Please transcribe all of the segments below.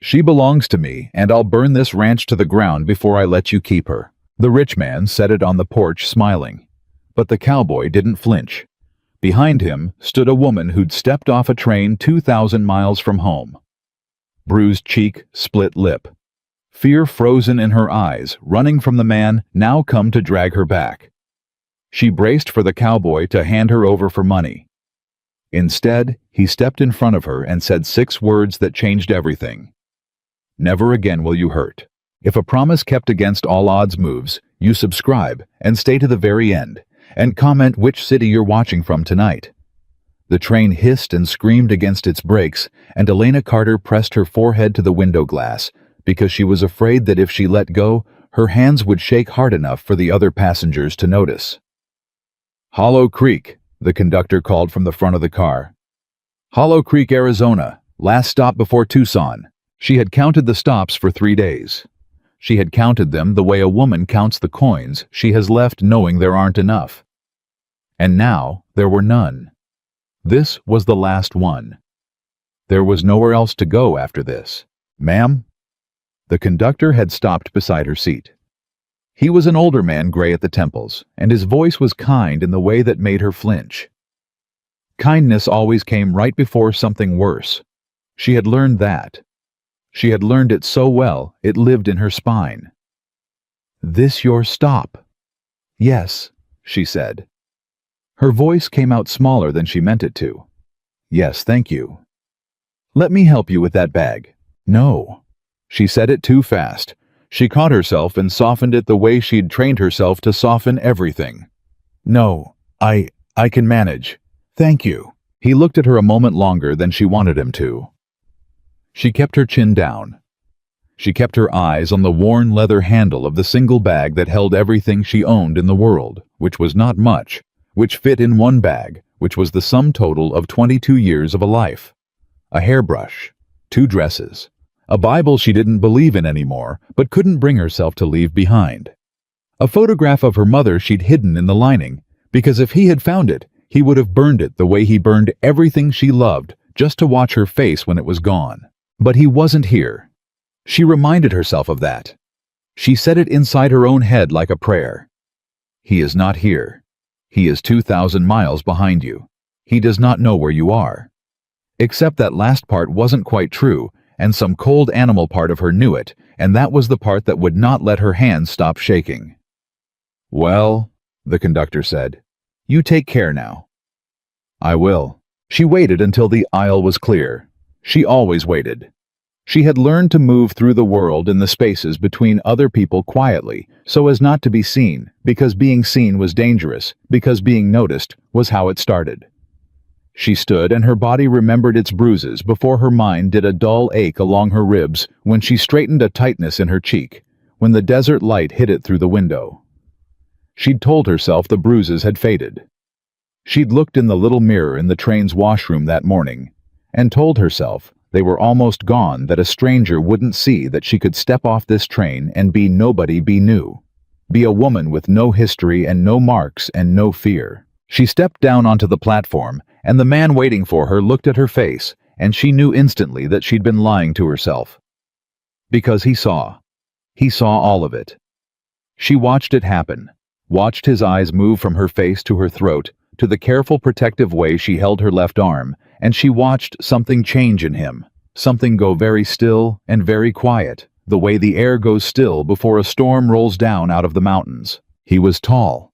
She belongs to me, and I'll burn this ranch to the ground before I let you keep her." The rich man said it on the porch, smiling. But the cowboy didn't flinch. Behind him stood a woman who'd stepped off a train 2,000 miles from home. Bruised cheek, split lip. Fear frozen in her eyes, running from the man now come to drag her back. She braced for the cowboy to hand her over for money. Instead, he stepped in front of her and said 6 words that changed everything. "Never again will you hurt. If a promise kept against all odds moves, you subscribe and stay to the very end, and comment which city you're watching from tonight." The train hissed and screamed against its brakes, and Elena Carter pressed her forehead to the window glass because she was afraid that if she let go, her hands would shake hard enough for the other passengers to notice. "Hollow Creek," the conductor called from the front of the car. "Hollow Creek, Arizona, last stop before Tucson." She had counted the stops for 3 days. She had counted them the way a woman counts the coins she has left knowing there aren't enough. And now there were none. This was the last one. There was nowhere else to go after this. "Ma'am?" The conductor had stopped beside her seat. He was an older man, gray at the temples, and his voice was kind in the way that made her flinch. Kindness always came right before something worse. She had learned that. She had learned it so well, it lived in her spine. "This your stop?" "Yes," she said. Her voice came out smaller than she meant it to. "Yes, thank you." "Let me help you with that bag." "No." She said it too fast. She caught herself and softened it the way she'd trained herself to soften everything. "No, I can manage. Thank you." He looked at her a moment longer than she wanted him to. She kept her chin down. She kept her eyes on the worn leather handle of the single bag that held everything she owned in the world, which was not much, which fit in one bag, which was the sum total of 22 years of a life. A hairbrush, 2 dresses, a Bible she didn't believe in anymore, but couldn't bring herself to leave behind. A photograph of her mother she'd hidden in the lining, because if he had found it, he would have burned it the way he burned everything she loved, just to watch her face when it was gone. But he wasn't here. She reminded herself of that. She said it inside her own head like a prayer. "He is not here. He is 2,000 miles behind you. He does not know where you are." Except that last part wasn't quite true, and some cold animal part of her knew it, and that was the part that would not let her hands stop shaking. "Well," the conductor said, "you take care now." "I will." She waited until the aisle was clear. She always waited. She had learned to move through the world in the spaces between other people quietly, so as not to be seen, because being seen was dangerous, because being noticed was how it started. She stood and her body remembered its bruises before her mind did a dull ache along her ribs when she straightened a tightness in her cheek, when the desert light hit it through the window. She'd told herself the bruises had faded. She'd looked in the little mirror in the train's washroom that morning, and told herself they were almost gone, that a stranger wouldn't see that she could step off this train and be nobody, be new. Be a woman with no history and no marks and no fear. She stepped down onto the platform, and the man waiting for her looked at her face, and she knew instantly that she'd been lying to herself. Because he saw. He saw all of it. She watched it happen, watched his eyes move from her face to her throat, to the careful protective way she held her left arm, and she watched something change in him, something go very still and very quiet, the way the air goes still before a storm rolls down out of the mountains. He was tall.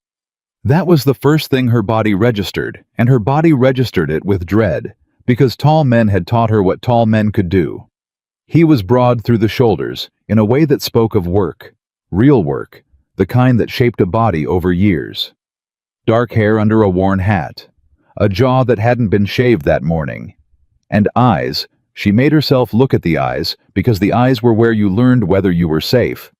That was the first thing her body registered, and her body registered it with dread, because tall men had taught her what tall men could do. He was broad through the shoulders, in a way that spoke of work, real work, the kind that shaped a body over years. Dark hair under a worn hat, a jaw that hadn't been shaved that morning, and eyes. She made herself look at the eyes, because the eyes were where you learned whether you were safe.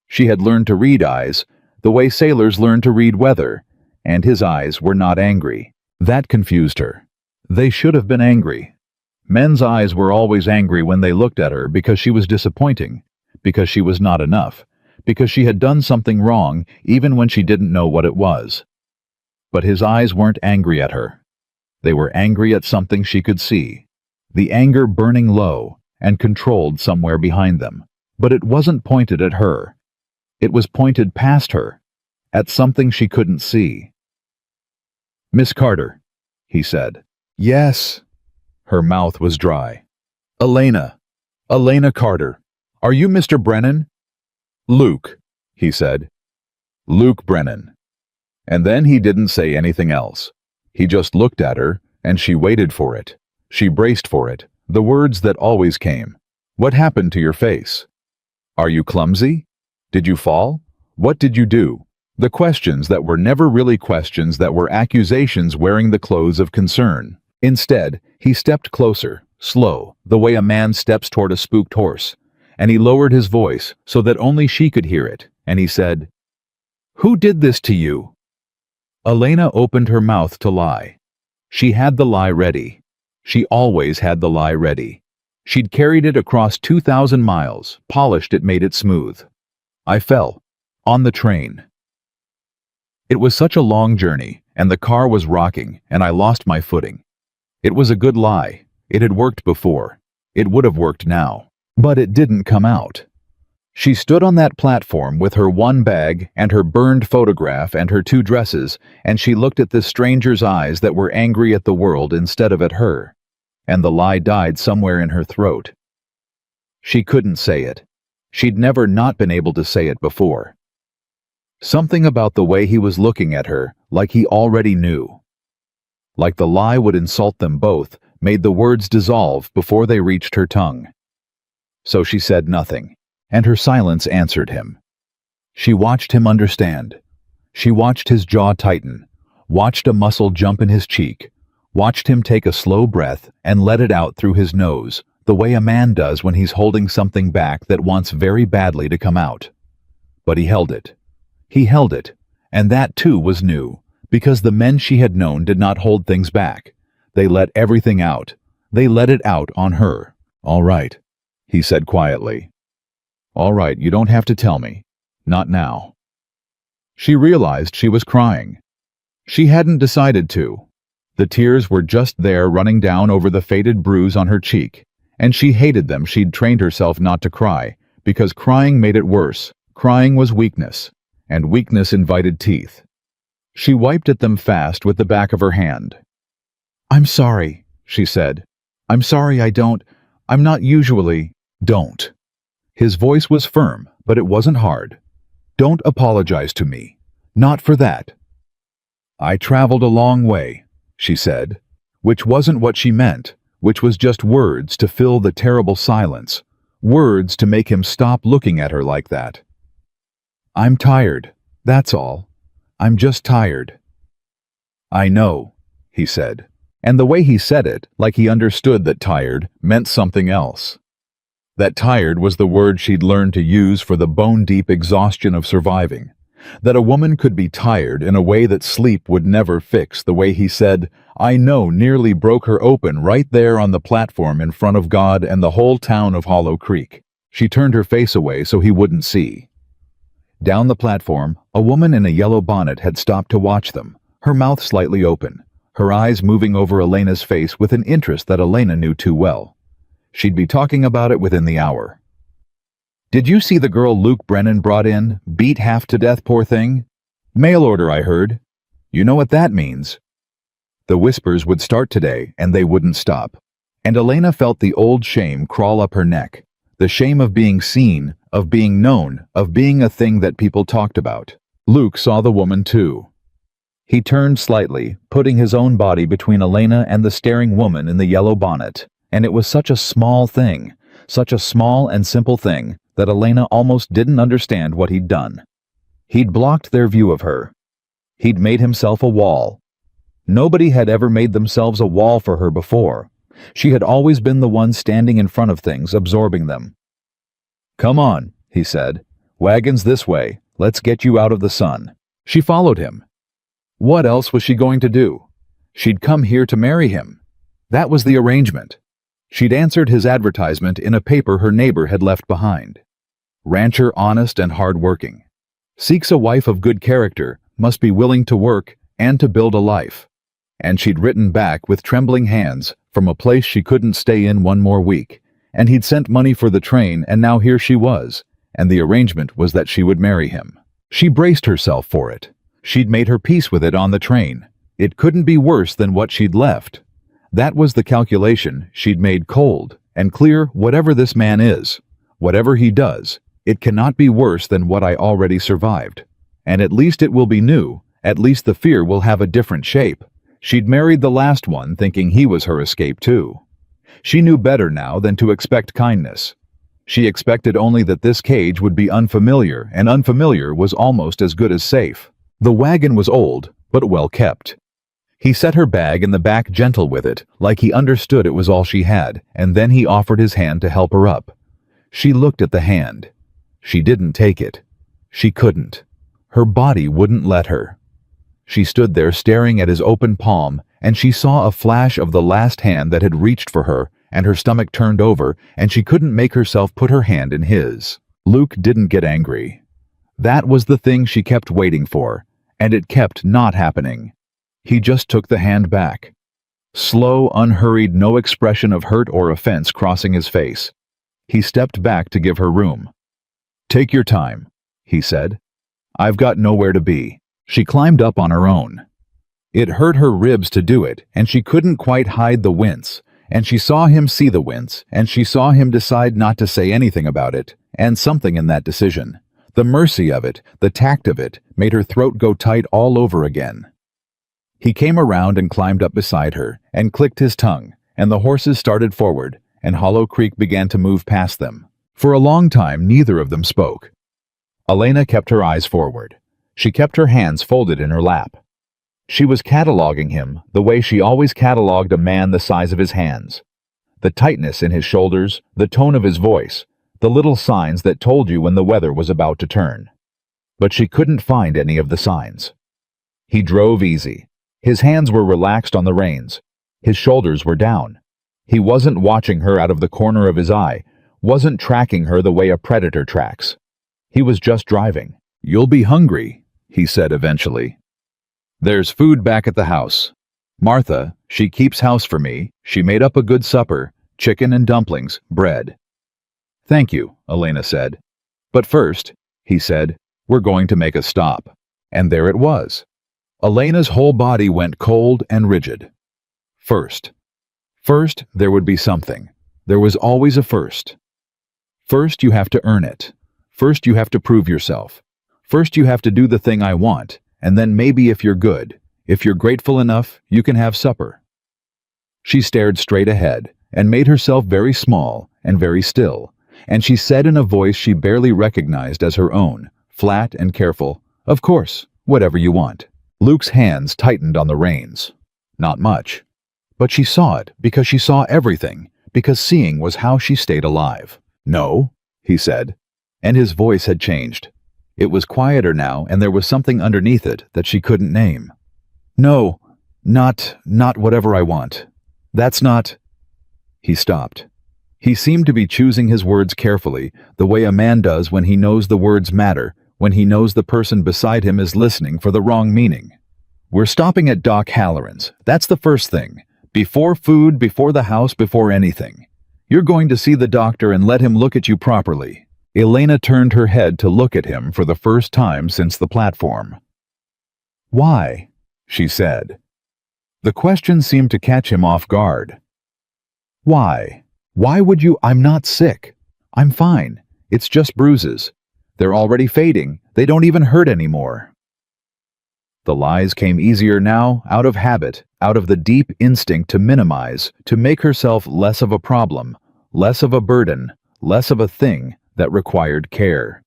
She had learned to read eyes, the way sailors learn to read weather, and his eyes were not angry. That confused her. They should have been angry. Men's eyes were always angry when they looked at her because she was disappointing, because she was not enough, because she had done something wrong even when she didn't know what it was. But his eyes weren't angry at her. They were angry at something she could see, the anger burning low, and controlled somewhere behind them. But it wasn't pointed at her. It was pointed past her, at something she couldn't see. "Miss Carter," he said. "Yes." Her mouth was dry. "Elena. Elena Carter. Are you Mr. Brennan?" "Luke," he said. "Luke Brennan." And then he didn't say anything else. He just looked at her, and she waited for it. She braced for it, the words that always came. "What happened to your face? Are you clumsy? Did you fall? What did you do?" The questions that were never really questions, that were accusations wearing the clothes of concern. Instead, he stepped closer, slow, the way a man steps toward a spooked horse, and he lowered his voice so that only she could hear it, and he said, "Who did this to you?" Elena opened her mouth to lie. She had the lie ready. She always had the lie ready. She'd carried it across 2,000 miles, polished it, made it smooth. "I fell. On the train. It was such a long journey, and the car was rocking, and I lost my footing. It was a good lie. It had worked before. It would have worked now. But it didn't come out." She stood on that platform with her one bag and her burned photograph and her 2 dresses, and she looked at this stranger's eyes that were angry at the world instead of at her. And the lie died somewhere in her throat. She couldn't say it. She'd never not been able to say it before. Something about the way he was looking at her, like he already knew. Like the lie would insult them both, made the words dissolve before they reached her tongue. So she said nothing, and her silence answered him. She watched him understand. She watched his jaw tighten, watched a muscle jump in his cheek, watched him take a slow breath and let it out through his nose, the way a man does when he's holding something back that wants very badly to come out. But he held it. He held it, and that too was new, because the men she had known did not hold things back. They let everything out. They let it out on her. "All right," he said quietly. "All right, you don't have to tell me. Not now." She realized she was crying. She hadn't decided to. The tears were just there, running down over the faded bruise on her cheek, and she hated them. She'd trained herself not to cry, because crying made it worse. Crying was weakness, and weakness invited teeth. She wiped at them fast with the back of her hand. "I'm sorry," she said. "I'm sorry, I'm not usually—" "Don't." His voice was firm, but it wasn't hard. "Don't apologize to me. Not for that." "I traveled a long way," she said, which wasn't what she meant, which was just words to fill the terrible silence, words to make him stop looking at her like that. "I'm tired, that's all. I'm just tired." "I know," he said, and the way he said it, like he understood that tired meant something else. That tired was the word she'd learned to use for the bone-deep exhaustion of surviving. That a woman could be tired in a way that sleep would never fix. The way he said, "I know," nearly broke her open right there on the platform in front of God and the whole town of Hollow Creek. She turned her face away so he wouldn't see. Down the platform, a woman in a yellow bonnet had stopped to watch them, her mouth slightly open, her eyes moving over Elena's face with an interest that Elena knew too well. She'd be talking about it within the hour. "Did you see the girl Luke Brennan brought in? Beat half to death, poor thing? Mail order, I heard. You know what that means." The whispers would start today, and they wouldn't stop. And Elena felt the old shame crawl up her neck. The shame of being seen, of being known, of being a thing that people talked about. Luke saw the woman too. He turned slightly, putting his own body between Elena and the staring woman in the yellow bonnet, and it was such a small thing, such a small and simple thing, that Elena almost didn't understand what he'd done. He'd blocked their view of her. He'd made himself a wall. Nobody had ever made themselves a wall for her before. She had always been the one standing in front of things, absorbing them. "Come on," he said. "Wagons this way. Let's get you out of the sun." She followed him. What else was she going to do? She'd come here to marry him. That was the arrangement. She'd answered his advertisement in a paper her neighbor had left behind. Rancher, honest and hard-working. Seeks a wife of good character, must be willing to work and to build a life. And she'd written back with trembling hands from a place she couldn't stay in one more week, and he'd sent money for the train, and now here she was, and the arrangement was that she would marry him. She braced herself for it. She'd made her peace with it on the train. It couldn't be worse than what she'd left. That was the calculation she'd made cold and clear. Whatever this man is, whatever he does, it cannot be worse than what I already survived. And at least it will be new. At least the fear will have a different shape. She'd married the last one thinking he was her escape too. She knew better now than to expect kindness. She expected only that this cage would be unfamiliar, and unfamiliar was almost as good as safe. The wagon was old, but well kept. He set her bag in the back, gentle with it, like he understood it was all she had, and then he offered his hand to help her up. She looked at the hand. She didn't take it. She couldn't. Her body wouldn't let her. She stood there staring at his open palm, and she saw a flash of the last hand that had reached for her, and her stomach turned over, and she couldn't make herself put her hand in his. Luke didn't get angry. That was the thing she kept waiting for, and it kept not happening. He just took the hand back. Slow, unhurried, no expression of hurt or offense crossing his face. He stepped back to give her room. "Take your time," he said. "I've got nowhere to be." She climbed up on her own. It hurt her ribs to do it, and she couldn't quite hide the wince, and she saw him see the wince, and she saw him decide not to say anything about it, and something in that decision, the mercy of it, the tact of it, made her throat go tight all over again. He came around and climbed up beside her, and clicked his tongue, and the horses started forward, and Hollow Creek began to move past them. For a long time, neither of them spoke. Elena kept her eyes forward. She kept her hands folded in her lap. She was cataloging him the way she always cataloged a man the size of his hands. The tightness in his shoulders, the tone of his voice, the little signs that told you when the weather was about to turn. But she couldn't find any of the signs. He drove easy. His hands were relaxed on the reins. His shoulders were down. He wasn't watching her out of the corner of his eye, wasn't tracking her the way a predator tracks. He was just driving. "You'll be hungry," he said eventually. "There's food back at the house. Martha, she keeps house for me. She made up a good supper, chicken and dumplings, bread." "Thank you," Elena said. "But first," he said, "we're going to make a stop." And there it was. Elena's whole body went cold and rigid. First. First, there would be something. There was always a first. First, you have to earn it. First, you have to prove yourself. First, you have to do the thing I want, and then maybe if you're good, if you're grateful enough, you can have supper. She stared straight ahead, and made herself very small and very still, and she said in a voice she barely recognized as her own, flat and careful, "Of course, whatever you want." Luke's hands tightened on the reins. Not much. But she saw it because she saw everything, because seeing was how she stayed alive. "No," he said, and his voice had changed. It was quieter now, and there was something underneath it that she couldn't name. "No, not whatever I want. That's not—" He stopped. He seemed to be choosing his words carefully, the way a man does when he knows the words matter, when he knows the person beside him is listening for the wrong meaning. "We're stopping at Doc Halloran's. That's the first thing. Before food, before the house, before anything. You're going to see the doctor and let him look at you properly." Elena turned her head to look at him for the first time since the platform. "Why?" she said. The question seemed to catch him off guard. "Why? Why would you—" "I'm not sick. I'm fine. It's just bruises. They're already fading. They don't even hurt anymore." The lies came easier now, out of habit, out of the deep instinct to minimize, to make herself less of a problem, less of a burden, less of a thing that required care.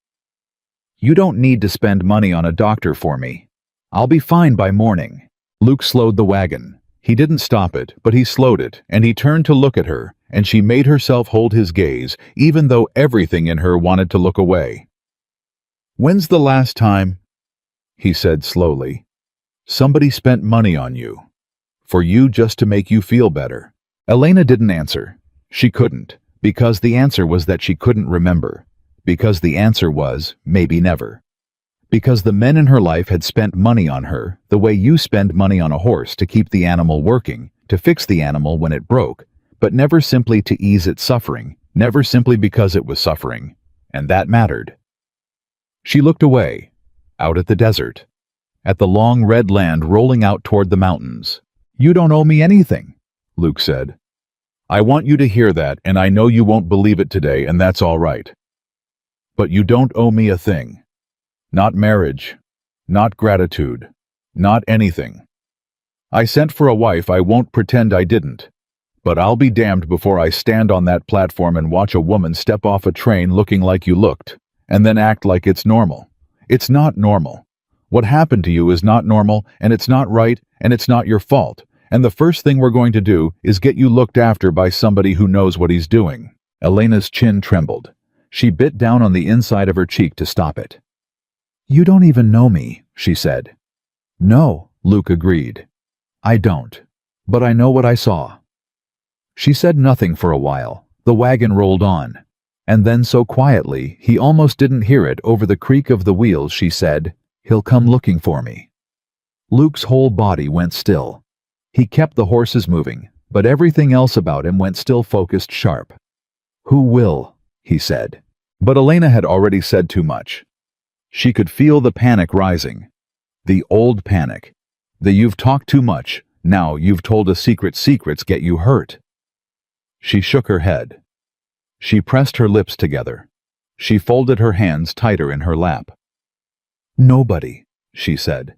"You don't need to spend money on a doctor for me. I'll be fine by morning." Luke slowed the wagon. He didn't stop it, but he slowed it, and he turned to look at her, and she made herself hold his gaze, even though everything in her wanted to look away. "When's the last time," he said slowly, "somebody spent money on you? For you just to make you feel better?" Elena didn't answer. She couldn't, because the answer was that she couldn't remember, because the answer was maybe never. Because the men in her life had spent money on her the way you spend money on a horse to keep the animal working, to fix the animal when it broke, but never simply to ease its suffering, never simply because it was suffering, and that mattered. She looked away, out at the desert, at the long red land rolling out toward the mountains. "You don't owe me anything," Luke said. "I want you to hear that, and I know you won't believe it today, and that's all right. But you don't owe me a thing. Not marriage, not gratitude, not anything. I sent for a wife, I won't pretend I didn't. But I'll be damned before I stand on that platform and watch a woman step off a train looking like you looked, and then act like it's normal. It's not normal. What happened to you is not normal, and it's not right, and it's not your fault. And the first thing we're going to do is get you looked after by somebody who knows what he's doing." Elena's chin trembled. She bit down on the inside of her cheek to stop it. "You don't even know me," she said. "No," Luke agreed. "I don't. But I know what I saw." She said nothing for a while. The wagon rolled on. And then so quietly, he almost didn't hear it over the creak of the wheels, she said, "He'll come looking for me." Luke's whole body went still. He kept the horses moving, but everything else about him went still focused sharp. "Who will?" he said. But Elena had already said too much. She could feel the panic rising. The old panic. The "you've talked too much, now you've told us secrets get you hurt." She shook her head. She pressed her lips together. She folded her hands tighter in her lap. "Nobody," she said.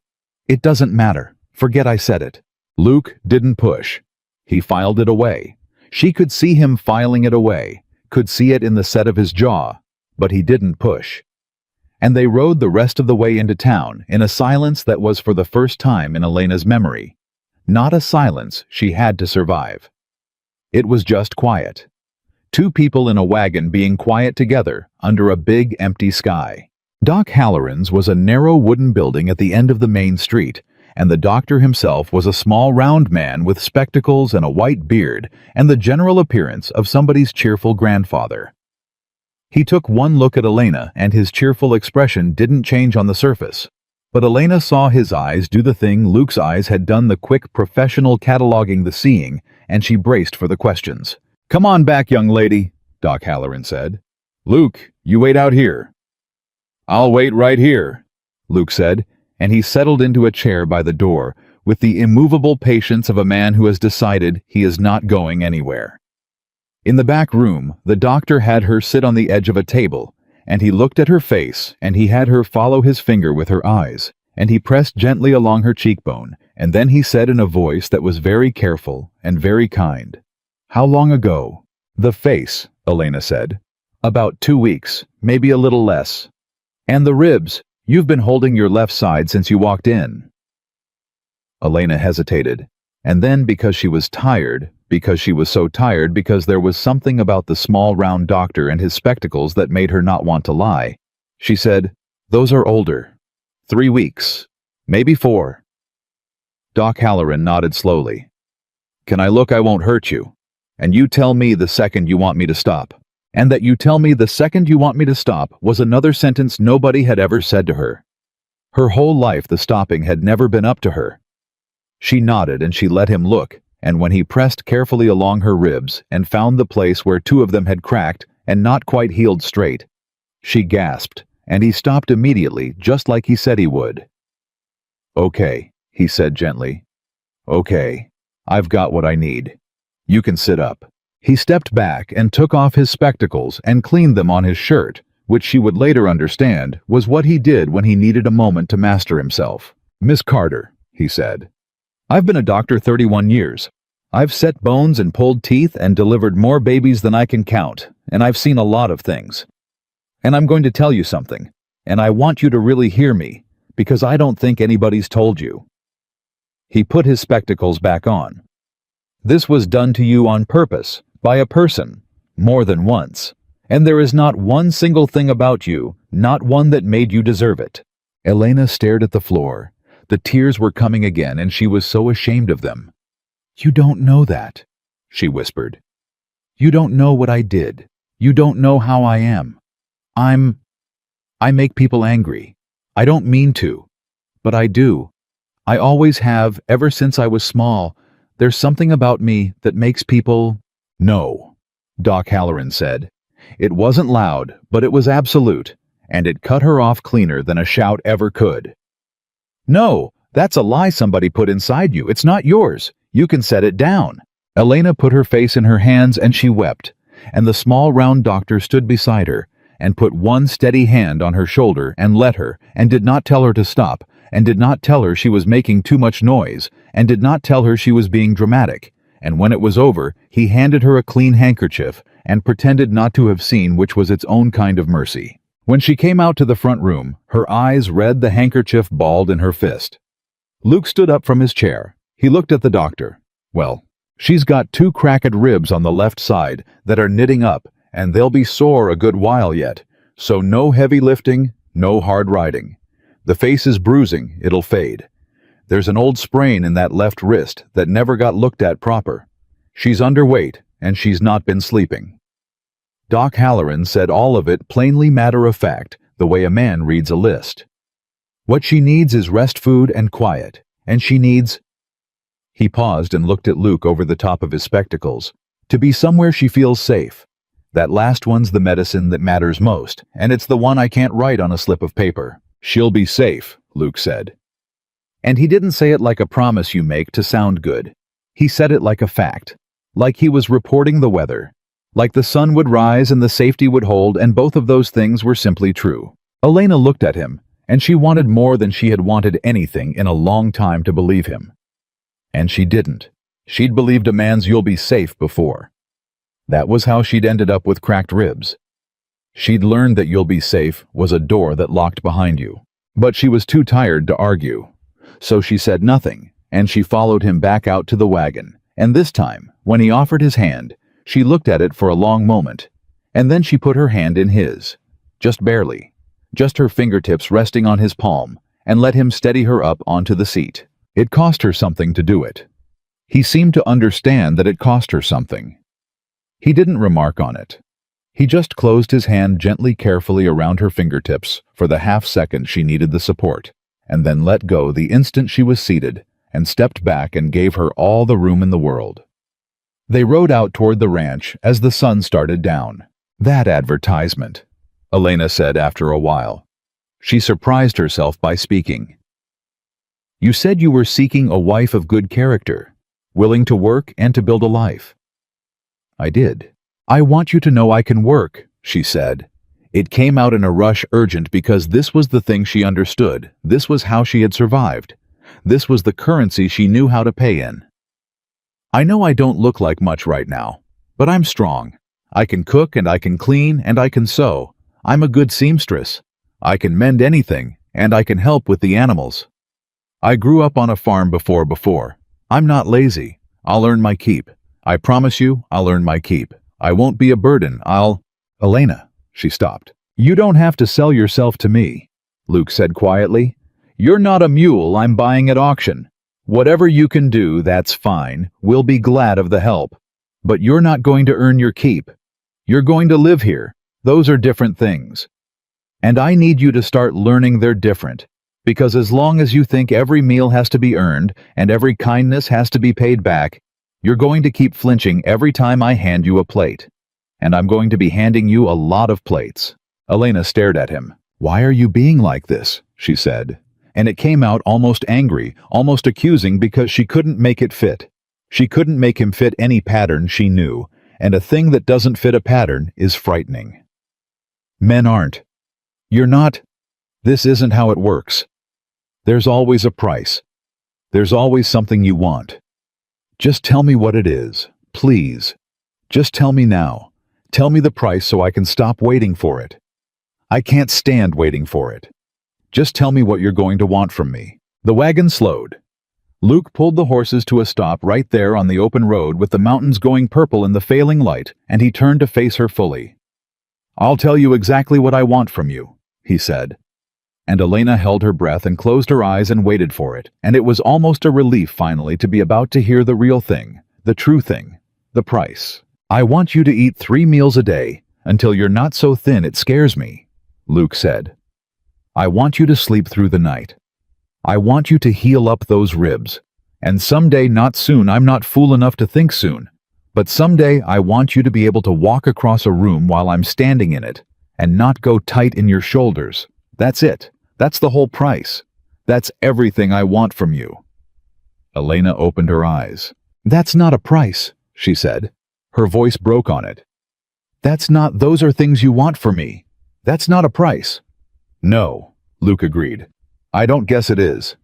"It doesn't matter. Forget I said it." Luke didn't push. He filed it away. She could see him filing it away, could see it in the set of his jaw, but he didn't push. And they rode the rest of the way into town in a silence that was for the first time in Elena's memory. Not a silence she had to survive. It was just quiet. Two people in a wagon being quiet together under a big empty sky. Doc Halloran's was a narrow wooden building at the end of the main street, and the doctor himself was a small round man with spectacles and a white beard and the general appearance of somebody's cheerful grandfather. He took one look at Elena, and his cheerful expression didn't change on the surface. But Elena saw his eyes do the thing Luke's eyes had done, the quick professional cataloging the seeing, and she braced for the questions. "Come on back, young lady," Doc Halloran said. "Luke, you wait out here." "I'll wait right here," Luke said, and he settled into a chair by the door with the immovable patience of a man who has decided he is not going anywhere. In the back room, the doctor had her sit on the edge of a table, and he looked at her face, and he had her follow his finger with her eyes, and he pressed gently along her cheekbone, and then he said in a voice that was very careful and very kind, "How long ago?" "The face," Elena said. "About 2 weeks, maybe a little less." "And the ribs? You've been holding your left side since you walked in." Elena hesitated, and then because she was tired, because she was so tired, because there was something about the small round doctor and his spectacles that made her not want to lie, she said, "Those are older. 3 weeks, maybe 4. Doc Halloran nodded slowly. "Can I look? I won't hurt you. And you tell me the second you want me to stop." And that "you tell me the second you want me to stop" was another sentence nobody had ever said to her. Her whole life the stopping had never been up to her. She nodded and she let him look, and when he pressed carefully along her ribs and found the place where 2 of them had cracked and not quite healed straight, she gasped, and he stopped immediately, just like he said he would. "Okay," he said gently. "Okay, I've got what I need. You can sit up." He stepped back and took off his spectacles and cleaned them on his shirt, which she would later understand was what he did when he needed a moment to master himself. "Miss Carter," he said, "I've been a doctor 31 years. I've set bones and pulled teeth and delivered more babies than I can count, and I've seen a lot of things. And I'm going to tell you something, and I want you to really hear me, because I don't think anybody's told you." He put his spectacles back on. "This was done to you on purpose, by a person, more than once. And there is not one single thing about you, not one that made you deserve it." Elena stared at the floor. The tears were coming again, and she was so ashamed of them. "You don't know that," she whispered. "You don't know what I did. You don't know how I am. I make people angry. I don't mean to, but I do. I always have, ever since I was small. There's something about me that makes people—" "No," Doc Halloran said. It wasn't loud, but it was absolute, and it cut her off cleaner than a shout ever could. No, that's a lie somebody put inside you. It's not yours. You can set it down. Elena put her face in her hands and she wept, and the small round doctor stood beside her and put one steady hand on her shoulder and let her, and did not tell her to stop, and did not tell her she was making too much noise, and did not tell her she was being dramatic. And when it was over, he handed her a clean handkerchief and pretended not to have seen, which was its own kind of mercy. When she came out to the front room, her eyes read the handkerchief balled in her fist. Luke stood up from his chair. He looked at the doctor. Well, she's got 2 cracked ribs on the left side that are knitting up, and they'll be sore a good while yet. So no heavy lifting, no hard riding. The face is bruising, it'll fade. There's an old sprain in that left wrist that never got looked at proper. She's underweight, and she's not been sleeping. Doc Halloran said all of it plainly matter-of-fact, the way a man reads a list. What she needs is rest, food, and quiet, and she needs... He paused and looked at Luke over the top of his spectacles. To be somewhere she feels safe. That last one's the medicine that matters most, and it's the one I can't write on a slip of paper. She'll be safe, Luke said. And he didn't say it like a promise you make to sound good. He said it like a fact. Like he was reporting the weather. Like the sun would rise and the safety would hold, and both of those things were simply true. Elena looked at him, and she wanted more than she had wanted anything in a long time to believe him. And she didn't. She'd believed a man's "you'll be safe" before. That was how she'd ended up with cracked ribs. She'd learned that "you'll be safe" was a door that locked behind you. But she was too tired to argue. So she said nothing, and she followed him back out to the wagon. And this time, when he offered his hand, she looked at it for a long moment. And then she put her hand in his. Just barely. Just her fingertips resting on his palm, and let him steady her up onto the seat. It cost her something to do it. He seemed to understand that it cost her something. He didn't remark on it. He just closed his hand gently, carefully around her fingertips for the half-second she needed the support, and then let go the instant she was seated, and stepped back and gave her all the room in the world. They rode out toward the ranch as the sun started down. That advertisement, Elena said after a while. She surprised herself by speaking. You said you were seeking a wife of good character, willing to work and to build a life. I did. I want you to know I can work, she said. It came out in a rush, urgent, because this was the thing she understood. This was how she had survived. This was the currency she knew how to pay in. I know I don't look like much right now, but I'm strong. I can cook and I can clean and I can sew. I'm a good seamstress. I can mend anything, and I can help with the animals. I grew up on a farm before. I'm not lazy. I'll earn my keep. I promise you, I'll earn my keep. I won't be a burden. Elena, she stopped. You don't have to sell yourself to me, Luke said quietly. You're not a mule I'm buying at auction. Whatever you can do, that's fine. We'll be glad of the help. But you're not going to earn your keep. You're going to live here. Those are different things. And I need you to start learning they're different. Because as long as you think every meal has to be earned and every kindness has to be paid back, you're going to keep flinching every time I hand you a plate. And I'm going to be handing you a lot of plates. Elena stared at him. Why are you being like this? She said. And it came out almost angry, almost accusing, because she couldn't make it fit. She couldn't make him fit any pattern she knew, and a thing that doesn't fit a pattern is frightening. Men aren't. You're not. This isn't how it works. There's always a price. There's always something you want. Just tell me what it is, please. Just tell me now. Tell me the price so I can stop waiting for it. I can't stand waiting for it. Just tell me what you're going to want from me. The wagon slowed. Luke pulled the horses to a stop right there on the open road with the mountains going purple in the failing light, and he turned to face her fully. I'll tell you exactly what I want from you, he said. And Elena held her breath and closed her eyes and waited for it, and it was almost a relief finally to be about to hear the real thing, the true thing, the price. I want you to eat 3 meals a day, until you're not so thin it scares me, Luke said. I want you to sleep through the night. I want you to heal up those ribs. And someday, not soon, I'm not fool enough to think soon, But someday I want you to be able to walk across a room while I'm standing in it, and not go tight in your shoulders. That's it. That's the whole price. That's everything I want from you." Elena opened her eyes. "That's not a price," she said. Her voice broke on it. Those are things you want from me. That's not a price." "No," Luke agreed. "I don't guess it is."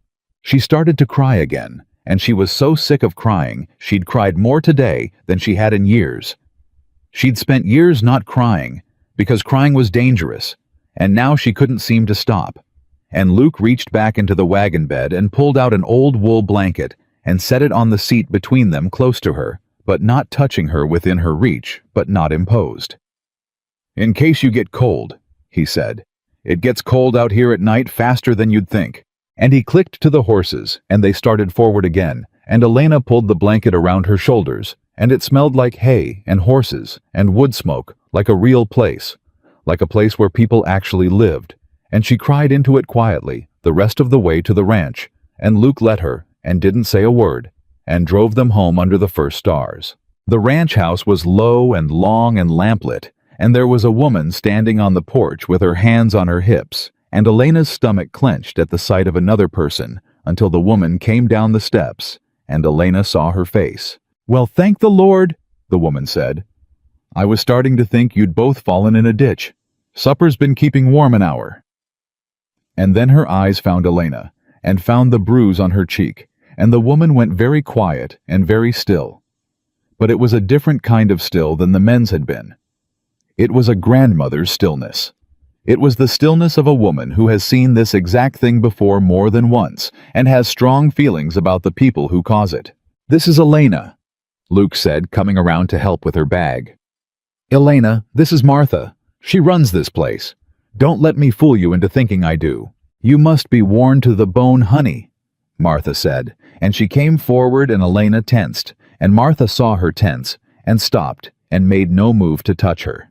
She started to cry again, and she was so sick of crying, she'd cried more today than she had in years. She'd spent years not crying, because crying was dangerous, and now she couldn't seem to stop. And Luke reached back into the wagon bed and pulled out an old wool blanket and set it on the seat between them close to her, but not touching her, within her reach, but not imposed. "In case you get cold," he said. "It gets cold out here at night faster than you'd think." And he clicked to the horses, and they started forward again, and Elena pulled the blanket around her shoulders, and it smelled like hay and horses and wood smoke, like a real place, like a place where people actually lived, and she cried into it quietly the rest of the way to the ranch, and Luke let her, and didn't say a word, and drove them home under the first stars. The ranch house was low and long and lamplit, and there was a woman standing on the porch with her hands on her hips, and Elena's stomach clenched at the sight of another person, until the woman came down the steps, and Elena saw her face. "Well, thank the Lord," the woman said. "I was starting to think you'd both fallen in a ditch. Supper's been keeping warm an hour." And then her eyes found Elena, and found the bruise on her cheek, and the woman went very quiet and very still. But it was a different kind of still than the men's had been. It was a grandmother's stillness. It was the stillness of a woman who has seen this exact thing before more than once, and has strong feelings about the people who cause it. "This is Elena," Luke said, coming around to help with her bag. "Elena, this is Martha. She runs this place. Don't let me fool you into thinking I do. You must be worn to the bone, honey," Martha said, and she came forward, and Elena tensed, and Martha saw her tense, and stopped, and made no move to touch her.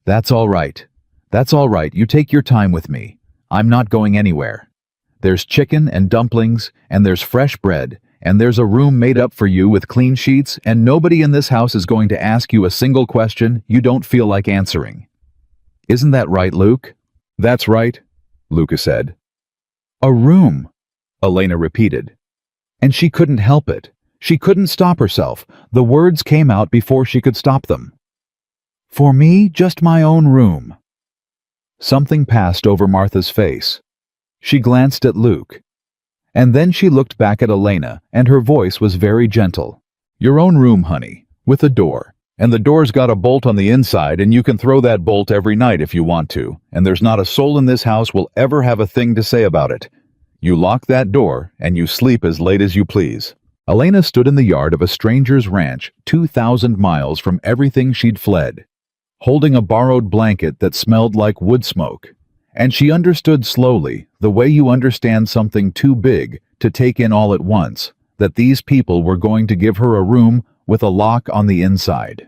"That's all right. That's all right. You take your time with me. I'm not going anywhere. There's chicken and dumplings, and there's fresh bread, and there's a room made up for you with clean sheets, and nobody in this house is going to ask you a single question you don't feel like answering. Isn't that right, Luke?" "That's right," Luca said. "A room," Elena repeated. And she couldn't help it. She couldn't stop herself. The words came out before she could stop them. "For me, just my own room." Something passed over Martha's face. She glanced at Luke. And then she looked back at Elena, and her voice was very gentle. "Your own room, honey, with a door. And the door's got a bolt on the inside, and you can throw that bolt every night if you want to, and there's not a soul in this house will ever have a thing to say about it. You lock that door, and you sleep as late as you please." Elena stood in the yard of a stranger's ranch 2,000 miles from everything she'd fled, holding a borrowed blanket that smelled like wood smoke, and she understood slowly, the way you understand something too big to take in all at once, that these people were going to give her a room with a lock on the inside.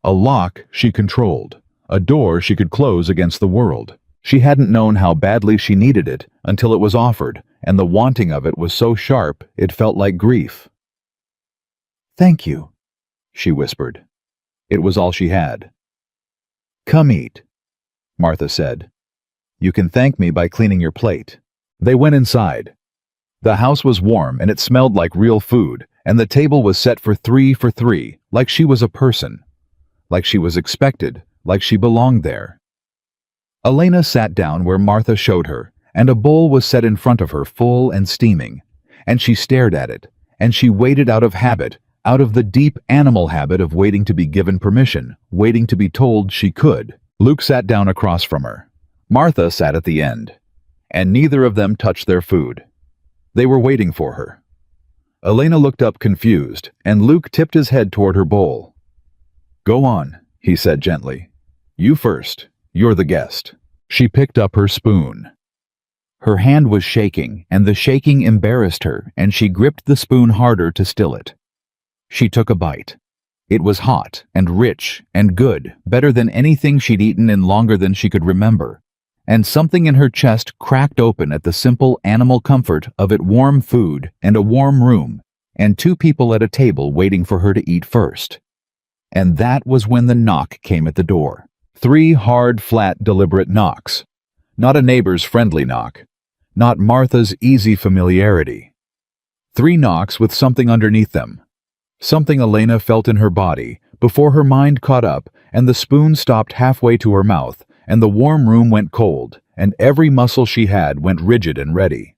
A lock she controlled, a door she could close against the world. She hadn't known how badly she needed it until it was offered, and the wanting of it was so sharp it felt like grief. "Thank you," she whispered. It was all she had. "Come eat," Martha said. "You can thank me by cleaning your plate." They went inside. The house was warm, and it smelled like real food, and the table was set for three, like she was a person, like she was expected, like she belonged there. Elena sat down where Martha showed her, and a bowl was set in front of her, full and steaming, and she stared at it, and she waited out of habit, out of the deep animal habit of waiting to be given permission, waiting to be told she could. Luke sat down across from her. Martha sat at the end, and neither of them touched their food. They were waiting for her. Elena looked up confused, and Luke tipped his head toward her bowl. "Go on," he said gently. "You first. You're the guest." She picked up her spoon. Her hand was shaking, and the shaking embarrassed her, and she gripped the spoon harder to still it. She took a bite. It was hot and rich and good, better than anything she'd eaten in longer than she could remember, and something in her chest cracked open at the simple animal comfort of it, warm food and a warm room, and two people at a table waiting for her to eat first. And that was when the knock came at the door. 3 hard, flat, deliberate knocks. Not a neighbor's friendly knock. Not Martha's easy familiarity. 3 knocks with something underneath them. Something Elena felt in her body before her mind caught up and the spoon stopped halfway to her mouth and the warm room went cold and every muscle she had went rigid and ready.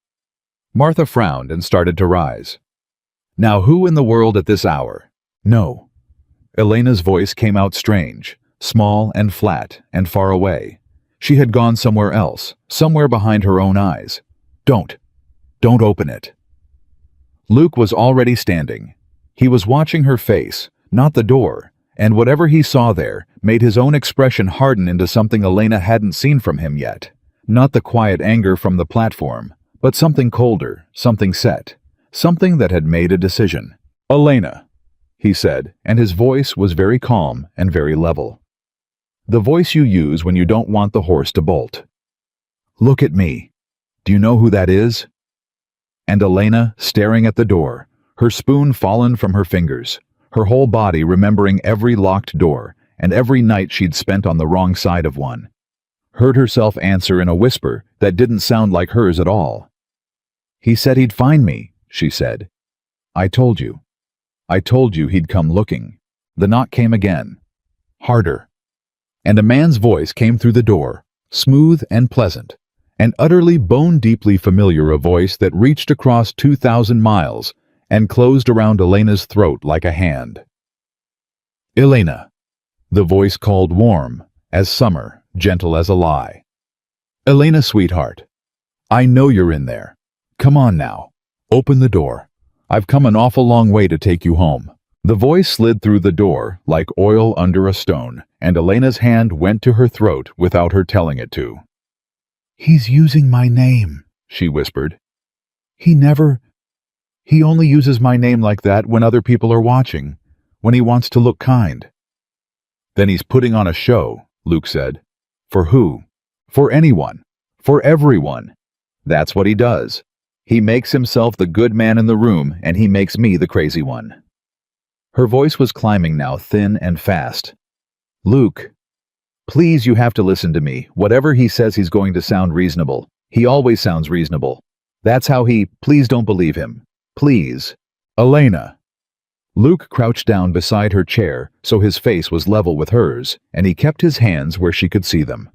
Martha frowned and started to rise. Now who in the world at this hour? No. Elena's voice came out strange, small and flat and far away. She had gone somewhere else, somewhere behind her own eyes. Don't open it. Luke was already standing. He was watching her face, not the door, and whatever he saw there made his own expression harden into something Elena hadn't seen from him yet. Not the quiet anger from the platform, but something colder, something set, something that had made a decision. "Elena," he said, and his voice was very calm and very level. The voice you use when you don't want the horse to bolt. "Look at me. Do you know who that is?" And Elena, staring at the door, her spoon fallen from her fingers, her whole body remembering every locked door and every night she'd spent on the wrong side of one, heard herself answer in a whisper that didn't sound like hers at all. "He said he'd find me," she said. I told you he'd come looking." The knock came again, harder. And a man's voice came through the door, smooth and pleasant, an utterly bone-deeply familiar a voice that reached across 2,000 miles and closed around Elena's throat like a hand. "Elena," the voice called, warm as summer, gentle as a lie. "Elena, sweetheart, I know you're in there. Come on now. Open the door. I've come an awful long way to take you home." The voice slid through the door like oil under a stone, and Elena's hand went to her throat without her telling it to. "He's using my name," she whispered. He only uses my name like that when other people are watching, when he wants to look kind." "Then he's putting on a show," Luke said. "For who? For anyone. For everyone. That's what he does. He makes himself the good man in the room, and he makes me the crazy one." Her voice was climbing now, thin and fast. "Luke, please, you have to listen to me. Whatever he says, he's going to sound reasonable. He always sounds reasonable. That's how please don't believe him. Please." "Elena." Luke crouched down beside her chair so his face was level with hers, and he kept his hands where she could see them.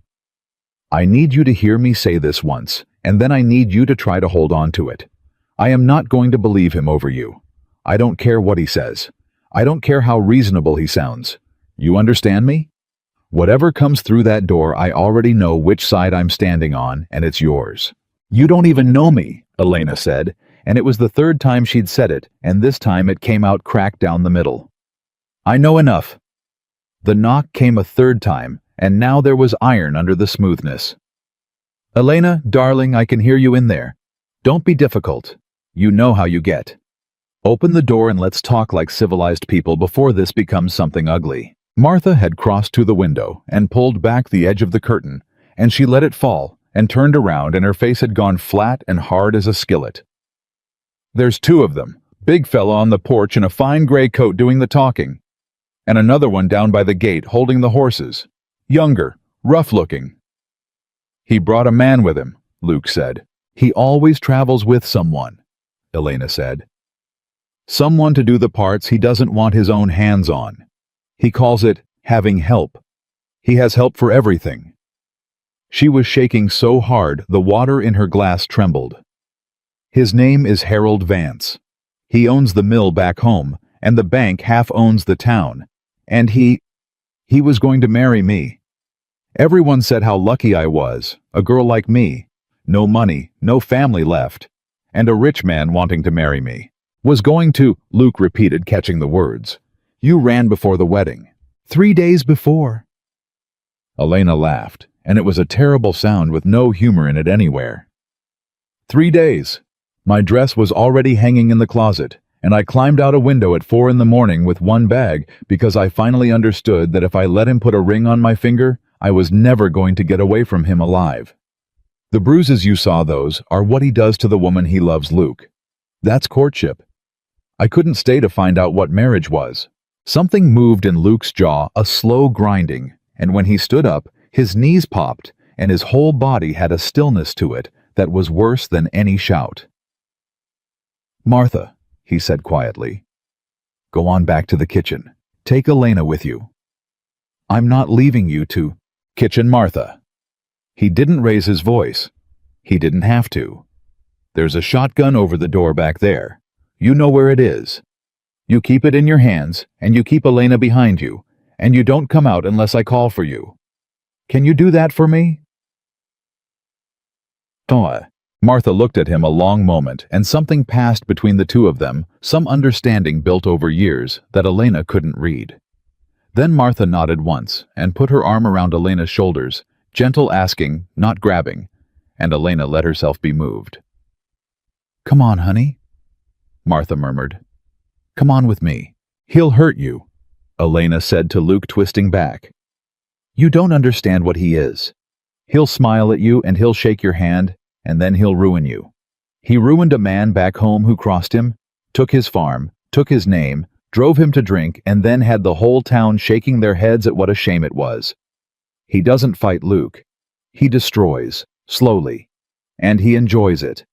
"I need you to hear me say this once, and then I need you to try to hold on to it. I am not going to believe him over you. I don't care what he says. I don't care how reasonable he sounds. You understand me? Whatever comes through that door, I already know which side I'm standing on, and it's yours." "You don't even know me," Elena said, and it was the 3rd time she'd said it, and this time it came out cracked down the middle. "I know enough." The knock came a 3rd time, and now there was iron under the smoothness. "Elena, darling, I can hear you in there. Don't be difficult. You know how you get. Open the door and let's talk like civilized people before this becomes something ugly." Martha had crossed to the window and pulled back the edge of the curtain, and she let it fall and turned around, and her face had gone flat and hard as a skillet. "There's 2 of them, big fella on the porch in a fine gray coat doing the talking, and another one down by the gate holding the horses. Younger, rough-looking." "He brought a man with him," Luke said. "He always travels with someone," Elena said. "Someone to do the parts he doesn't want his own hands on. He calls it having help. He has help for everything." She was shaking so hard the water in her glass trembled. "His name is Harold Vance. He owns the mill back home, and the bank half owns the town. And he was going to marry me. Everyone said how lucky I was, a girl like me, no money, no family left, and a rich man wanting to marry me. Was going to," Luke repeated, catching the words. "You ran before the wedding." 3 days before." Elena laughed, and it was a terrible sound with no humor in it anywhere. 3 days. My dress was already hanging in the closet, and I climbed out a window at 4 in the morning with one bag because I finally understood that if I let him put a ring on my finger, I was never going to get away from him alive. The bruises you saw, those are what he does to the woman he loves, Luke. That's courtship. I couldn't stay to find out what marriage was. Something moved in Luke's jaw, a slow grinding, and when he stood up, his knees popped, and his whole body had a stillness to it that was worse than any shout. "Martha," he said quietly, "go on back to the kitchen. Take Elena with you. I'm not leaving you to—" "Kitchen, Martha." He didn't raise his voice. He didn't have to. "There's a shotgun over the door back there. You know where it is. You keep it in your hands, and you keep Elena behind you, and you don't come out unless I call for you. Can you do that for me?" Martha looked at him a long moment, and something passed between the two of them, some understanding built over years that Elena couldn't read. Then Martha nodded once and put her arm around Elena's shoulders, gentle asking, not grabbing, and Elena let herself be moved. "Come on, honey," Martha murmured. "Come on with me. He'll hurt you," Elena said to Luke, twisting back. "You don't understand what he is. He'll smile at you and he'll shake your hand, and then he'll ruin you. He ruined a man back home who crossed him, took his farm, took his name, drove him to drink, and then had the whole town shaking their heads at what a shame it was. He doesn't fight Luke. He destroys, slowly, and he enjoys it."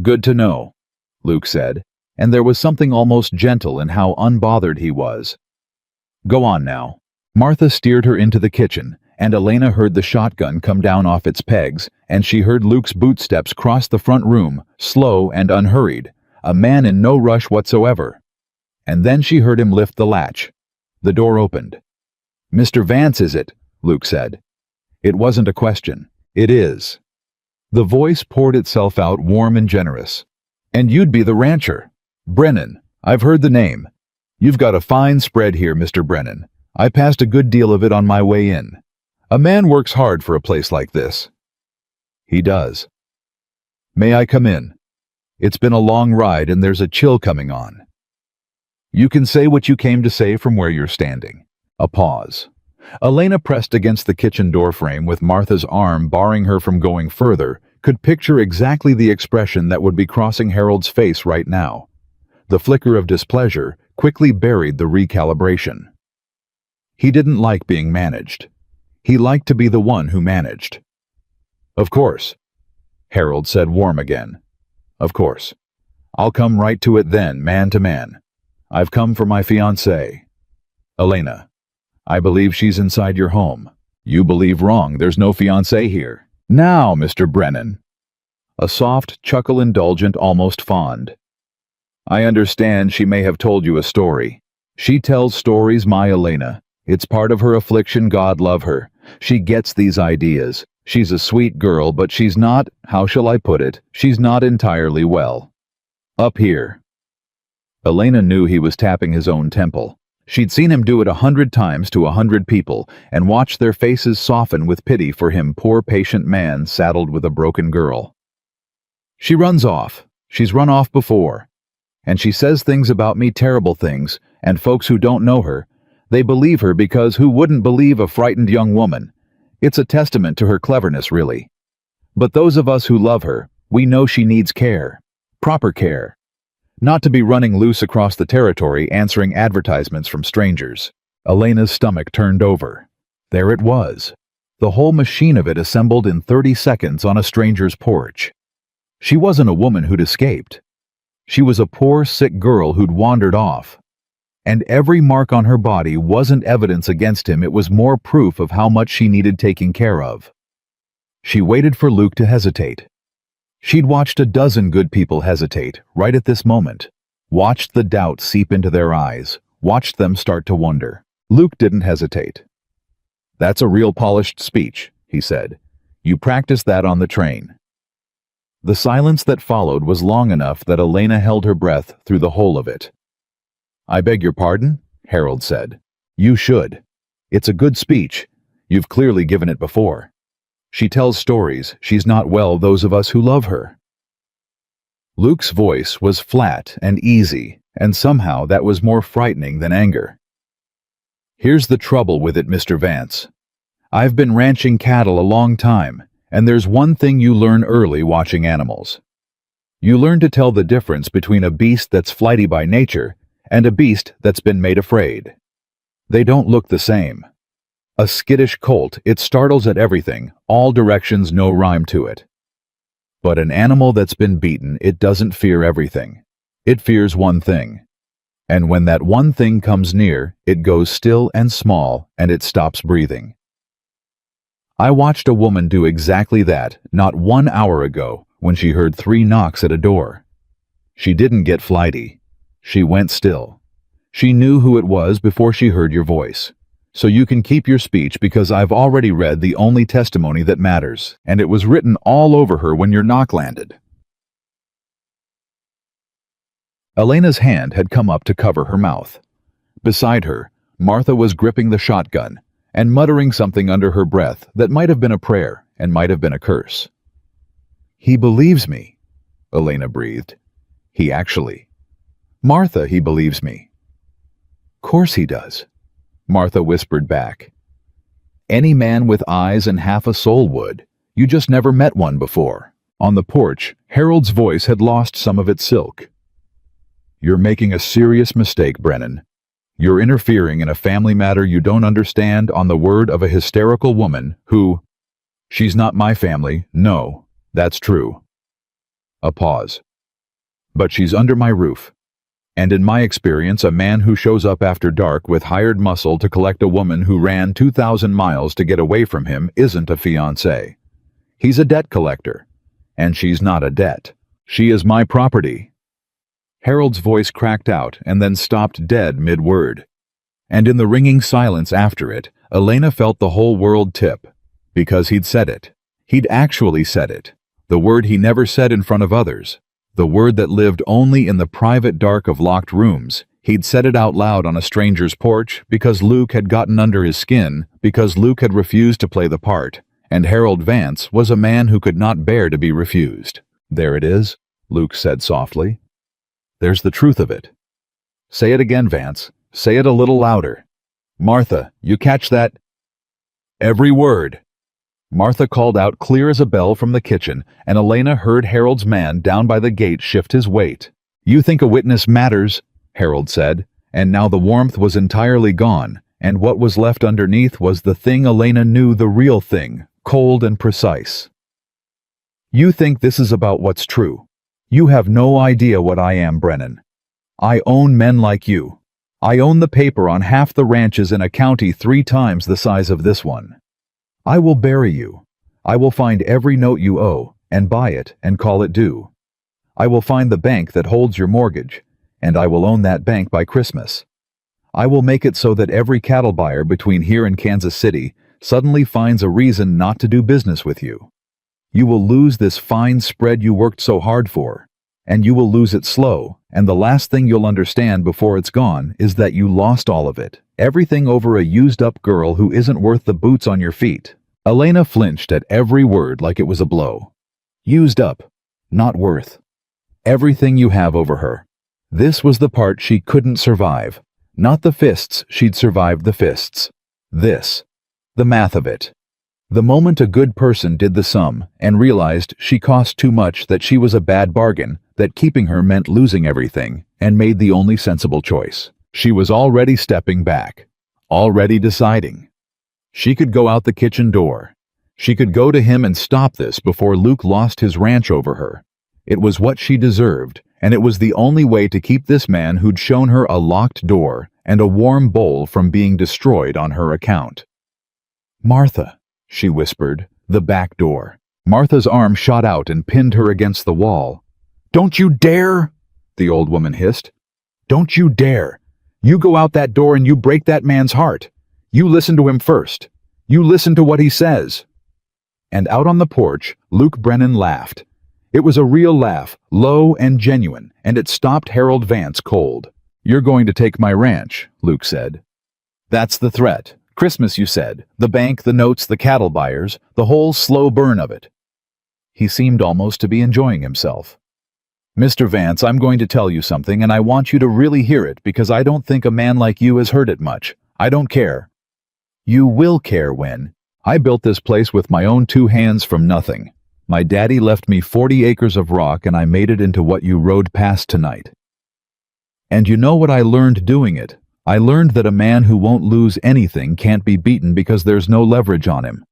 "Good to know," Luke said, and there was something almost gentle in how unbothered he was. "Go on now." Martha steered her into the kitchen, and Elena heard the shotgun come down off its pegs, and she heard Luke's bootsteps cross the front room, slow and unhurried, a man in no rush whatsoever. And then she heard him lift the latch. The door opened. "Mr. Vance, is it?" Luke said. It wasn't a question. "It is." The voice poured itself out warm and generous. "And you'd be the rancher. Brennan. I've heard the name. You've got a fine spread here, Mr. Brennan. I passed a good deal of it on my way in. A man works hard for a place like this." "He does." "May I come in? It's been a long ride and there's a chill coming on." "You can say what you came to say from where you're standing." A pause. Elena, pressed against the kitchen doorframe with Martha's arm barring her from going further, could picture exactly the expression that would be crossing Harold's face right now. The flicker of displeasure quickly buried the recalibration. He didn't like being managed. He liked to be the one who managed. "Of course," Harold said, warm again. "Of course. I'll come right to it then, man to man. I've come for my fiancée. Elena, I believe she's inside your home. You believe wrong. There's no fiancé here. Now, Mr. Brennan." A soft chuckle, indulgent, almost fond. "I understand she may have told you a story. She tells stories, my Elena. It's part of her affliction, God love her. She gets these ideas. She's a sweet girl, but she's not, how shall I put it, she's not entirely well. Up here." Elena knew he was tapping his own temple. She'd seen him do it 100 times to 100 people, and watched their faces soften with pity for him, poor patient man saddled with a broken girl. "She runs off. She's run off before. And she says things about me, terrible things, and folks who don't know her, they believe her because who wouldn't believe a frightened young woman? It's a testament to her cleverness, really. But those of us who love her, we know she needs care. Proper care. Not to be running loose across the territory answering advertisements from strangers." Elena's stomach turned over. There it was. The whole machine of it assembled in 30 seconds on a stranger's porch. She wasn't a woman who'd escaped. She was a poor, sick girl who'd wandered off. And every mark on her body wasn't evidence against him, it was more proof of how much she needed taking care of. She waited for Luke to hesitate. She'd watched a dozen good people hesitate, right at this moment. Watched the doubt seep into their eyes, watched them start to wonder. Luke didn't hesitate. "That's a real polished speech," he said. "You practiced that on the train." The silence that followed was long enough that Elena held her breath through the whole of it. "I beg your pardon?" Harold said. "You should. It's a good speech. You've clearly given it before. She tells stories. She's not well, those of us who love her." Luke's voice was flat and easy, and somehow that was more frightening than anger. "Here's the trouble with it, Mr. Vance. I've been ranching cattle a long time, and there's one thing you learn early watching animals. You learn to tell the difference between a beast that's flighty by nature and a beast that's been made afraid. They don't look the same. A skittish colt, it startles at everything, all directions, no rhyme to it. But an animal that's been beaten, it doesn't fear everything. It fears one thing. And when that one thing comes near, it goes still and small, and it stops breathing. I watched a woman do exactly that not 1 hour ago when she heard 3 knocks at a door. She didn't get flighty. She went still. She knew who it was before she heard your voice. So you can keep your speech, because I've already read the only testimony that matters, and it was written all over her when your knock landed. Elena's hand had come up to cover her mouth. Beside her, Martha was gripping the shotgun and muttering something under her breath that might have been a prayer and might have been a curse. "He believes me," Elena breathed. "Martha, he believes me." "Course he does," Martha whispered back. "Any man with eyes and half a soul would. You just never met one before." On the porch, Harold's voice had lost some of its silk. "You're making a serious mistake, Brennan. You're interfering in a family matter you don't understand on the word of a hysterical woman who... She's not my family, no, that's true." A pause. "But she's under my roof. And in my experience, a man who shows up after dark with hired muscle to collect a woman who ran 2,000 miles to get away from him isn't a fiancé. He's a debt collector. And she's not a debt. She is my property." Harold's voice cracked out and then stopped dead mid-word. And in the ringing silence after it, Elena felt the whole world tip. Because he'd said it. He'd actually said it. The word he never said in front of others. The word that lived only in the private dark of locked rooms. He'd said it out loud on a stranger's porch because Luke had gotten under his skin, because Luke had refused to play the part, and Harold Vance was a man who could not bear to be refused. "There it is," Luke said softly. "There's the truth of it. Say it again, Vance. Say it a little louder. Martha, you catch that?" "Every word," Martha called out clear as a bell from the kitchen, and Elena heard Harold's man down by the gate shift his weight. "You think a witness matters," Harold said, and now the warmth was entirely gone, and what was left underneath was the thing Elena knew, the real thing, cold and precise. "You think this is about what's true. You have no idea what I am, Brennan. I own men like you. I own the paper on half the ranches in a county 3 times the size of this one. I will bury you. I will find every note you owe, and buy it, and call it due. I will find the bank that holds your mortgage, and I will own that bank by Christmas. I will make it so that every cattle buyer between here and Kansas City suddenly finds a reason not to do business with you. You will lose this fine spread you worked so hard for, and you will lose it slow, and the last thing you'll understand before it's gone is that you lost all of it, everything over a used-up girl who isn't worth the boots on your feet." Elena flinched at every word like it was a blow. Used up, not worth. Everything you have over her. This was the part she couldn't survive. Not the fists, she'd survived the fists. This. The math of it. The moment a good person did the sum and realized she cost too much, that she was a bad bargain, that keeping her meant losing everything, and made the only sensible choice. She was already stepping back. Already deciding. She could go out the kitchen door. She could go to him and stop this before Luke lost his ranch over her. It was what she deserved, and it was the only way to keep this man who'd shown her a locked door and a warm bowl from being destroyed on her account. "Martha," she whispered, "the back door." Martha's arm shot out and pinned her against the wall. "Don't you dare!" the old woman hissed. "Don't you dare! You go out that door and you break that man's heart. You listen to him first. You listen to what he says." And out on the porch, Luke Brennan laughed. It was a real laugh, low and genuine, and it stopped Harold Vance cold. "You're going to take my ranch," Luke said. "That's the threat. Christmas, you said. The bank, the notes, the cattle buyers, the whole slow burn of it." He seemed almost to be enjoying himself. "Mr. Vance, I'm going to tell you something, and I want you to really hear it, because I don't think a man like you has heard it much. I don't care. You will care when. I built this place with my own 2 hands from nothing. My daddy left me 40 acres of rock and I made it into what you rode past tonight. And you know what I learned doing it? I learned that a man who won't lose anything can't be beaten because there's no leverage on him.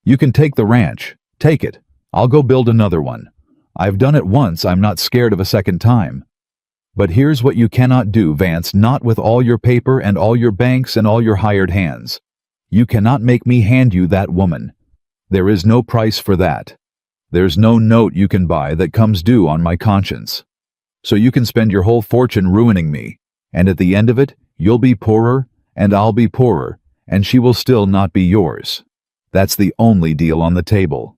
You can take the ranch. Take it. I'll go build another one. I've done it once, I'm not scared of a second time. But here's what you cannot do, Vance, not with all your paper and all your banks and all your hired hands. You cannot make me hand you that woman. There is no price for that. There's no note you can buy that comes due on my conscience. So you can spend your whole fortune ruining me, and at the end of it, you'll be poorer, and I'll be poorer, and she will still not be yours. That's the only deal on the table.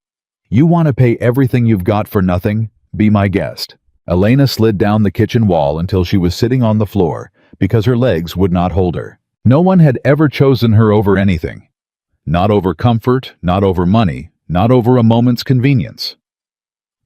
You want to pay everything you've got for nothing? Be my guest. Elena slid down the kitchen wall until she was sitting on the floor because her legs would not hold her. No one had ever chosen her over anything. Not over comfort, not over money, not over a moment's convenience.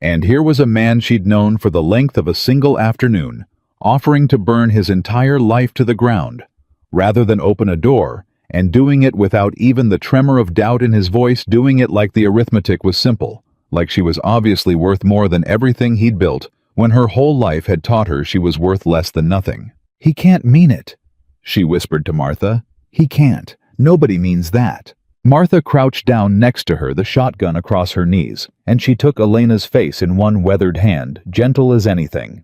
And here was a man she'd known for the length of a single afternoon, offering to burn his entire life to the ground, rather than open a door, and doing it without even the tremor of doubt in his voice, doing it like the arithmetic was simple, like she was obviously worth more than everything he'd built, when her whole life had taught her she was worth less than nothing. "He can't mean it," she whispered to Martha. "He can't. Nobody means that." Martha crouched down next to her, the shotgun across her knees, and she took Elena's face in one weathered hand, gentle as anything.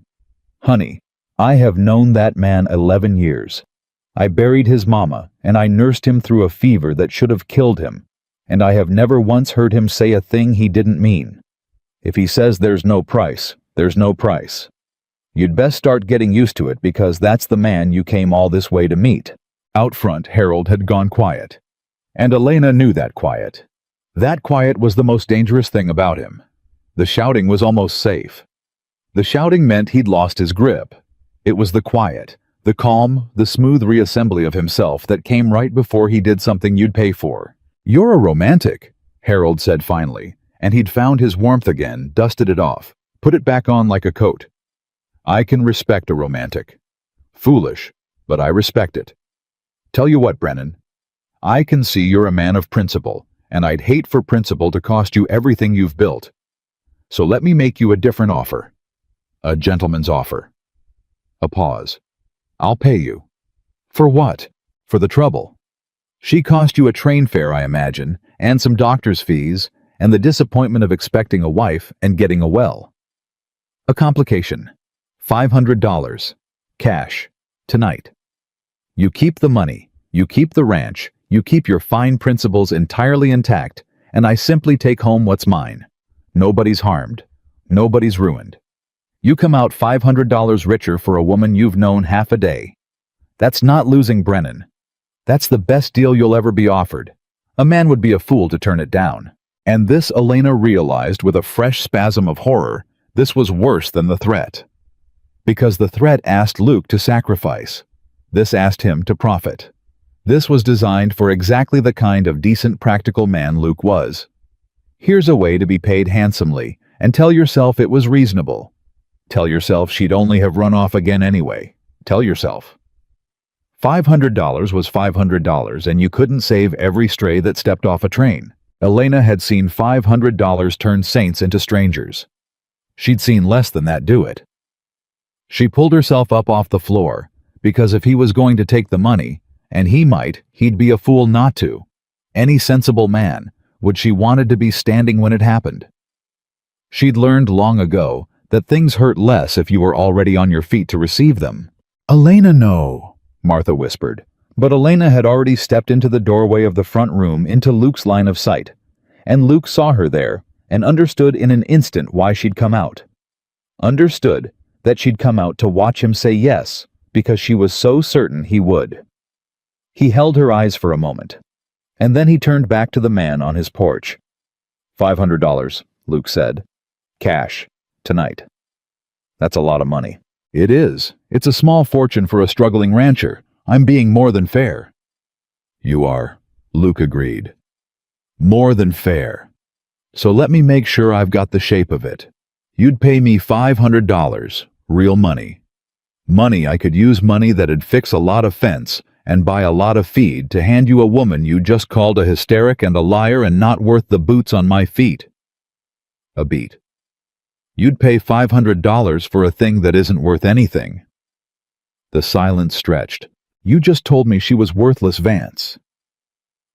"Honey, I have known that man 11 years. I buried his mama, and I nursed him through a fever that should have killed him, and I have never once heard him say a thing he didn't mean. If he says there's no price, there's no price. You'd best start getting used to it because that's the man you came all this way to meet." Out front, Harold had gone quiet. And Elena knew that quiet. That quiet was the most dangerous thing about him. The shouting was almost safe. The shouting meant he'd lost his grip. It was the quiet, the calm, the smooth reassembly of himself that came right before he did something you'd pay for. "You're a romantic," Harold said finally, and he'd found his warmth again, dusted it off, put it back on like a coat. "I can respect a romantic. Foolish, but I respect it. Tell you what, Brennan, I can see you're a man of principle, and I'd hate for principle to cost you everything you've built. So let me make you a different offer. A gentleman's offer." A pause. "I'll pay you." "For what?" "For the trouble. She cost you a train fare, I imagine, and some doctor's fees, and the disappointment of expecting a wife and getting a well. A complication. $500. Cash. Tonight. You keep the money, you keep the ranch, you keep your fine principles entirely intact, and I simply take home what's mine. Nobody's harmed. Nobody's ruined. You come out $500 richer for a woman you've known half a day. That's not losing, Brennan. That's the best deal you'll ever be offered. A man would be a fool to turn it down." And this, Elena realized with a fresh spasm of horror, this was worse than the threat. Because the threat asked Luke to sacrifice. This asked him to profit. This was designed for exactly the kind of decent, practical man Luke was. Here's a way to be paid handsomely, and tell yourself it was reasonable. Tell yourself she'd only have run off again anyway. Tell yourself. $500 was $500, and you couldn't save every stray that stepped off a train. Elena had seen $500 turn saints into strangers. She'd seen less than that do it. She pulled herself up off the floor, because if he was going to take the money, and he might, he'd be a fool not to. Any sensible man, would she wanted to be standing when it happened. She'd learned long ago that things hurt less if you were already on your feet to receive them. "Elena, no," Martha whispered. But Elena had already stepped into the doorway of the front room into Luke's line of sight, and Luke saw her there and understood in an instant why she'd come out. Understood that she'd come out to watch him say yes, because she was so certain he would. He held her eyes for a moment, and then he turned back to the man on his porch. $500, Luke said. Cash. Tonight. That's a lot of money. It is. It's a small fortune for a struggling rancher. I'm being more than fair. You are, Luke agreed. More than fair. So let me make sure I've got the shape of it. You'd pay me $500, real money. Money I could use, money that'd fix a lot of fence and buy a lot of feed to hand you a woman you just called a hysteric and a liar and not worth the boots on my feet. A beat. You'd pay $500 for a thing that isn't worth anything. The silence stretched. You just told me she was worthless, Vance.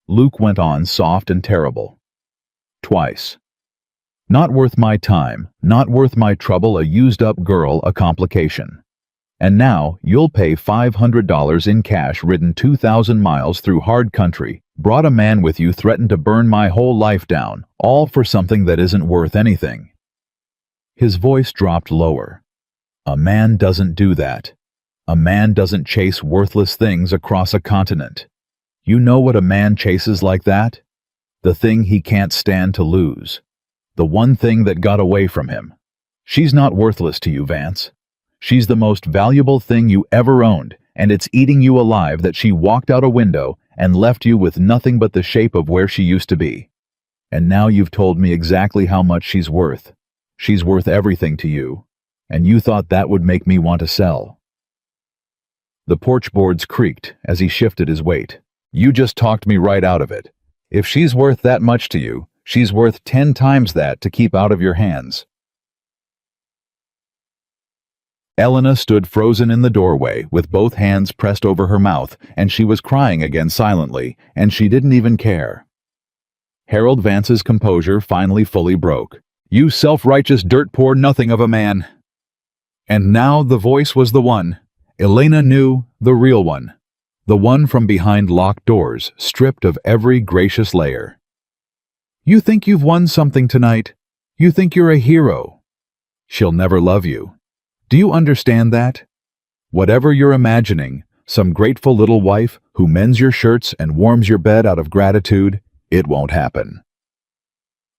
Luke went on, soft and terrible. Twice. Not worth my time, not worth my trouble, a used-up girl, a complication. And now you'll pay $500 in cash, ridden 2,000 miles through hard country, brought a man with you, threatened to burn my whole life down, all for something that isn't worth anything. His voice dropped lower. A man doesn't do that. A man doesn't chase worthless things across a continent. You know what a man chases like that? The thing he can't stand to lose. The one thing that got away from him. She's not worthless to you, Vance. She's the most valuable thing you ever owned, and it's eating you alive that she walked out a window and left you with nothing but the shape of where she used to be. And now you've told me exactly how much she's worth. She's worth everything to you, and you thought that would make me want to sell. The porch boards creaked as he shifted his weight. You just talked me right out of it. If she's worth that much to you, she's worth 10 times that to keep out of your hands. Elena stood frozen in the doorway with both hands pressed over her mouth, and she was crying again silently, and she didn't even care. Harold Vance's composure finally fully broke. You self-righteous dirt-poor nothing of a man. And now the voice was the one. Elena knew, the real one. The one from behind locked doors, stripped of every gracious layer. You think you've won something tonight. You think you're a hero. She'll never love you. Do you understand that? Whatever you're imagining, some grateful little wife who mends your shirts and warms your bed out of gratitude, it won't happen.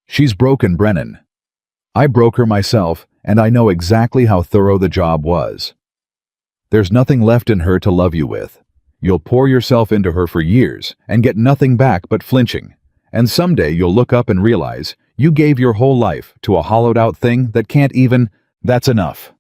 She's broken, Brennan. I broke her myself, and I know exactly how thorough the job was. There's nothing left in her to love you with. You'll pour yourself into her for years and get nothing back but flinching. And someday you'll look up and realize you gave your whole life to a hollowed-out thing that can't even, that's enough.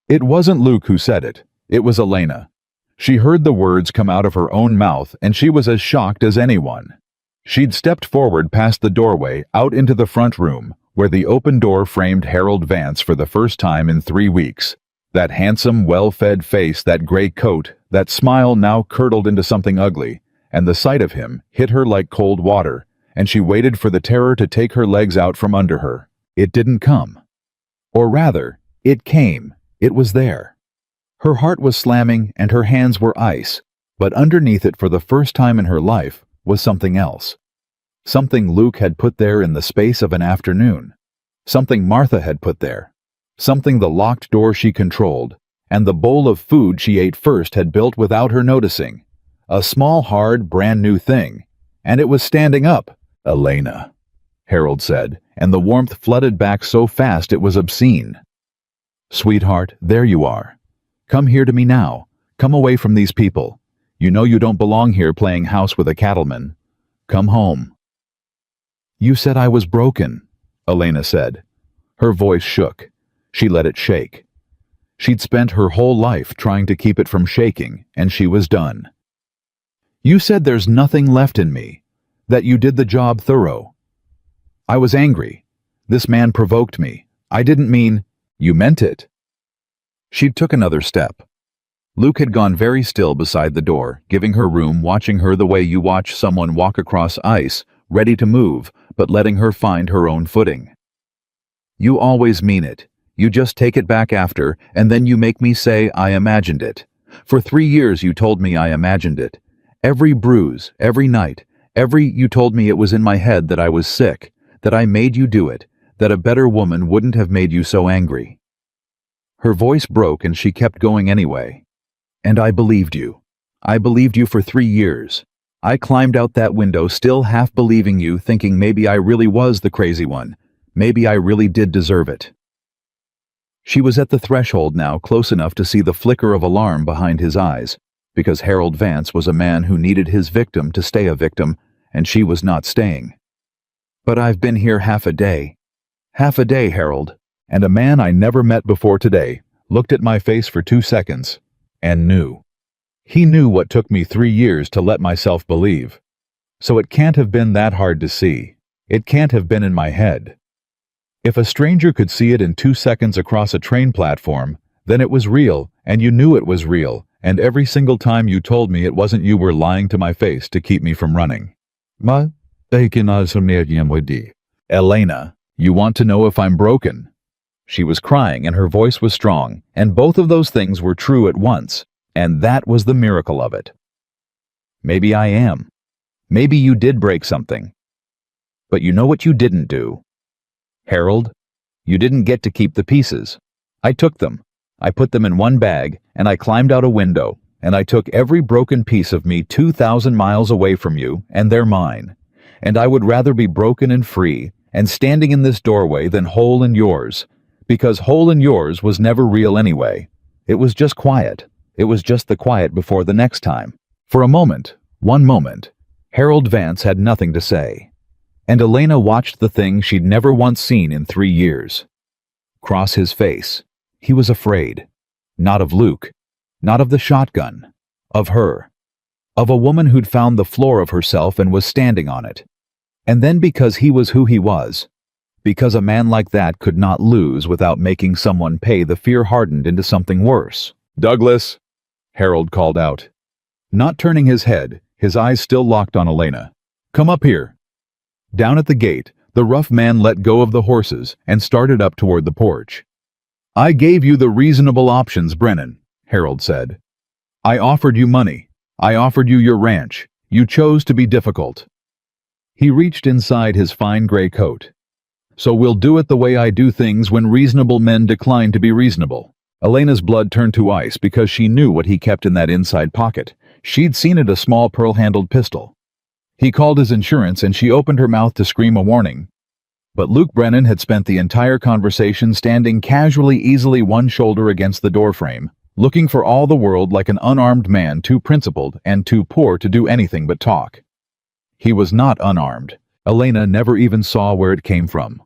It wasn't Luke who said it. It was Elena. She heard the words come out of her own mouth, and she was as shocked as anyone. She'd stepped forward past the doorway out into the front room, where the open door framed Harold Vance for the first time in 3 weeks. That handsome, well-fed face, that gray coat, that smile now curdled into something ugly, and the sight of him hit her like cold water, and she waited for the terror to take her legs out from under her. It didn't come. Or rather, it came. It was there. Her heart was slamming and her hands were ice, but underneath it for the first time in her life was something else. Something Luke had put there in the space of an afternoon. Something Martha had put there. Something the locked door she controlled, and the bowl of food she ate first had built without her noticing. A small, hard, brand new thing. And it was standing up. Elena, Harold said, and the warmth flooded back so fast it was obscene. Sweetheart, there you are. Come here to me now. Come away from these people. You know you don't belong here playing house with a cattleman. Come home. You said I was broken, Elena said. Her voice shook. She let it shake. She'd spent her whole life trying to keep it from shaking, and she was done. You said there's nothing left in me, that you did the job thorough. I was angry. This man provoked me. I didn't mean, you meant it. She took another step. Luke had gone very still beside the door, giving her room, watching her the way you watch someone walk across ice, ready to move, but letting her find her own footing. You always mean it. You just take it back after, and then you make me say I imagined it. For 3 years you told me I imagined it. Every bruise, every night, you told me it was in my head, that I was sick, that I made you do it, that a better woman wouldn't have made you so angry. Her voice broke and she kept going anyway. And I believed you. I believed you for 3 years. I climbed out that window still half believing you, thinking maybe I really was the crazy one. Maybe I really did deserve it. She was at the threshold now, close enough to see the flicker of alarm behind his eyes, because Harold Vance was a man who needed his victim to stay a victim, and she was not staying. But I've been here half a day. Half a day, Harold, and a man I never met before today looked at my face for 2 seconds and knew. He knew what took me 3 years to let myself believe. So it can't have been that hard to see. It can't have been in my head. If a stranger could see it in 2 seconds across a train platform, then it was real, and you knew it was real, and every single time you told me it wasn't, you were lying to my face to keep me from running. Elena, you want to know if I'm broken? She was crying and her voice was strong, and both of those things were true at once, and that was the miracle of it. Maybe I am. Maybe you did break something. But you know what you didn't do? Harold, you didn't get to keep the pieces. I took them. I put them in one bag, and I climbed out a window, and I took every broken piece of me 2,000 miles away from you, and they're mine. And I would rather be broken and free, and standing in this doorway than whole in yours, because whole in yours was never real anyway. It was just quiet. It was just the quiet before the next time. For a moment, one moment, Harold Vance had nothing to say. And Elena watched the thing she'd never once seen in 3 years. Cross his face. He was afraid. Not of Luke. Not of the shotgun. Of her. Of a woman who'd found the floor of herself and was standing on it. And then because he was who he was. Because a man like that could not lose without making someone pay, the fear hardened into something worse. "Douglas," Harold called out. Not turning his head, his eyes still locked on Elena. "Come up here." Down at the gate, the rough man let go of the horses and started up toward the porch. "I gave you the reasonable options, Brennan," Harold said. "I offered you money. I offered you your ranch. You chose to be difficult." He reached inside his fine gray coat. "So we'll do it the way I do things when reasonable men decline to be reasonable." Elena's blood turned to ice because she knew what he kept in that inside pocket. She'd seen it, a small pearl-handled pistol. He called his insurance and she opened her mouth to scream a warning. But Luke Brennan had spent the entire conversation standing casually, easily one shoulder against the doorframe, looking for all the world like an unarmed man too principled and too poor to do anything but talk. He was not unarmed. Elena never even saw where it came from.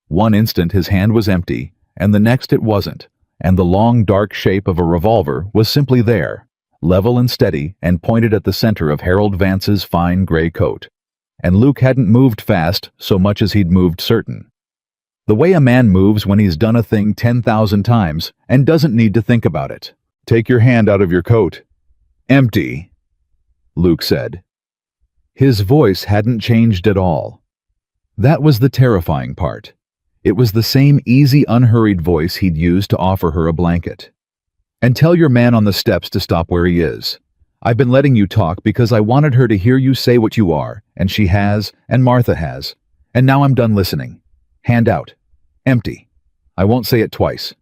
One instant his hand was empty, and the next it wasn't, and the long dark shape of a revolver was simply there, level and steady and pointed at the center of Harold Vance's fine gray coat. And Luke hadn't moved fast so much as he'd moved certain. The way a man moves when he's done a thing 10,000 times and doesn't need to think about it. "Take your hand out of your coat." "Empty," Luke said. His voice hadn't changed at all. That was the terrifying part. It was the same easy, unhurried voice he'd used to offer her a blanket. "And tell your man on the steps to stop where he is. I've been letting you talk because I wanted her to hear you say what you are, and she has, and Martha has, and now I'm done listening. Hand out. Empty. I won't say it twice."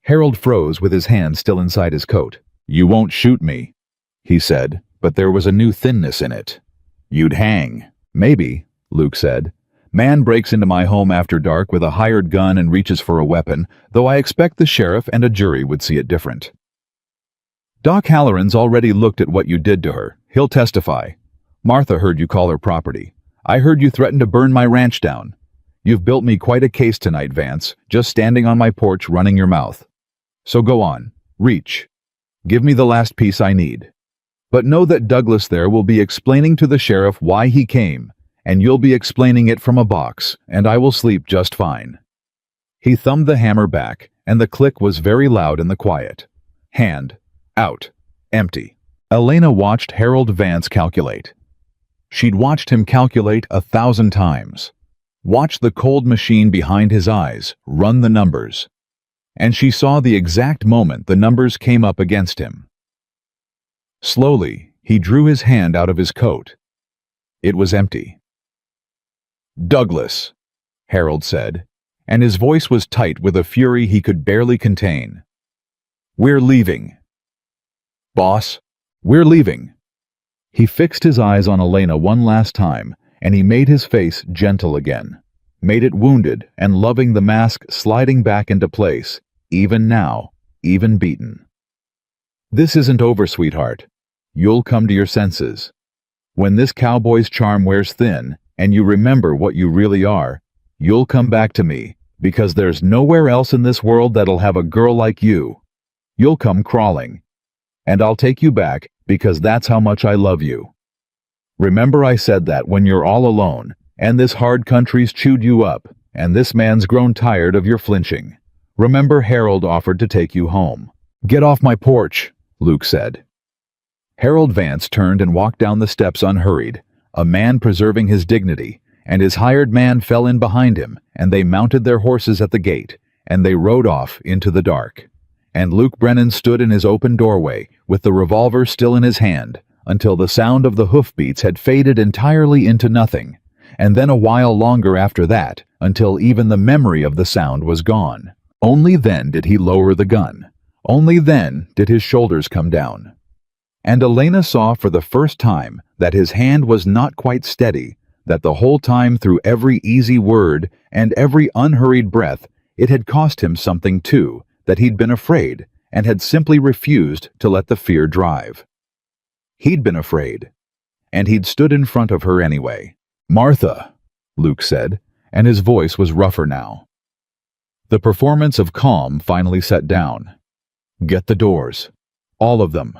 Harold froze with his hand still inside his coat. "You won't shoot me," he said, but there was a new thinness in it. "You'd hang." "Maybe," Luke said. "Man breaks into my home after dark with a hired gun and reaches for a weapon, though I expect the sheriff and a jury would see it different. Doc Halloran's already looked at what you did to her. He'll testify. Martha heard you call her property. I heard you threaten to burn my ranch down. You've built me quite a case tonight, Vance, just standing on my porch running your mouth. So go on. Reach. Give me the last piece I need. But know that Douglas there will be explaining to the sheriff why he came, and you'll be explaining it from a box, and I will sleep just fine." He thumbed the hammer back, and the click was very loud in the quiet. Hand. Out. Empty. Elena watched Harold Vance calculate. She'd watched him calculate 1,000 times. Watched the cold machine behind his eyes run the numbers. And she saw the exact moment the numbers came up against him. Slowly, he drew his hand out of his coat. It was empty. "Douglas," Harold said, and his voice was tight with a fury he could barely contain. "We're leaving." "Boss, we're leaving." He fixed his eyes on Elena one last time, and he made his face gentle again, made it wounded and loving, the mask sliding back into place, even now, even beaten. "This isn't over, sweetheart. You'll come to your senses. When this cowboy's charm wears thin, and you remember what you really are, you'll come back to me, because there's nowhere else in this world that'll have a girl like you. You'll come crawling. And I'll take you back, because that's how much I love you. Remember I said that when you're all alone, and this hard country's chewed you up, and this man's grown tired of your flinching. Remember, Harold offered to take you home." "Get off my porch," Luke said. Harold Vance turned and walked down the steps unhurried, a man preserving his dignity, and his hired man fell in behind him, and they mounted their horses at the gate, and they rode off into the dark. And Luke Brennan stood in his open doorway, with the revolver still in his hand, until the sound of the hoofbeats had faded entirely into nothing, and then a while longer after that, until even the memory of the sound was gone. Only then did he lower the gun. Only then did his shoulders come down. And Elena saw for the first time that his hand was not quite steady, that the whole time through every easy word and every unhurried breath it had cost him something too, that he'd been afraid and had simply refused to let the fear drive. He'd been afraid, and he'd stood in front of her anyway. "Martha," Luke said, and his voice was rougher now. The performance of calm finally set down. "Get the doors, all of them,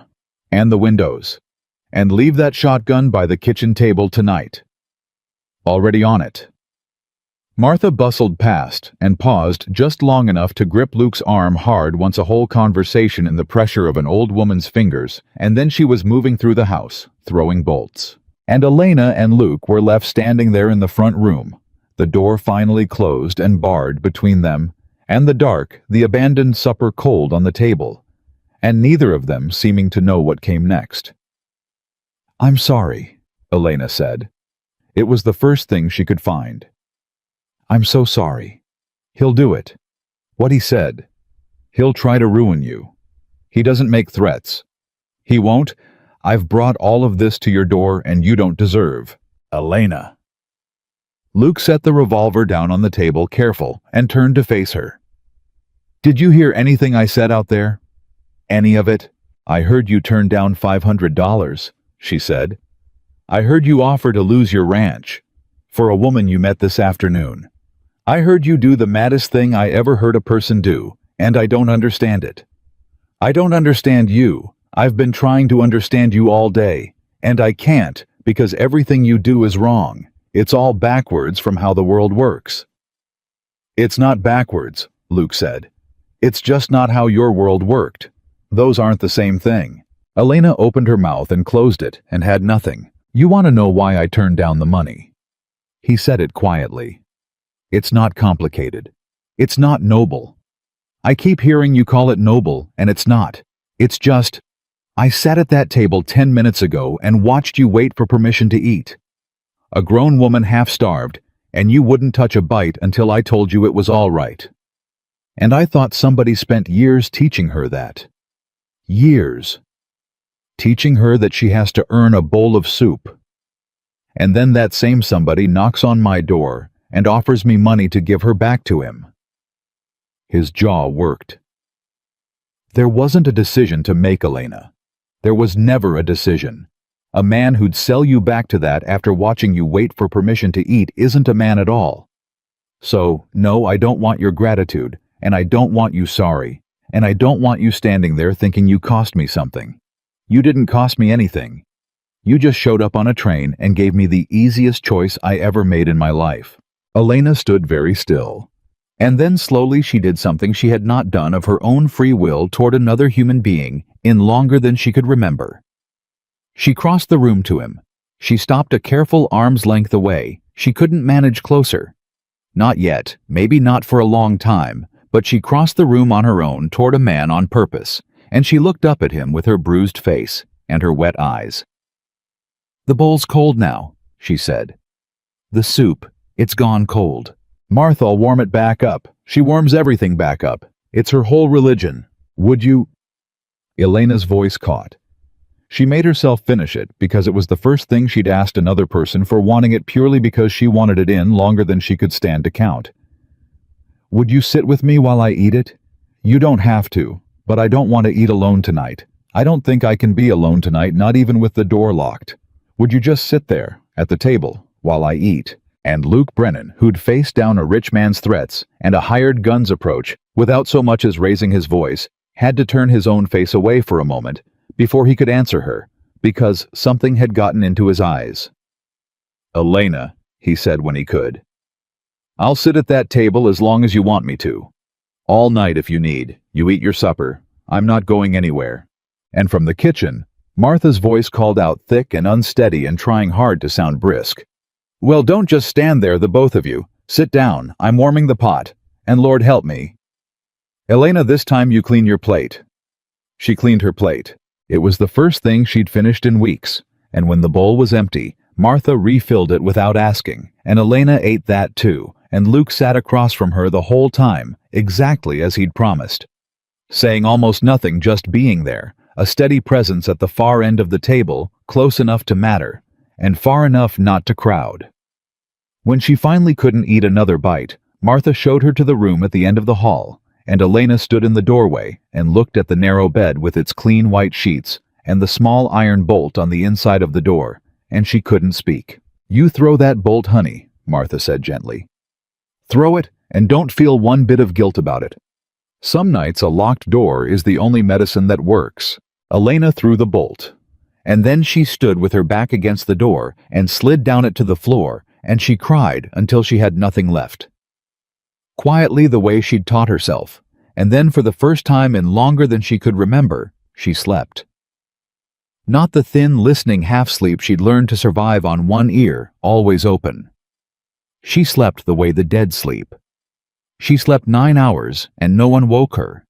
and the windows, and leave that shotgun by the kitchen table tonight." "Already on it." Martha bustled past and paused just long enough to grip Luke's arm hard once a whole conversation in the pressure of an old woman's fingers, and then she was moving through the house, throwing bolts. And Elena and Luke were left standing there in the front room, the door finally closed and barred between them, and the dark, the abandoned supper cold on the table, and neither of them seeming to know what came next. "I'm sorry," Elena said. It was the first thing she could find. "I'm so sorry. He'll do it. What he said. He'll try to ruin you. He doesn't make threats. He won't. I've brought all of this to your door and you don't deserve. Elena." Luke set the revolver down on the table, careful, and turned to face her. "Did you hear anything I said out there? Any of it?" "I heard you turn down $500, she said. "I heard you offer to lose your ranch for a woman you met this afternoon. I heard you do the maddest thing I ever heard a person do, and I don't understand it. I don't understand you. I've been trying to understand you all day, and I can't because everything you do is wrong. It's all backwards from how the world works." "It's not backwards," Luke said. "It's just not how your world worked. Those aren't the same thing." Elena opened her mouth and closed it and had nothing. "You want to know why I turned down the money?" He said it quietly. "It's not complicated. It's not noble. I keep hearing you call it noble, and it's not. It's just, I sat at that table 10 minutes ago and watched you wait for permission to eat. A grown woman half-starved, and you wouldn't touch a bite until I told you it was all right. And I thought somebody spent years teaching her that. Years. Teaching her that she has to earn a bowl of soup. And then that same somebody knocks on my door and offers me money to give her back to him." His jaw worked. There wasn't a decision to make, Elena. There was never a decision. A man who'd sell you back to that after watching you wait for permission to eat isn't a man at all. So, no, I don't want your gratitude, and I don't want you sorry, and I don't want you standing there thinking you cost me something. You didn't cost me anything. You just showed up on a train and gave me the easiest choice I ever made in my life." Elena stood very still. And then slowly she did something she had not done of her own free will toward another human being in longer than she could remember. She crossed the room to him. She stopped a careful arm's length away. She couldn't manage closer. Not yet, maybe not for a long time, but she crossed the room on her own toward a man on purpose, and she looked up at him with her bruised face and her wet eyes. "The bowl's cold now," she said. "The soup, it's gone cold. Martha'll warm it back up. She warms everything back up. It's her whole religion. Would you—" Elena's voice caught. She made herself finish it because it was the first thing she'd asked another person for wanting it purely because she wanted it in longer than she could stand to count. "Would you sit with me while I eat it? You don't have to, but I don't want to eat alone tonight. I don't think I can be alone tonight, not even with the door locked. Would you just sit there, at the table, while I eat?" And Luke Brennan, who'd faced down a rich man's threats and a hired gun's approach without so much as raising his voice, had to turn his own face away for a moment before he could answer her, because something had gotten into his eyes. "Elena," he said when he could. I'll sit at that table as long as you want me to. All night if you need. You eat your supper. I'm not going anywhere." And from the kitchen, Martha's voice called out thick and unsteady and trying hard to sound brisk. "Well, don't just stand there, the both of you. Sit down, I'm warming the pot, and Lord help me. Elena, this time you clean your plate." She cleaned her plate. It was the first thing she'd finished in weeks, and when the bowl was empty, Martha refilled it without asking, and Elena ate that too, and Luke sat across from her the whole time, exactly as he'd promised. Saying almost nothing, just being there, a steady presence at the far end of the table, close enough to matter, and far enough not to crowd. When she finally couldn't eat another bite, Martha showed her to the room at the end of the hall, and Elena stood in the doorway and looked at the narrow bed with its clean white sheets and the small iron bolt on the inside of the door, and she couldn't speak. "You throw that bolt, honey," Martha said gently. "Throw it, and don't feel one bit of guilt about it. Some nights a locked door is the only medicine that works." Elena threw the bolt, and then she stood with her back against the door and slid down it to the floor, and she cried until she had nothing left. Quietly, the way she'd taught herself, and then for the first time in longer than she could remember, she slept. Not the thin, listening half-sleep she'd learned to survive on one ear, always open. She slept the way the dead sleep. She slept 9 hours, and no one woke her.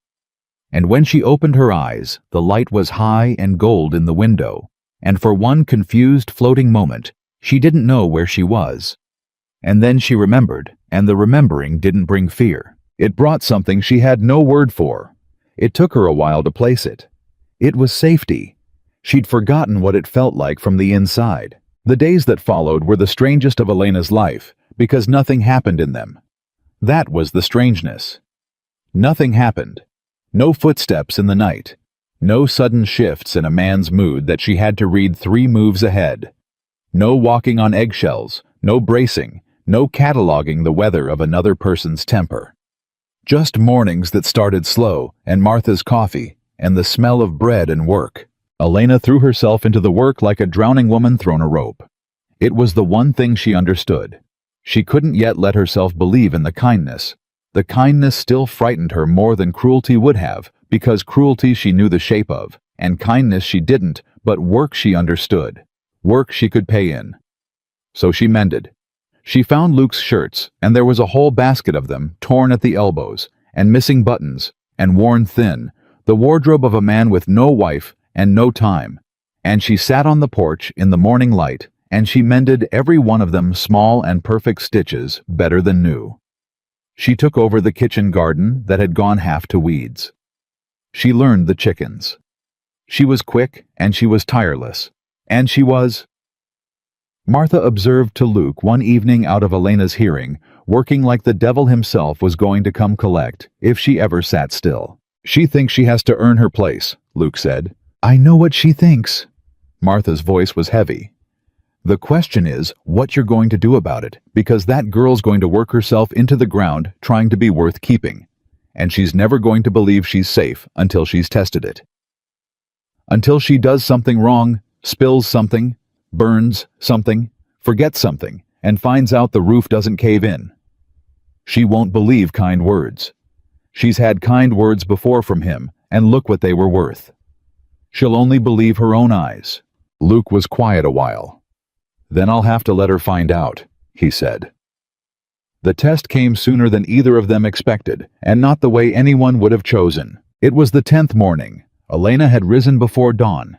And when she opened her eyes, the light was high and gold in the window, and for one confused, floating moment, she didn't know where she was. And then she remembered, and the remembering didn't bring fear. It brought something she had no word for. It took her a while to place it. It was safety. She'd forgotten what it felt like from the inside. The days that followed were the strangest of Elena's life, because nothing happened in them. That was the strangeness. Nothing happened. No footsteps in the night. No sudden shifts in a man's mood that she had to read 3 moves ahead. No walking on eggshells, no bracing, no cataloging the weather of another person's temper. Just mornings that started slow, and Martha's coffee, and the smell of bread and work. Elena threw herself into the work like a drowning woman thrown a rope. It was the one thing she understood. She couldn't yet let herself believe in the kindness. The kindness still frightened her more than cruelty would have, because cruelty she knew the shape of, and kindness she didn't, but work she understood. Work she could pay in. So she mended. She found Luke's shirts, and there was a whole basket of them, torn at the elbows, and missing buttons, and worn thin, the wardrobe of a man with no wife and no time. And she sat on the porch in the morning light, and she mended every one of them small and perfect stitches better than new. She took over the kitchen garden that had gone half to weeds. She learned the chickens. She was quick, and she was tireless. And she was... Martha observed to Luke one evening out of Elena's hearing, working like the devil himself was going to come collect, if she ever sat still. "She thinks she has to earn her place," Luke said. "I know what she thinks." Martha's voice was heavy. "The question is what you're going to do about it, because that girl's going to work herself into the ground trying to be worth keeping, and she's never going to believe she's safe until she's tested it. Until she does something wrong, spills something, burns something, forgets something, and finds out the roof doesn't cave in. She won't believe kind words. She's had kind words before from him, and look what they were worth. She'll only believe her own eyes." Luke was quiet a while. "Then I'll have to let her find out," he said. The test came sooner than either of them expected, and not the way anyone would have chosen. It was the 10th morning. Elena had risen before dawn.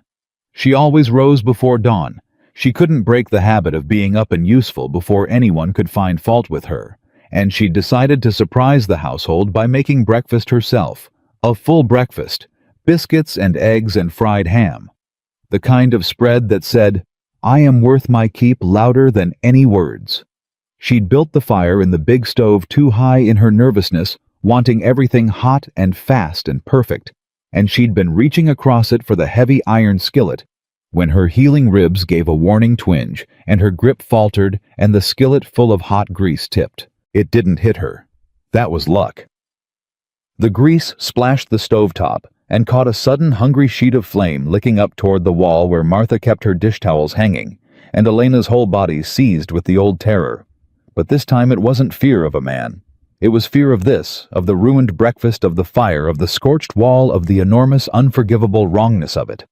She always rose before dawn. She couldn't break the habit of being up and useful before anyone could find fault with her, and she'd decided to surprise the household by making breakfast herself. A full breakfast, biscuits and eggs and fried ham. The kind of spread that said, "I am worth my keep," louder than any words. She'd built the fire in the big stove too high in her nervousness, wanting everything hot and fast and perfect, and she'd been reaching across it for the heavy iron skillet when her healing ribs gave a warning twinge, and her grip faltered, and the skillet full of hot grease tipped. It didn't hit her. That was luck. The grease splashed the stovetop, and caught a sudden hungry sheet of flame licking up toward the wall where Martha kept her dish towels hanging, and Elena's whole body seized with the old terror. But this time it wasn't fear of a man. It was fear of this, of the ruined breakfast, of the fire, of the scorched wall, of the enormous, unforgivable wrongness of it.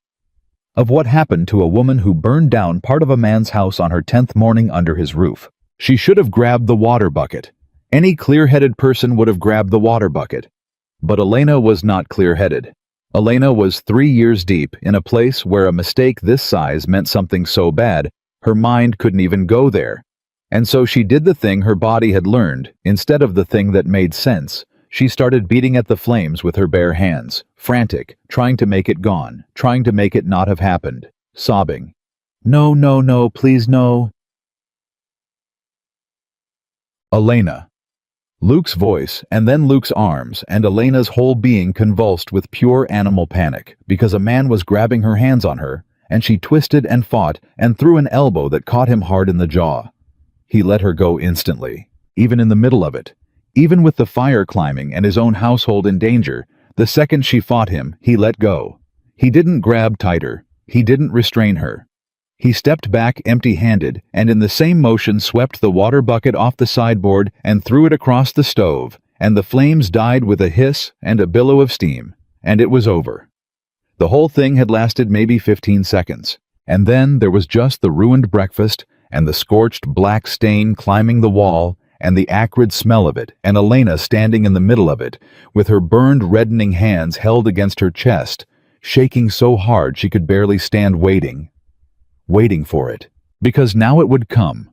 Of what happened to a woman who burned down part of a man's house on her 10th morning under his roof. She should have grabbed the water bucket. Any clear-headed person would have grabbed the water bucket. But Elena was not clear-headed. Elena was 3 years deep in a place where a mistake this size meant something so bad, her mind couldn't even go there. And so she did the thing her body had learned, instead of the thing that made sense. She started beating at the flames with her bare hands, frantic, trying to make it gone, trying to make it not have happened, sobbing. No, no, no, please no. Elena. Luke's voice, and then Luke's arms, and Elena's whole being convulsed with pure animal panic, because a man was grabbing her hands on her, and she twisted and fought, and threw an elbow that caught him hard in the jaw. He let her go instantly, even in the middle of it. Even with the fire climbing and his own household in danger, the second she fought him, he let go. He didn't grab tighter. He didn't restrain her. He stepped back empty-handed and in the same motion swept the water bucket off the sideboard and threw it across the stove, and the flames died with a hiss and a billow of steam, and it was over. The whole thing had lasted maybe 15 seconds, and then there was just the ruined breakfast and the scorched black stain climbing the wall and the acrid smell of it, and Elena standing in the middle of it, with her burned, reddening hands held against her chest, shaking so hard she could barely stand, waiting for it. Because now it would come.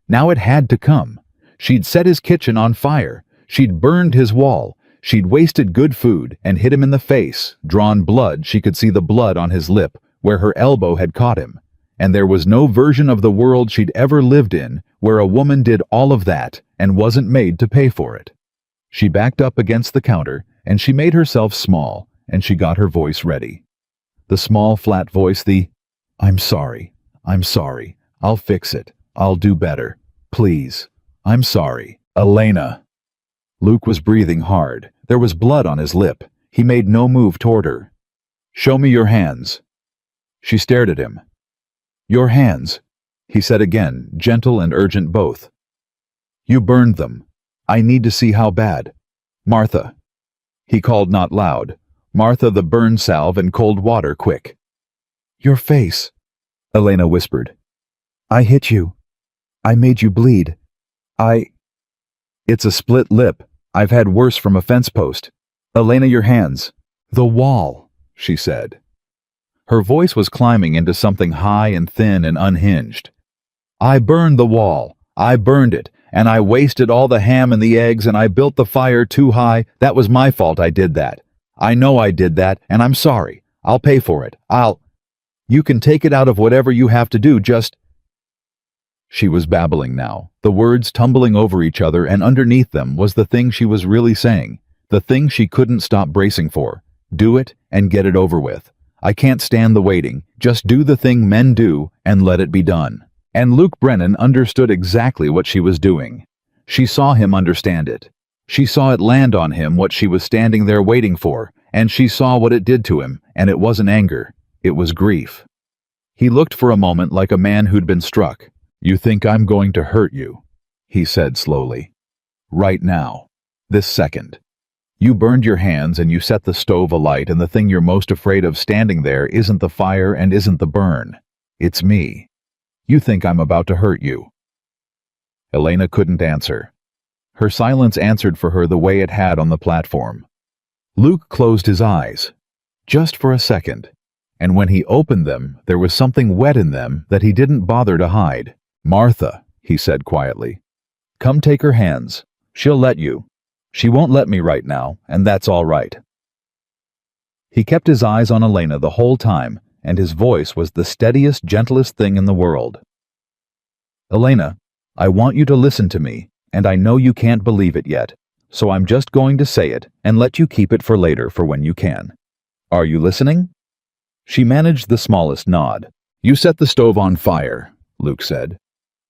Now it had to come. She'd set his kitchen on fire. She'd burned his wall. She'd wasted good food and hit him in the face, drawn blood. She could see the blood on his lip, where her elbow had caught him. And there was no version of the world she'd ever lived in where a woman did all of that and wasn't made to pay for it. She backed up against the counter, and she made herself small, and she got her voice ready. The small, flat voice, the, I'm sorry, I'll fix it, I'll do better, please, I'm sorry, Elena. Luke was breathing hard. There was blood on his lip. He made no move toward her. Show me your hands. She stared at him. Your hands, he said again, gentle and urgent both. You burned them. I need to see how bad. Martha. He called not loud. Martha, the burn salve and cold water, quick. Your face, Elena whispered. I hit you. I made you bleed. It's a split lip. I've had worse from a fence post. Elena, your hands. The wall, she said. Her voice was climbing into something high and thin and unhinged. I burned the wall. I burned it, and I wasted all the ham and the eggs, and I built the fire too high. That was my fault. I did that. I know I did that, and I'm sorry. I'll pay for it. You can take it out of whatever you have to do, just... She was babbling now, the words tumbling over each other, and underneath them was the thing she was really saying, the thing she couldn't stop bracing for. Do it and get it over with. I can't stand the waiting. Just do the thing men do and let it be done. And Luke Brennan understood exactly what she was doing. She saw him understand it. She saw it land on him what she was standing there waiting for, and she saw what it did to him, and it wasn't anger. It was grief. He looked for a moment like a man who'd been struck. You think I'm going to hurt you, he said slowly. Right now. This second. You burned your hands and you set the stove alight, and the thing you're most afraid of standing there isn't the fire and isn't the burn. It's me. You think I'm about to hurt you. Elena couldn't answer. Her silence answered for her the way it had on the platform. Luke closed his eyes. Just for a second. And when he opened them, there was something wet in them that he didn't bother to hide. Martha, he said quietly. Come take her hands. She'll let you. She won't let me right now, and that's all right. He kept his eyes on Elena the whole time, and his voice was the steadiest, gentlest thing in the world. Elena, I want you to listen to me, and I know you can't believe it yet, so I'm just going to say it and let you keep it for later for when you can. Are you listening? She managed the smallest nod. You set the stove on fire, Luke said.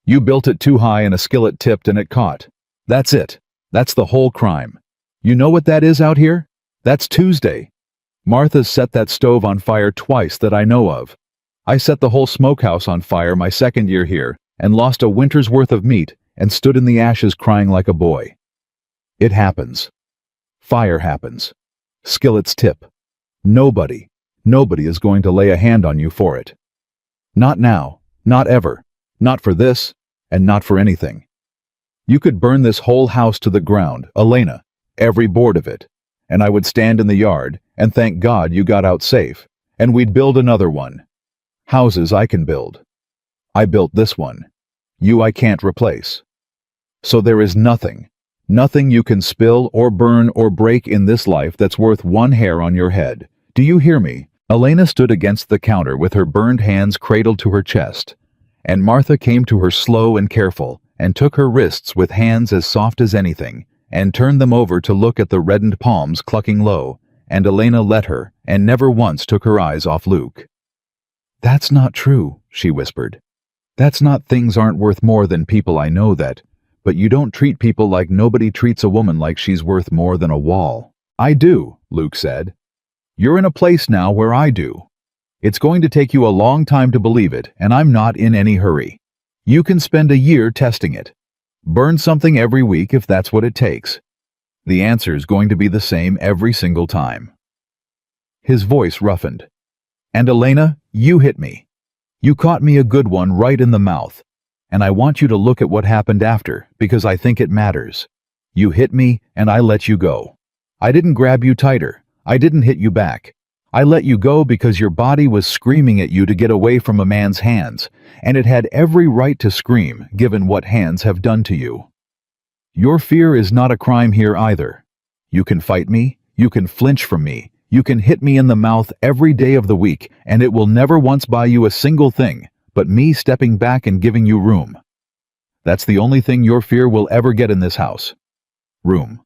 You built it too high and a skillet tipped and it caught. That's it. That's the whole crime. You know what that is out here? That's Tuesday. Martha's set that stove on fire twice that I know of. I set the whole smokehouse on fire my second year here and lost a winter's worth of meat, and stood in the ashes crying like a boy. It happens. Fire happens. Skillets tip. Nobody is going to lay a hand on you for it. Not now, not ever, not for this, and not for anything. You could burn this whole house to the ground, Elena, every board of it, and I would stand in the yard and thank God you got out safe, and we'd build another one. Houses I can build. I built this one. You I can't replace. So there is nothing you can spill or burn or break in this life that's worth one hair on your head. Do you hear me? Elena stood against the counter with her burned hands cradled to her chest, and Martha came to her slow and careful, and took her wrists with hands as soft as anything, and turned them over to look at the reddened palms clucking low, and Elena let her, and never once took her eyes off Luke. "That's not true," she whispered. "That's not things aren't worth more than people, I know that, but you don't treat people like nobody treats a woman like she's worth more than a wall." "I do," Luke said. "You're in a place now where I do. It's going to take you a long time to believe it, and I'm not in any hurry. You can spend a year testing it. Burn something every week if that's what it takes. The answer's going to be the same every single time." His voice roughened. "And Elena, you hit me. You caught me a good one right in the mouth. And I want you to look at what happened after, because I think it matters. You hit me, and I let you go. I didn't grab you tighter. I didn't hit you back. I let you go because your body was screaming at you to get away from a man's hands, and it had every right to scream, given what hands have done to you. Your fear is not a crime here either. You can fight me, you can flinch from me, you can hit me in the mouth every day of the week, and it will never once buy you a single thing, but me stepping back and giving you room. That's the only thing your fear will ever get in this house. Room.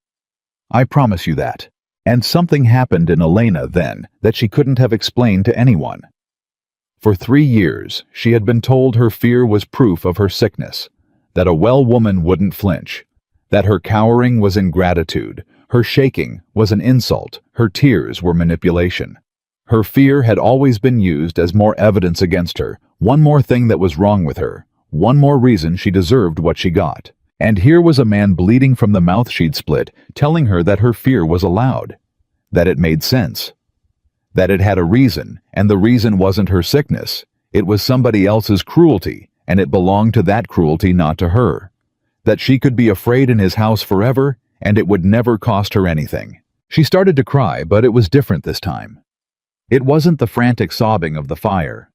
I promise you that." And something happened in Elena then that she couldn't have explained to anyone. For 3 years, she had been told her fear was proof of her sickness, that a well woman wouldn't flinch, that her cowering was ingratitude, her shaking was an insult, her tears were manipulation. Her fear had always been used as more evidence against her, one more thing that was wrong with her, one more reason she deserved what she got. And here was a man bleeding from the mouth she'd split, telling her that her fear was allowed, that it made sense, that it had a reason, and the reason wasn't her sickness, it was somebody else's cruelty, and it belonged to that cruelty, not to her, that she could be afraid in his house forever, and it would never cost her anything. She started to cry, but it was different this time. It wasn't the frantic sobbing of the fire.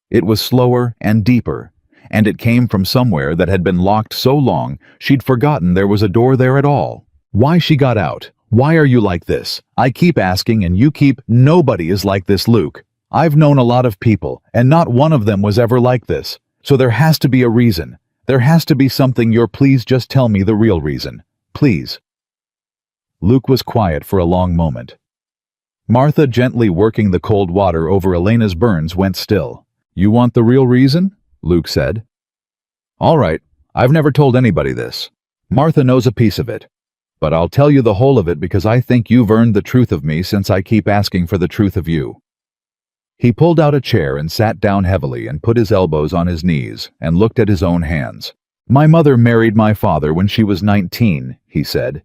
It was slower and deeper, and it came from somewhere that had been locked so long she'd forgotten there was a door there at all. Why she got out? Why are you like this? I keep asking and you keep, nobody is like this, Luke. I've known a lot of people, and not one of them was ever like this. So there has to be a reason. There has to be something. Please just tell me the real reason. Please. Luke was quiet for a long moment. Martha, gently working the cold water over Elena's burns, went still. You want the real reason? Luke said. All right, I've never told anybody this. Martha knows a piece of it. But I'll tell you the whole of it because I think you've earned the truth of me since I keep asking for the truth of you. He pulled out a chair and sat down heavily and put his elbows on his knees and looked at his own hands. My mother married my father when she was 19, he said.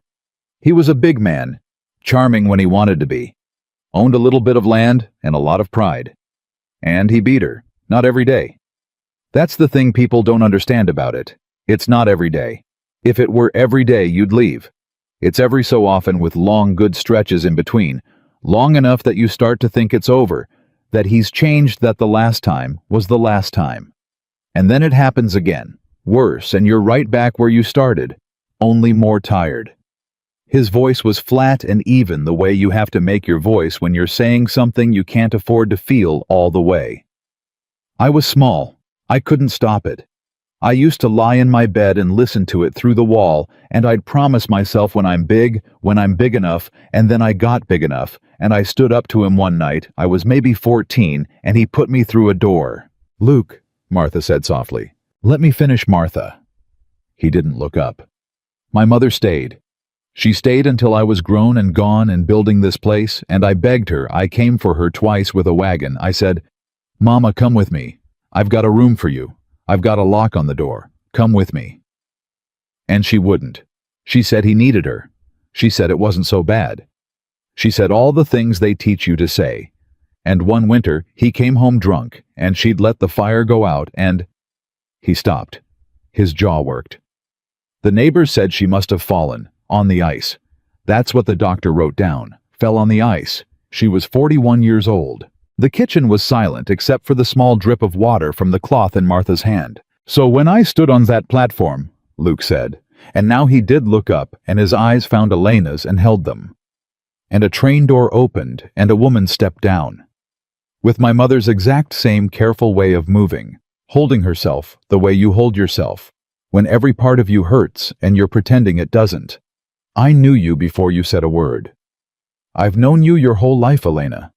He was a big man, charming when he wanted to be, owned a little bit of land and a lot of pride. And he beat her, not every day. That's the thing people don't understand about it. It's not every day. If it were every day, you'd leave. It's every so often with long, good stretches in between, long enough that you start to think it's over, that he's changed, that the last time was the last time. And then it happens again, worse, and you're right back where you started, only more tired. His voice was flat and even, the way you have to make your voice when you're saying something you can't afford to feel all the way. I was small. I couldn't stop it. I used to lie in my bed and listen to it through the wall, and I'd promise myself when I'm big enough, and then I got big enough, and I stood up to him one night. I was maybe 14, and he put me through a door. Luke, Martha said softly. Let me finish, Martha. He didn't look up. My mother stayed. She stayed until I was grown and gone and building this place, and I begged her. I came for her twice with a wagon. I said, Mama, come with me. I've got a room for you. I've got a lock on the door. Come with me. And she wouldn't. She said he needed her. She said it wasn't so bad. She said all the things they teach you to say. And one winter, he came home drunk, and she'd let the fire go out, and... He stopped. His jaw worked. The neighbors said she must have fallen, on the ice. That's what the doctor wrote down. Fell on the ice. She was 41 years old. The kitchen was silent except for the small drip of water from the cloth in Martha's hand. So when I stood on that platform, Luke said, and now he did look up, and his eyes found Elena's and held them. And a train door opened, and a woman stepped down. With my mother's exact same careful way of moving, holding herself the way you hold yourself, when every part of you hurts and you're pretending it doesn't. I knew you before you said a word. I've known you your whole life, Elena.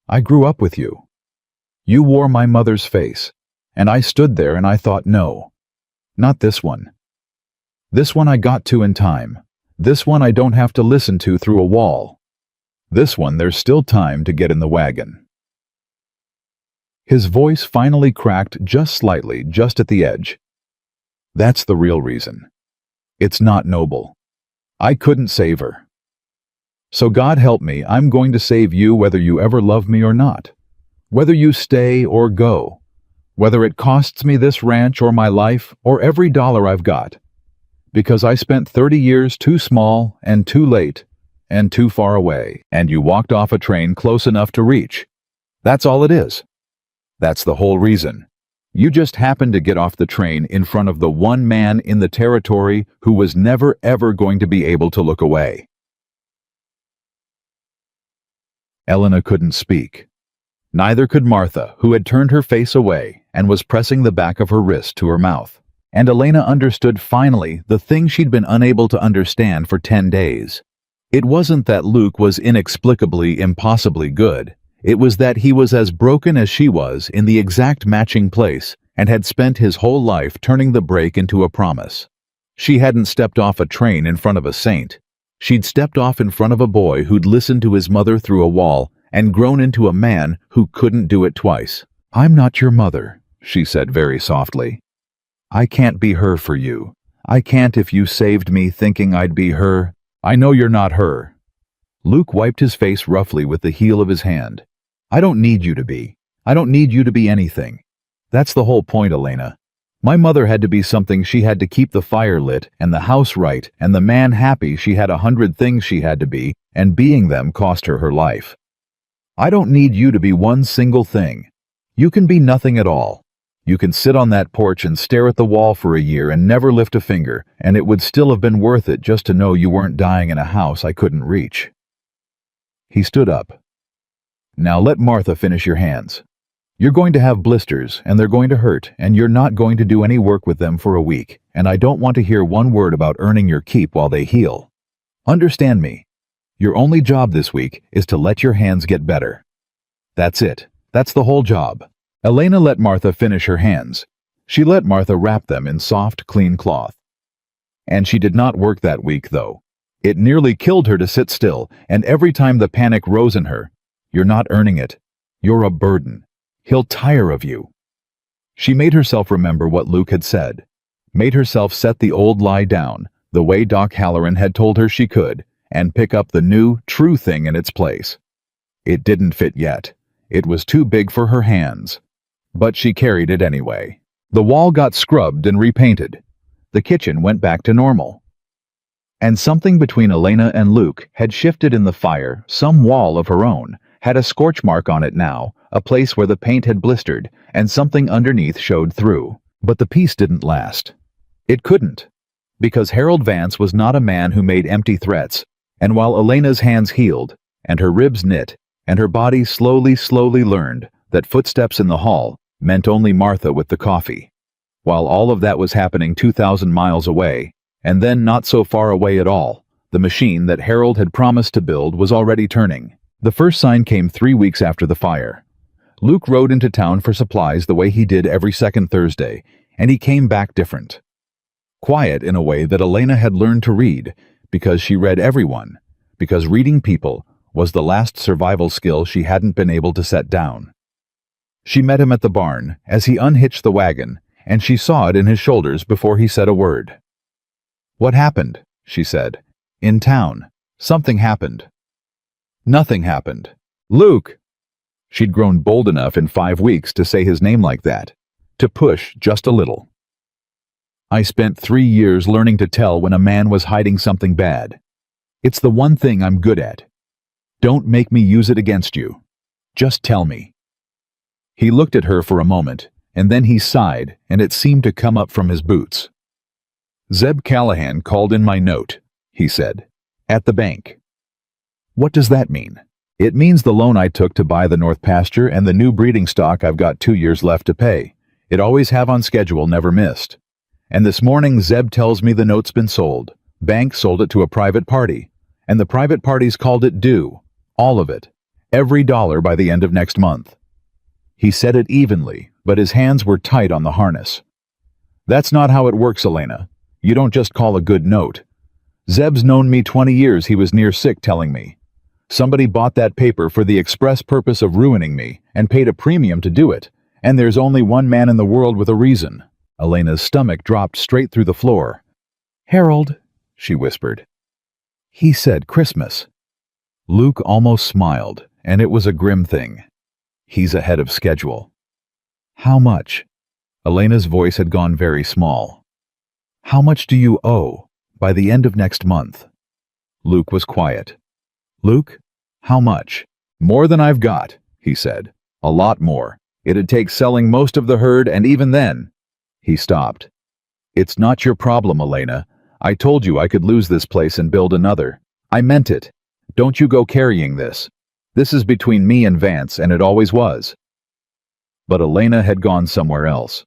I grew up with you. You wore my mother's face, and I stood there and I thought, no, not this one. This one I got to in time. This one I don't have to listen to through a wall. This one there's still time to get in the wagon. His voice finally cracked just slightly, just at the edge. That's the real reason. It's not noble. I couldn't save her. So God help me, I'm going to save you whether you ever love me or not. Whether you stay or go. Whether it costs me this ranch or my life or every dollar I've got. Because I spent 30 years too small and too late and too far away, and you walked off a train close enough to reach. That's all it is. That's the whole reason. You just happened to get off the train in front of the one man in the territory who was never ever going to be able to look away. Elena couldn't speak. Neither could Martha, who had turned her face away and was pressing the back of her wrist to her mouth. And Elena understood finally the thing she'd been unable to understand for 10 days. It wasn't that Luke was inexplicably, impossibly good. It was that he was as broken as she was in the exact matching place and had spent his whole life turning the break into a promise. She hadn't stepped off a train in front of a saint. She'd stepped off in front of a boy who'd listened to his mother through a wall and grown into a man who couldn't do it twice. I'm not your mother, she said very softly. I can't be her for you. I can't if you saved me thinking I'd be her. I know you're not her. Luke wiped his face roughly with the heel of his hand. I don't need you to be. I don't need you to be anything. That's the whole point, Elena. My mother had to be something she had to keep the fire lit and the house right and the man happy. She had 100 things she had to be, and being them cost her her life. I don't need you to be one single thing. You can be nothing at all. You can sit on that porch and stare at the wall for a year and never lift a finger, and it would still have been worth it just to know you weren't dying in a house I couldn't reach. He stood up. Now let Martha finish your hands. You're going to have blisters, and they're going to hurt, and you're not going to do any work with them for a week, and I don't want to hear one word about earning your keep while they heal. Understand me. Your only job this week is to let your hands get better. That's it. That's the whole job. Elena let Martha finish her hands. She let Martha wrap them in soft, clean cloth. And she did not work that week, though. It nearly killed her to sit still, and every time the panic rose in her, you're not earning it. You're a burden. He'll tire of you. She made herself remember what Luke had said, made herself set the old lie down, the way Doc Halloran had told her she could, and pick up the new, true thing in its place. It didn't fit yet. It was too big for her hands. But she carried it anyway. The wall got scrubbed and repainted. The kitchen went back to normal. And something between Elena and Luke had shifted in the fire, some wall of her own, had a scorch mark on it now, a place where the paint had blistered, and something underneath showed through. But the peace didn't last. It couldn't. Because Harold Vance was not a man who made empty threats, and while Elena's hands healed, and her ribs knit, and her body slowly learned that footsteps in the hall meant only Martha with the coffee. While all of that was happening 2,000 miles away, and then not so far away at all, the machine that Harold had promised to build was already turning. The first sign came 3 weeks after the fire. Luke rode into town for supplies the way he did every second Thursday, and he came back different. Quiet in a way that Elena had learned to read, because she read everyone, because reading people was the last survival skill she hadn't been able to set down. She met him at the barn as he unhitched the wagon, and she saw it in his shoulders before he said a word. "What happened?" she said. "In town. Something happened." Nothing happened. "Luke!" She'd grown bold enough in 5 weeks to say his name like that, to push just a little. "I spent 3 years learning to tell when a man was hiding something bad. It's the one thing I'm good at. Don't make me use it against you. Just tell me." He looked at her for a moment, and then he sighed, and it seemed to come up from his boots. "Zeb Callahan called in my note," he said, "at the bank." "What does that mean?" "It means the loan I took to buy the North Pasture and the new breeding stock I've got 2 years left to pay. It always have on schedule, never missed. And this morning Zeb tells me the note's been sold. Bank sold it to a private party, and the private party's called it due. All of it. Every dollar by the end of next month." He said it evenly, but his hands were tight on the harness. "That's not how it works, Elena. You don't just call a good note. Zeb's known me 20 years, he was near sick telling me. Somebody bought that paper for the express purpose of ruining me and paid a premium to do it, and there's only one man in the world with a reason." Elena's stomach dropped straight through the floor. "Harold," she whispered. "He said Christmas." Luke almost smiled, and it was a grim thing. "He's ahead of schedule." "How much?" Elena's voice had gone very small. "How much do you owe by the end of next month?" Luke was quiet. "Luke, how much?" "More than I've got," he said. "A lot more. It'd take selling most of the herd, and even then—" He stopped. "It's not your problem, Elena. I told you I could lose this place and build another. I meant it. Don't you go carrying this. This is between me and Vance, and it always was." But Elena had gone somewhere else.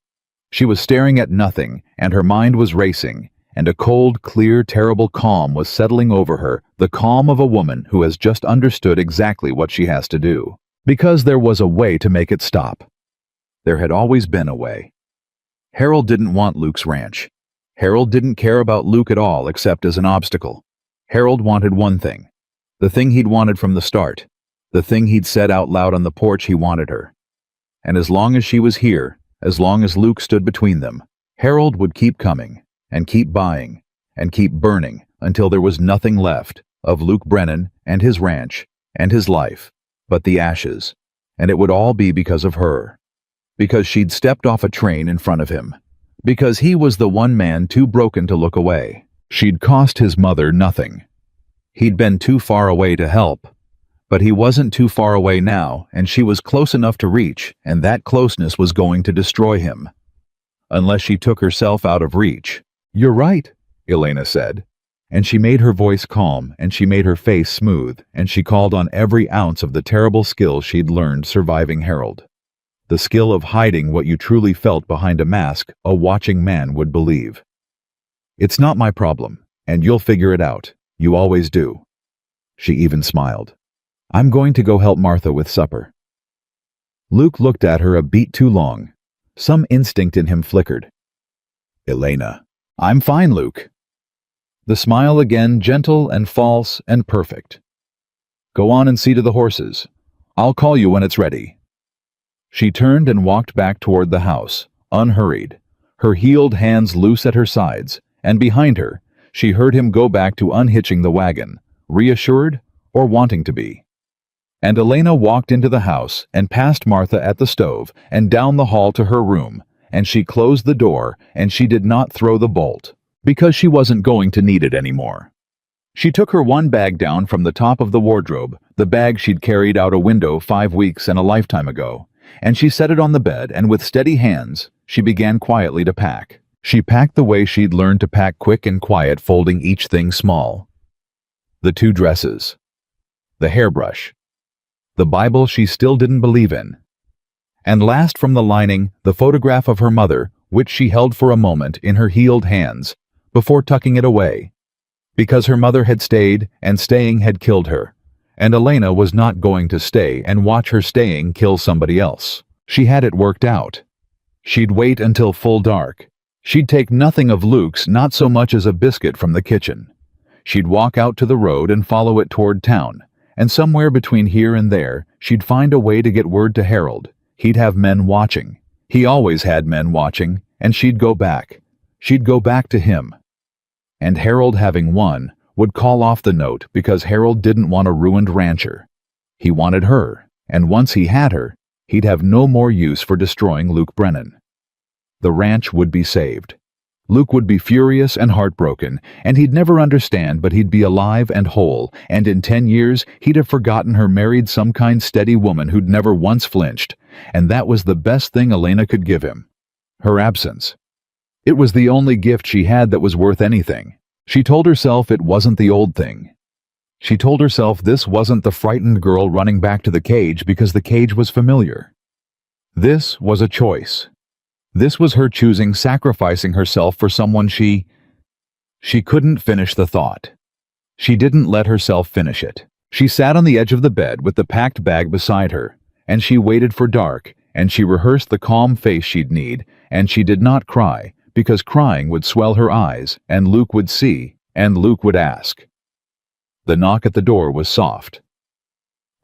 She was staring at nothing, and her mind was racing, and a cold, clear, terrible calm was settling over her, the calm of a woman who has just understood exactly what she has to do. Because there was a way to make it stop. There had always been a way. Harold didn't want Luke's ranch. Harold didn't care about Luke at all except as an obstacle. Harold wanted one thing. The thing he'd wanted from the start. The thing he'd said out loud on the porch he wanted her. And as long as she was here, as long as Luke stood between them, Harold would keep coming, and keep buying, and keep burning until there was nothing left of Luke Brennan and his ranch and his life but the ashes, and it would all be because of her. Because she'd stepped off a train in front of him. Because he was the one man too broken to look away. She'd cost his mother nothing. He'd been too far away to help. But he wasn't too far away now, and she was close enough to reach, and that closeness was going to destroy him. Unless she took herself out of reach. "You're right," Elena said. And she made her voice calm, and she made her face smooth, and she called on every ounce of the terrible skill she'd learned surviving Harold. The skill of hiding what you truly felt behind a mask a watching man would believe. "It's not my problem, and you'll figure it out. You always do." She even smiled. "I'm going to go help Martha with supper." Luke looked at her a beat too long. Some instinct in him flickered. "Elena." "I'm fine, Luke." The smile again, gentle and false and perfect. "Go on and see to the horses. I'll call you when it's ready." She turned and walked back toward the house, unhurried, her healed hands loose at her sides, and behind her, she heard him go back to unhitching the wagon, reassured or wanting to be. And Elena walked into the house and past Martha at the stove and down the hall to her room, and she closed the door, and she did not throw the bolt, because she wasn't going to need it anymore. She took her one bag down from the top of the wardrobe, the bag she'd carried out a window 5 weeks and a lifetime ago, and she set it on the bed, and with steady hands, she began quietly to pack. She packed the way she'd learned to pack, quick and quiet, folding each thing small. The 2 dresses. The hairbrush. The Bible she still didn't believe in. And last from the lining, the photograph of her mother, which she held for a moment in her healed hands, before tucking it away. Because her mother had stayed, and staying had killed her. And Elena was not going to stay and watch her staying kill somebody else. She had it worked out. She'd wait until full dark. She'd take nothing of Luke's, not so much as a biscuit from the kitchen. She'd walk out to the road and follow it toward town, and somewhere between here and there, she'd find a way to get word to Harold. He'd have men watching. He always had men watching, and she'd go back. She'd go back to him. And Harold, having won, would call off the note because Harold didn't want a ruined rancher. He wanted her, and once he had her, he'd have no more use for destroying Luke Brennan. The ranch would be saved. Luke would be furious and heartbroken, and he'd never understand, but he'd be alive and whole, and in 10 years he'd have forgotten her, married some kind, steady woman who'd never once flinched, and that was the best thing Elena could give him. Her absence. It was the only gift she had that was worth anything. She told herself it wasn't the old thing. She told herself this wasn't the frightened girl running back to the cage because the cage was familiar. This was a choice. This was her choosing, sacrificing herself for someone she couldn't finish the thought. She didn't let herself finish it. She sat on the edge of the bed with the packed bag beside her, and she waited for dark, and she rehearsed the calm face she'd need, and she did not cry, because crying would swell her eyes, and Luke would see, and Luke would ask. The knock at the door was soft.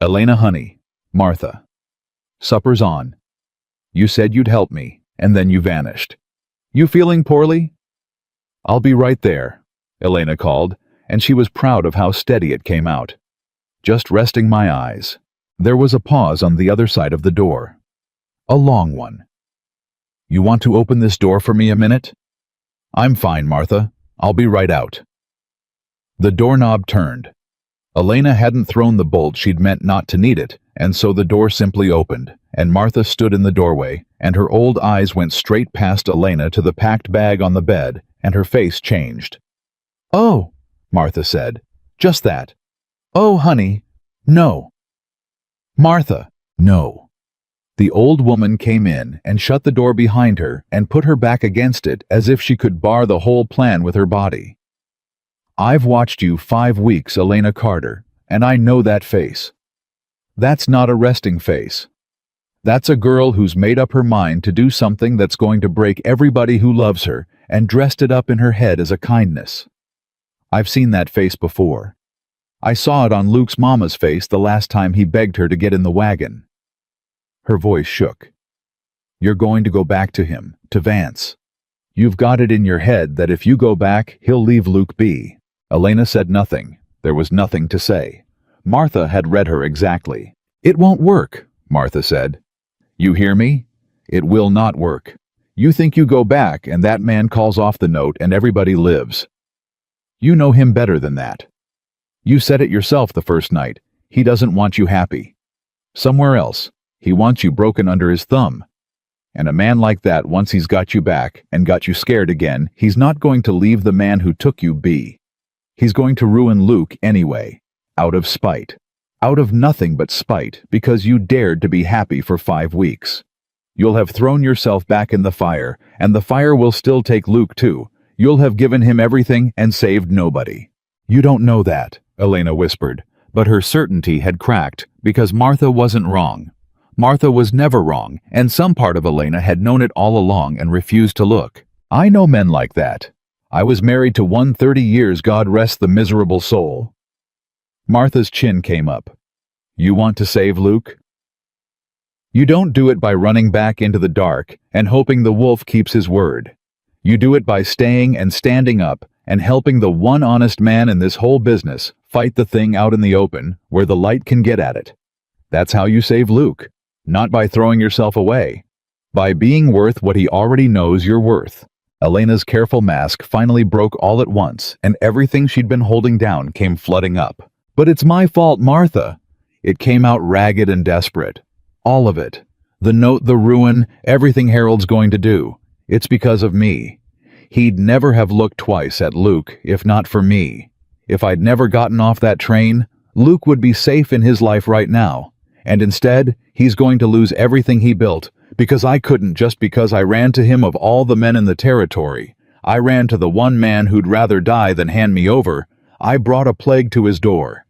"Elena, honey." "Martha." "Supper's on. You said you'd help me, and then you vanished. You feeling poorly?" "I'll be right there," Elena called, and she was proud of how steady it came out. "Just resting my eyes." There was a pause on the other side of the door. A long one. "You want to open this door for me a minute?" "I'm fine, Martha. I'll be right out." The doorknob turned. Elena hadn't thrown the bolt, she'd meant not to need it, and so the door simply opened, and Martha stood in the doorway, and her old eyes went straight past Elena to the packed bag on the bed, and her face changed. "Oh," Martha said. "Just that. Oh, honey, no." "Martha, no." The old woman came in and shut the door behind her and put her back against it as if she could bar the whole plan with her body. "I've watched you 5 weeks, Elena Carter, and I know that face. That's not a resting face. That's a girl who's made up her mind to do something that's going to break everybody who loves her and dressed it up in her head as a kindness. I've seen that face before. I saw it on Luke's mama's face the last time he begged her to get in the wagon." Her voice shook. "You're going to go back to him, to Vance. You've got it in your head that if you go back, he'll leave Luke be." Elena said nothing. There was nothing to say. Martha had read her exactly. "It won't work," Martha said. "You hear me? It will not work. You think you go back and that man calls off the note and everybody lives. You know him better than that. You said it yourself the first night. He doesn't want you happy. Somewhere else. He wants you broken under his thumb. And a man like that, once he's got you back and got you scared again, he's not going to leave the man who took you be. He's going to ruin Luke anyway, out of spite. Out of nothing but spite, because you dared to be happy for 5 weeks. You'll have thrown yourself back in the fire, and the fire will still take Luke too. You'll have given him everything and saved nobody." "You don't know that," Elena whispered, but her certainty had cracked because Martha wasn't wrong. Martha was never wrong, and some part of Elena had known it all along and refused to look. "I know men like that. I was married to one 30 years, God rest the miserable soul." Martha's chin came up. "You want to save Luke? You don't do it by running back into the dark and hoping the wolf keeps his word. You do it by staying and standing up and helping the one honest man in this whole business fight the thing out in the open where the light can get at it. That's how you save Luke. Not by throwing yourself away. By being worth what he already knows you're worth." Elena's careful mask finally broke all at once, and everything she'd been holding down came flooding up. "But it's my fault, Martha." It came out ragged and desperate. All of it. The note, the ruin, everything Harold's going to do. It's because of me. He'd never have looked twice at Luke if not for me. If I'd never gotten off that train, Luke would be safe in his life right now. And instead, he's going to lose everything he built, because I couldn't, just because I ran to him of all the men in the territory. I ran to the one man who'd rather die than hand me over. I brought a plague to his door.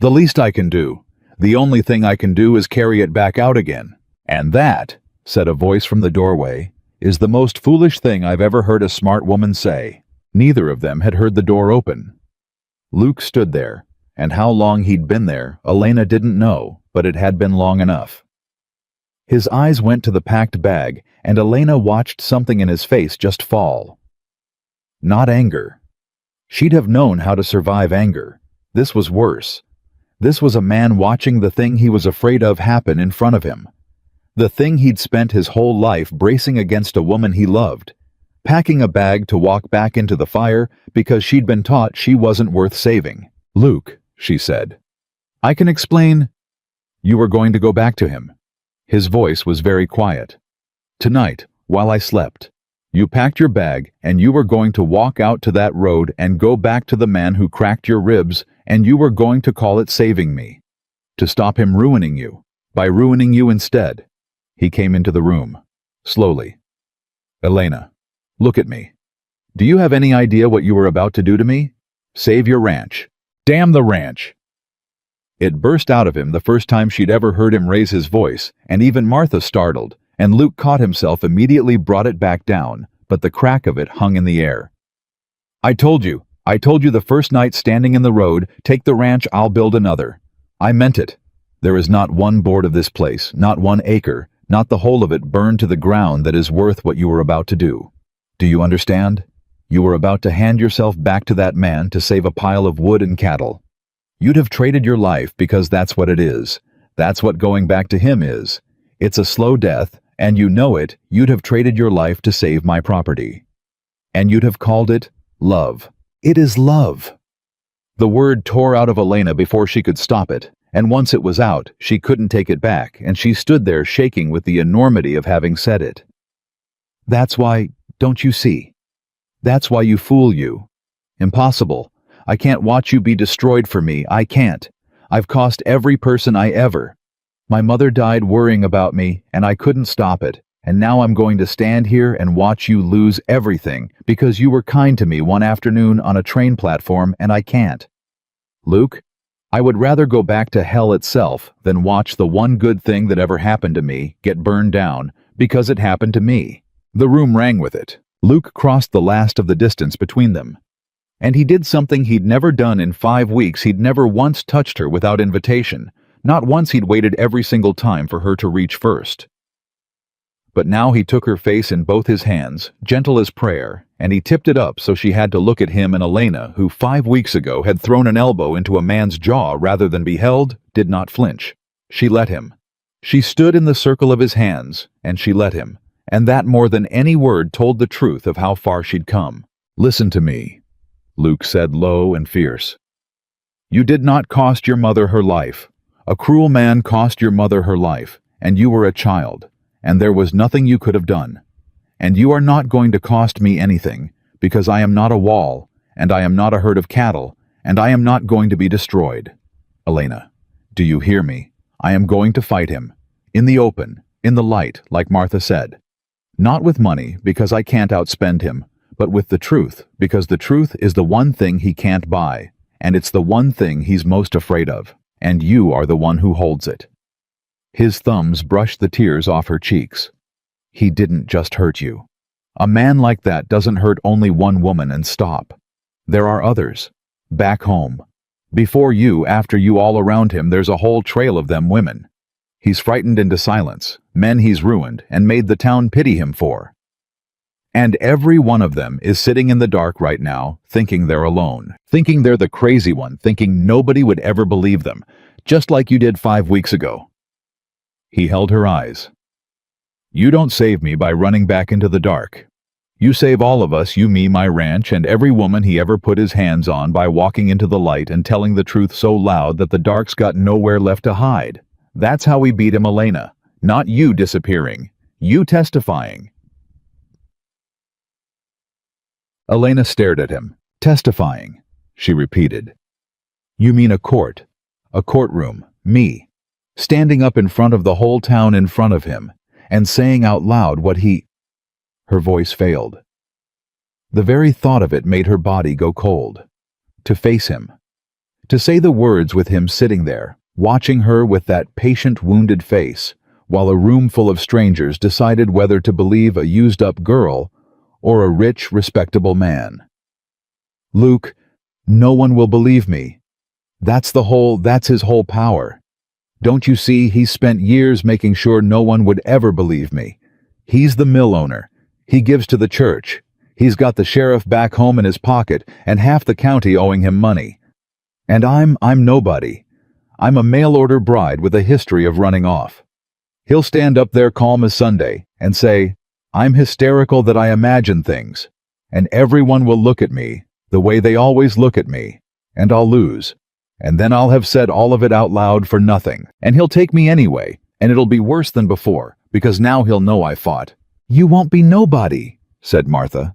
The least I can do, the only thing I can do, is carry it back out again. And that, said a voice from the doorway, is the most foolish thing I've ever heard a smart woman say. Neither of them had heard the door open. Luke stood there, and how long he'd been there, Elena didn't know, but it had been long enough. His eyes went to the packed bag, and Elena watched something in his face just fall. Not anger. She'd have known how to survive anger. This was worse. This was a man watching the thing he was afraid of happen in front of him. The thing he'd spent his whole life bracing against a woman he loved, packing a bag to walk back into the fire because she'd been taught she wasn't worth saving. "Luke," she said, "I can explain." "You were going to go back to him." His voice was very quiet. "Tonight, while I slept. You packed your bag and you were going to walk out to that road and go back to the man who cracked your ribs, and you were going to call it saving me. To stop him ruining you, by ruining you instead." He came into the room, slowly. "Elena, look at me. Do you have any idea what you were about to do to me? Save your ranch. Damn the ranch!" It burst out of him the first time she'd ever heard him raise his voice, and even Martha startled, and Luke caught himself immediately brought it back down, but the crack of it hung in the air. I told you the first night standing in the road, take the ranch, I'll build another. I meant it. There is not one board of this place, not 1 acre, not the whole of it burned to the ground that is worth what you were about to do. Do you understand? You were about to hand yourself back to that man to save a pile of wood and cattle. You'd have traded your life because that's what it is. That's what going back to him is. It's a slow death, and you know it. You'd have traded your life to save my property. And you'd have called it love. It is love. The word tore out of Elena before she could stop it, and once it was out, she couldn't take it back, and she stood there shaking with the enormity of having said it. That's why, don't you see? That's why you fool you. Impossible. I can't watch you be destroyed for me. I can't. I've cost every person I ever. My mother died worrying about me, and I couldn't stop it. And now I'm going to stand here and watch you lose everything because you were kind to me one afternoon on a train platform, and I can't. Luke, I would rather go back to hell itself than watch the one good thing that ever happened to me get burned down because it happened to me. The room rang with it. Luke crossed the last of the distance between them. And he did something he'd never done in 5 weeks. He'd never once touched her without invitation. Not once. He'd waited every single time for her to reach first. But now he took her face in both his hands, gentle as prayer, and he tipped it up so she had to look at him, and Elena, who 5 weeks ago had thrown an elbow into a man's jaw rather than be held, did not flinch. She let him. She stood in the circle of his hands, and she let him, and that more than any word told the truth of how far she'd come. "Listen to me," Luke said low and fierce. "You did not cost your mother her life. A cruel man cost your mother her life, and you were a child, and there was nothing you could have done. And you are not going to cost me anything, because I am not a wall, and I am not a herd of cattle, and I am not going to be destroyed. Elena, do you hear me? I am going to fight him. In the open, in the light, like Martha said. Not with money, because I can't outspend him, but with the truth, because the truth is the one thing he can't buy, and it's the one thing he's most afraid of, and you are the one who holds it." His thumbs brushed the tears off her cheeks. "He didn't just hurt you. A man like that doesn't hurt only one woman and stop. There are others. Back home. Before you, after you, all around him, there's a whole trail of them women. He's frightened into silence, men he's ruined and made the town pity him for. And every one of them is sitting in the dark right now, thinking they're alone, thinking they're the crazy one, thinking nobody would ever believe them, just like you did 5 weeks ago." He held her eyes. "You don't save me by running back into the dark. You save all of us, you, me, my ranch, and every woman he ever put his hands on by walking into the light and telling the truth so loud that the dark's got nowhere left to hide. That's how we beat him, Elena. Not you disappearing. You testifying." Elena stared at him. "Testifying," she repeated. "You mean a court, a courtroom, me, standing up in front of the whole town in front of him, and saying out loud what he—" Her voice failed. The very thought of it made her body go cold. To face him. To say the words with him sitting there, watching her with that patient, wounded face, while a room full of strangers decided whether to believe a used-up girl or a rich, respectable man. "Luke, no one will believe me. That's his whole power. Don't you see, he's spent years making sure no one would ever believe me. He's the mill owner. He gives to the church. He's got the sheriff back home in his pocket and half the county owing him money. And I'm nobody. I'm a mail-order bride with a history of running off. He'll stand up there calm as Sunday and say, I'm hysterical that I imagine things, and everyone will look at me the way they always look at me, and I'll lose. And then I'll have said all of it out loud for nothing, and he'll take me anyway, and it'll be worse than before, because now he'll know I fought. You won't be nobody, said Martha.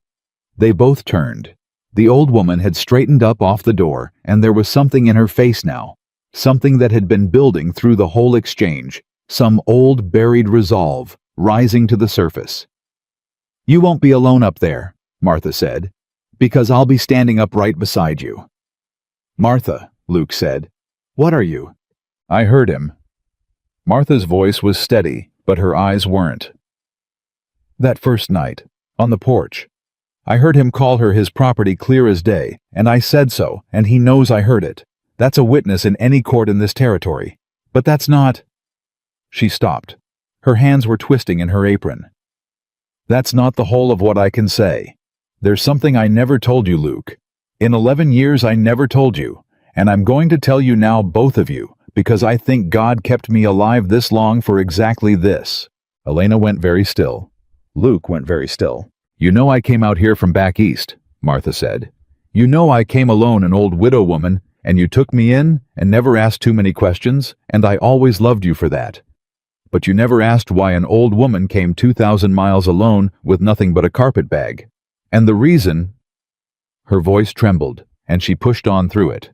They both turned. The old woman had straightened up off the door, and there was something in her face now, something that had been building through the whole exchange, some old buried resolve rising to the surface. You won't be alone up there, Martha said, because I'll be standing up right beside you. Martha, Luke said, what are you? I heard him. Martha's voice was steady, but her eyes weren't. That first night, on the porch, I heard him call her his property clear as day, and I said so, and he knows I heard it. That's a witness in any court in this territory. But that's not... She stopped. Her hands were twisting in her apron. That's not the whole of what I can say. There's something I never told you, Luke. In 11 years I never told you, and I'm going to tell you now, both of you, because I think God kept me alive this long for exactly this. Elena went very still. Luke went very still. You know I came out here from back east, Martha said. You know I came alone, an old widow woman, and you took me in and never asked too many questions, and I always loved you for that. But you never asked why an old woman came 2,000 miles alone with nothing but a carpet bag. And the reason... Her voice trembled, and she pushed on through it.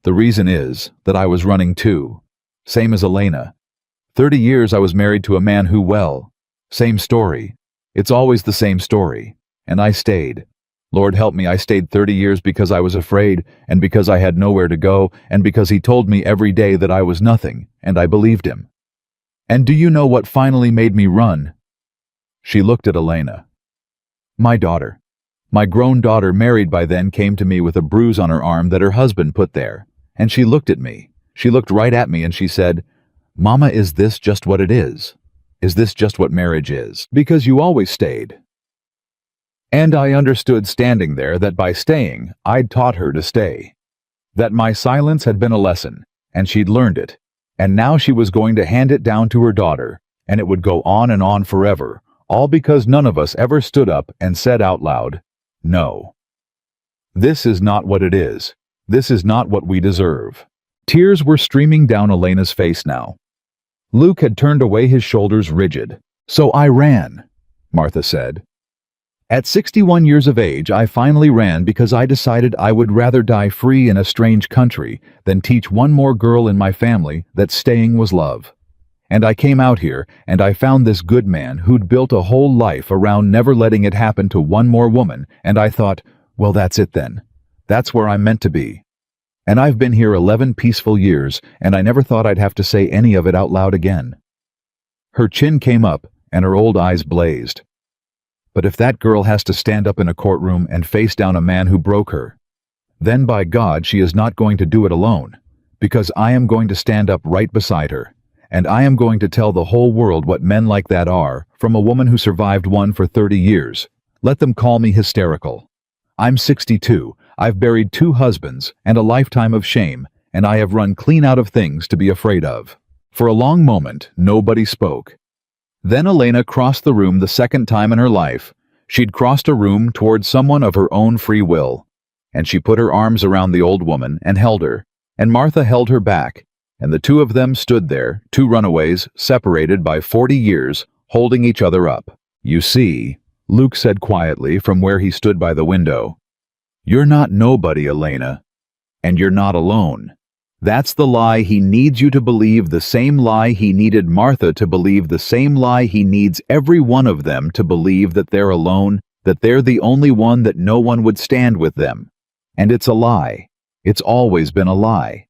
The reason is that I was running too. Same as Elena. 30 years I was married to a man who, well, same story. It's always the same story. And I stayed. Lord help me, I stayed 30 years because I was afraid, and because I had nowhere to go, and because he told me every day that I was nothing, and I believed him. And do you know what finally made me run? She looked at Elena. My daughter. My grown daughter, married by then, came to me with a bruise on her arm that her husband put there, and she looked at me. She looked right at me and she said, Mama, is this just what it is? Is this just what marriage is? Because you always stayed. And I understood standing there that by staying, I'd taught her to stay. That my silence had been a lesson, and she'd learned it, and now she was going to hand it down to her daughter, and it would go on and on forever, all because none of us ever stood up and said out loud, no. This is not what it is. This is not what we deserve. Tears were streaming down Elena's face now. Luke had turned away, his shoulders rigid. So I ran, Martha said. At 61 years of age, I finally ran because I decided I would rather die free in a strange country than teach one more girl in my family that staying was love. And I came out here, and I found this good man who'd built a whole life around never letting it happen to one more woman, and I thought, well, that's it then. That's where I'm meant to be. And I've been here 11 peaceful years, and I never thought I'd have to say any of it out loud again. Her chin came up, and her old eyes blazed. But if that girl has to stand up in a courtroom and face down a man who broke her, then by God she is not going to do it alone, because I am going to stand up right beside her. And I am going to tell the whole world what men like that are, from a woman who survived one for 30 years. Let them call me hysterical. I'm 62, I've buried 2 husbands and a lifetime of shame, and I have run clean out of things to be afraid of. For a long moment, nobody spoke. Then Elena crossed the room the second time in her life. She'd crossed a room toward someone of her own free will. And she put her arms around the old woman and held her, and Martha held her back. And the 2 of them stood there, 2 runaways, separated by 40 years, holding each other up. You see, Luke said quietly from where he stood by the window, you're not nobody, Elena. And you're not alone. That's the lie he needs you to believe, the same lie he needed Martha to believe, the same lie he needs every one of them to believe, that they're alone, that they're the only one, that no one would stand with them. And it's a lie. It's always been a lie.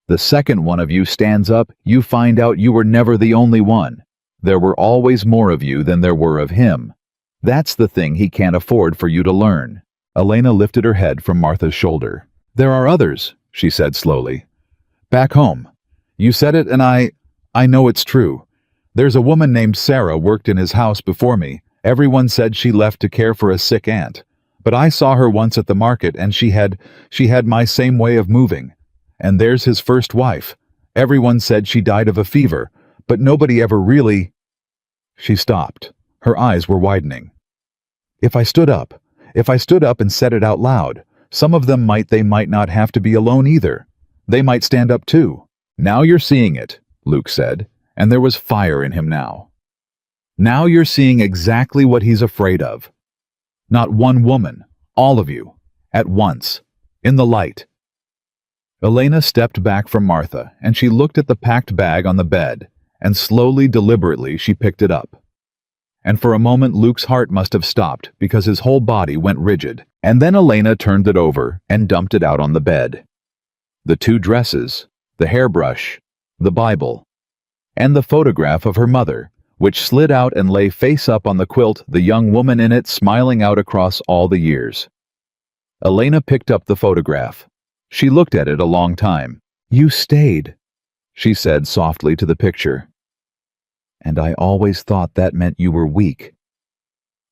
The second one of you stands up, you find out you were never the only one. There were always more of you than there were of him. That's the thing he can't afford for you to learn. Elena lifted her head from Martha's shoulder. There are others, she said slowly. Back home. You said it, and I know it's true. There's a woman named Sarah worked in his house before me, Everyone said she left to care for a sick aunt. But I saw her once at the market and she had my same way of moving. And there's his first wife. Everyone said she died of a fever, but nobody ever really—" She stopped. Her eyes were widening. If I stood up and said it out loud, some of them they might not have to be alone either. They might stand up too. "Now you're seeing it," Luke said, and there was fire in him now. "Now you're seeing exactly what he's afraid of. Not one woman, all of you, at once, in the light." Elena stepped back from Martha, and she looked at the packed bag on the bed, and slowly, deliberately, she picked it up. And for a moment Luke's heart must have stopped because his whole body went rigid, and then Elena turned it over and dumped it out on the bed. The 2 dresses, the hairbrush, the Bible, and the photograph of her mother, which slid out and lay face up on the quilt, the young woman in it smiling out across all the years. Elena picked up the photograph. She looked at it a long time. "You stayed," she said softly to the picture. "And I always thought that meant you were weak.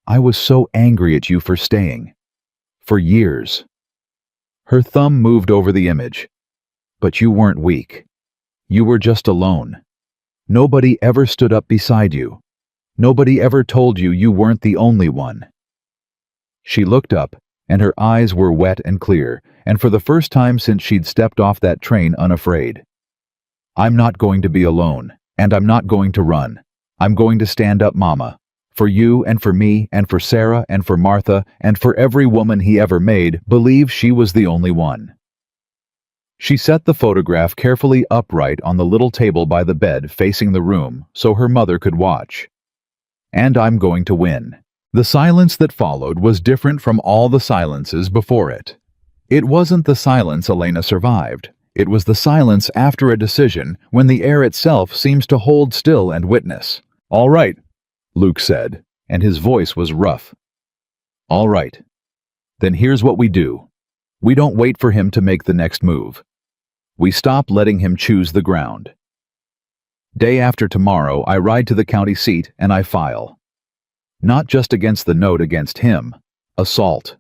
I was so angry at you for staying. For years." Her thumb moved over the image. "But you weren't weak. You were just alone. Nobody ever stood up beside you. Nobody ever told you you weren't the only one." She looked up, and her eyes were wet and clear, and for the first time since she'd stepped off that train unafraid. "I'm not going to be alone, and I'm not going to run. I'm going to stand up, Mama. For you and for me and for Sarah and for Martha and for every woman he ever made believe she was the only one." She set the photograph carefully upright on the little table by the bed facing the room so her mother could watch. "And I'm going to win." The silence that followed was different from all the silences before it. It wasn't the silence Elena survived. It was the silence after a decision when the air itself seems to hold still and witness. "All right," Luke said, and his voice was rough. "All right. Then here's what we do. We don't wait for him to make the next move. We stop letting him choose the ground. Day after tomorrow, I ride to the county seat and I file. Not just against the note against him. Assault.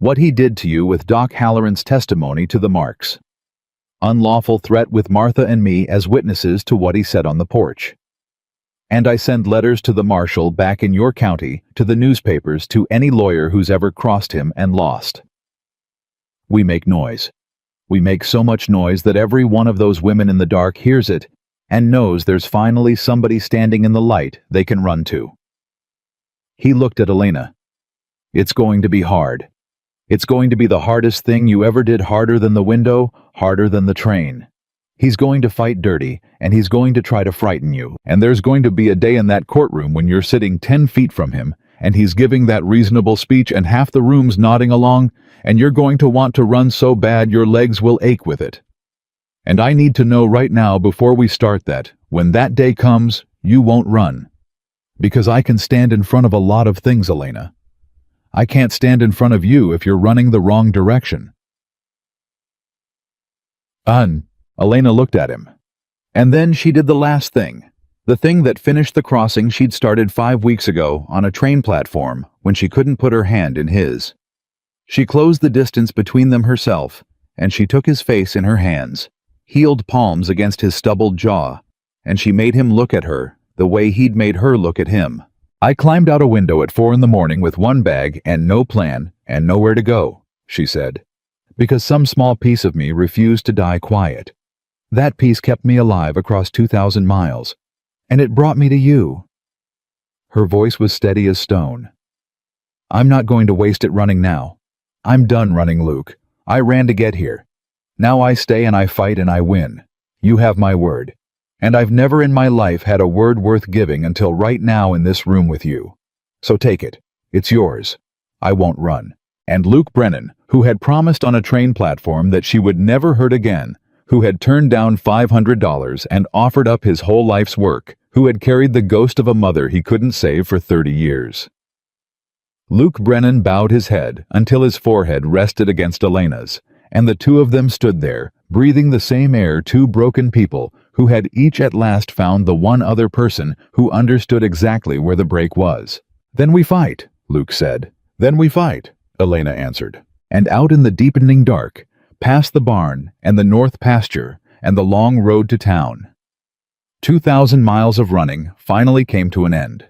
What he did to you with Doc Halloran's testimony to the marks. Unlawful threat with Martha and me as witnesses to what he said on the porch. And I send letters to the marshal back in your county, to the newspapers, to any lawyer who's ever crossed him and lost. We make noise. We make so much noise that every one of those women in the dark hears it and knows there's finally somebody standing in the light they can run to." He looked at Elena. "It's going to be hard. It's going to be the hardest thing you ever did, harder than the window, harder than the train. He's going to fight dirty, and he's going to try to frighten you, and there's going to be a day in that courtroom when you're sitting 10 feet from him, and he's giving that reasonable speech and half the room's nodding along, and you're going to want to run so bad your legs will ache with it. And I need to know right now before we start that, when that day comes, you won't run. Because I can stand in front of a lot of things, Elena. I can't stand in front of you if you're running the wrong direction." Elena looked at him. And then she did the last thing. The thing that finished the crossing she'd started 5 weeks ago on a train platform when she couldn't put her hand in his. She closed the distance between them herself, and she took his face in her hands, healed palms against his stubbled jaw, and she made him look at her the way he'd made her look at him. "I climbed out a window at 4 a.m. with one bag and no plan and nowhere to go," she said, "because some small piece of me refused to die quiet. That piece kept me alive across 2,000 miles, and it brought me to you." Her voice was steady as stone. "I'm not going to waste it running now. I'm done running, Luke. I ran to get here. Now I stay and I fight and I win. You have my word. And I've never in my life had a word worth giving until right now in this room with you. So take it. It's yours. I won't run." And Luke Brennan, who had promised on a train platform that she would never hurt again, who had turned down $500 and offered up his whole life's work, who had carried the ghost of a mother he couldn't save for 30 years. Luke Brennan bowed his head until his forehead rested against Elena's, and the two of them stood there, breathing the same air two broken people who had each at last found the one other person who understood exactly where the break was. "Then we fight," Luke said. "Then we fight," Elena answered. And out in the deepening dark, past the barn and the north pasture and the long road to town, 2,000 miles of running finally came to an end.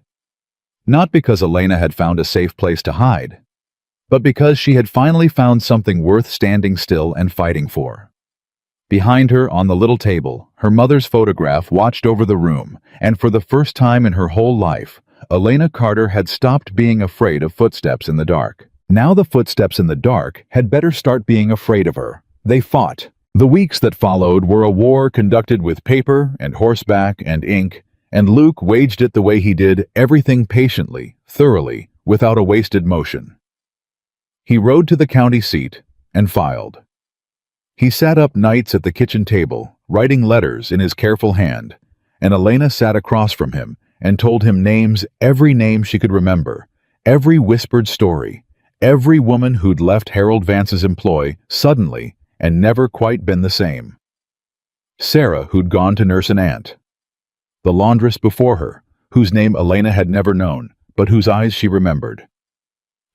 Not because Elena had found a safe place to hide, but because she had finally found something worth standing still and fighting for. Behind her, on the little table, her mother's photograph watched over the room, and for the first time in her whole life, Elena Carter had stopped being afraid of footsteps in the dark. Now the footsteps in the dark had better start being afraid of her. They fought. The weeks that followed were a war conducted with paper and horseback and ink, and Luke waged it the way he did everything patiently, thoroughly, without a wasted motion. He rode to the county seat and filed. He sat up nights at the kitchen table, writing letters in his careful hand, and Elena sat across from him and told him names, every name she could remember, every whispered story, every woman who'd left Harold Vance's employ suddenly and never quite been the same. Sarah, who'd gone to nurse an aunt. The laundress before her, whose name Elena had never known, but whose eyes she remembered.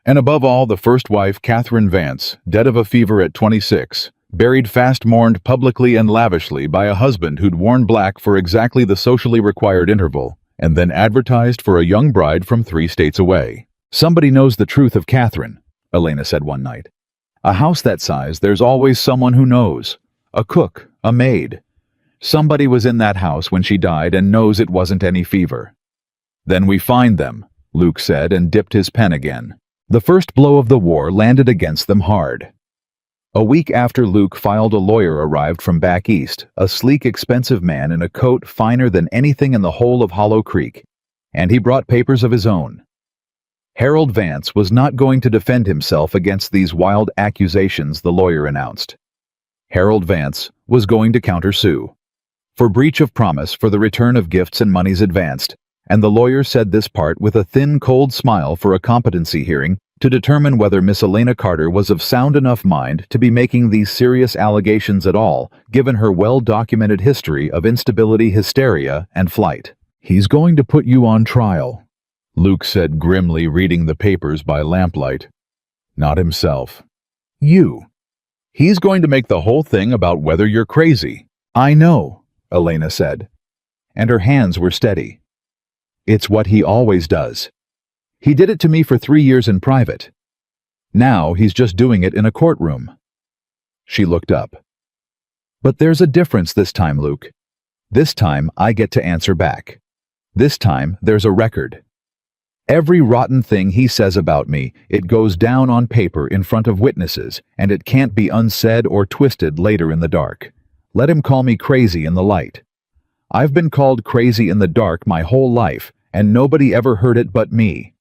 And above all, the first wife, Catherine Vance, dead of a fever at 26, buried fast mourned publicly and lavishly by a husband who'd worn black for exactly the socially required interval, and then advertised for a young bride from 3 states away. "Somebody knows the truth of Catherine," Elena said one night. "A house that size, there's always someone who knows. A cook, a maid. Somebody was in that house when she died and knows it wasn't any fever." "Then we find them," Luke said and dipped his pen again. The first blow of the war landed against them hard. A week after Luke filed, a lawyer arrived from back east, a sleek, expensive man in a coat finer than anything in the whole of Hollow Creek, and he brought papers of his own. Harold Vance was not going to defend himself against these wild accusations, the lawyer announced. Harold Vance was going to countersue for breach of promise, for the return of gifts and monies advanced, and the lawyer said this part with a thin, cold smile, for a competency hearing to determine whether Miss Elena Carter was of sound enough mind to be making these serious allegations at all, given her well-documented history of instability, hysteria, and flight. "He's going to put you on trial," Luke said grimly, reading the papers by lamplight. "Not himself. You. He's going to make the whole thing about whether you're crazy." "I know," Elena said, and her hands were steady. "It's what he always does. He did it to me for 3 years in private. Now he's just doing it in a courtroom." She looked up. "But there's a difference this time, Luke. This time I get to answer back. This time there's a record. Every rotten thing he says about me, it goes down on paper in front of witnesses, and it can't be unsaid or twisted later in the dark. Let him call me crazy in the light. I've been called crazy in the dark my whole life, and nobody ever heard it but me.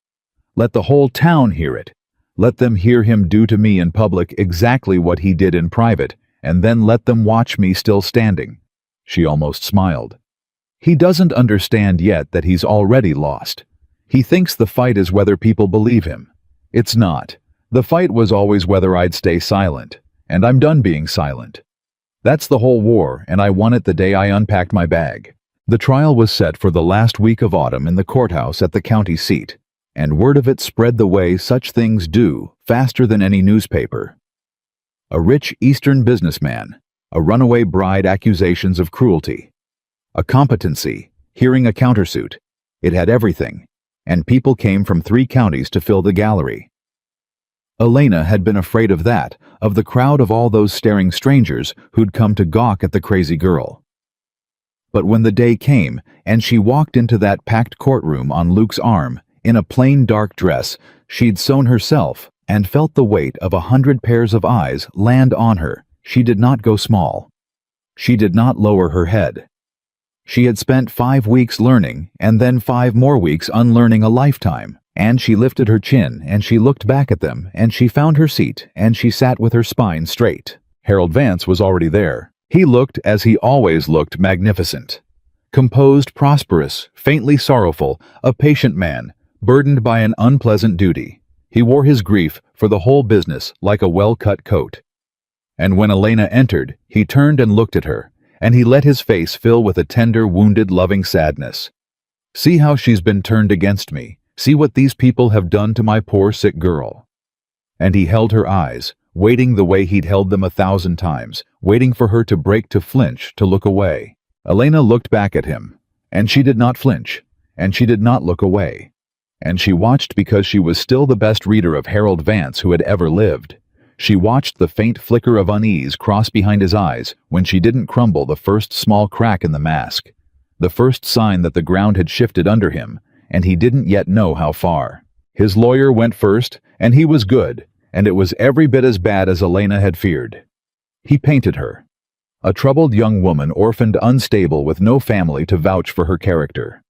Let the whole town hear it. Let them hear him do to me in public exactly what he did in private, and then let them watch me still standing." She almost smiled. "He doesn't understand yet that he's already lost. He thinks the fight is whether people believe him. It's not. The fight was always whether I'd stay silent, and I'm done being silent. That's the whole war, and I won it the day I unpacked my bag." The trial was set for the last week of autumn in the courthouse at the county seat, and word of it spread the way such things do, faster than any newspaper. A rich Eastern businessman, a runaway bride, accusations of cruelty, a competency, hearing a countersuit. It had everything, and people came from 3 counties to fill the gallery. Elena had been afraid of that, of the crowd, of all those staring strangers who'd come to gawk at the crazy girl. But when the day came, and she walked into that packed courtroom on Luke's arm, in a plain dark dress she'd sewn herself, and felt the weight of 100 pairs of eyes land on her, she did not go small. She did not lower her head. She had spent 5 weeks learning, and then 5 more weeks unlearning a lifetime, and she lifted her chin, and she looked back at them, and she found her seat, and she sat with her spine straight. Harold Vance was already there. He looked, as he always looked, magnificent. Composed, prosperous, faintly sorrowful, a patient man, burdened by an unpleasant duty. He wore his grief for the whole business like a well-cut coat. And when Elena entered, he turned and looked at her, and he let his face fill with a tender, wounded, loving sadness. "See how she's been turned against me. See what these people have done to my poor sick girl." And he held her eyes, waiting the way he'd held them 1,000 times, waiting for her to break, to flinch, to look away. Elena looked back at him, and she did not flinch, and she did not look away. And she watched because she was still the best reader of Harold Vance who had ever lived. She watched the faint flicker of unease cross behind his eyes when she didn't crumble the first small crack in the mask, the first sign that the ground had shifted under him, and he didn't yet know how far. His lawyer went first, and he was good, and it was every bit as bad as Elena had feared. He painted her. A troubled young woman, orphaned, unstable, with no family to vouch for her character.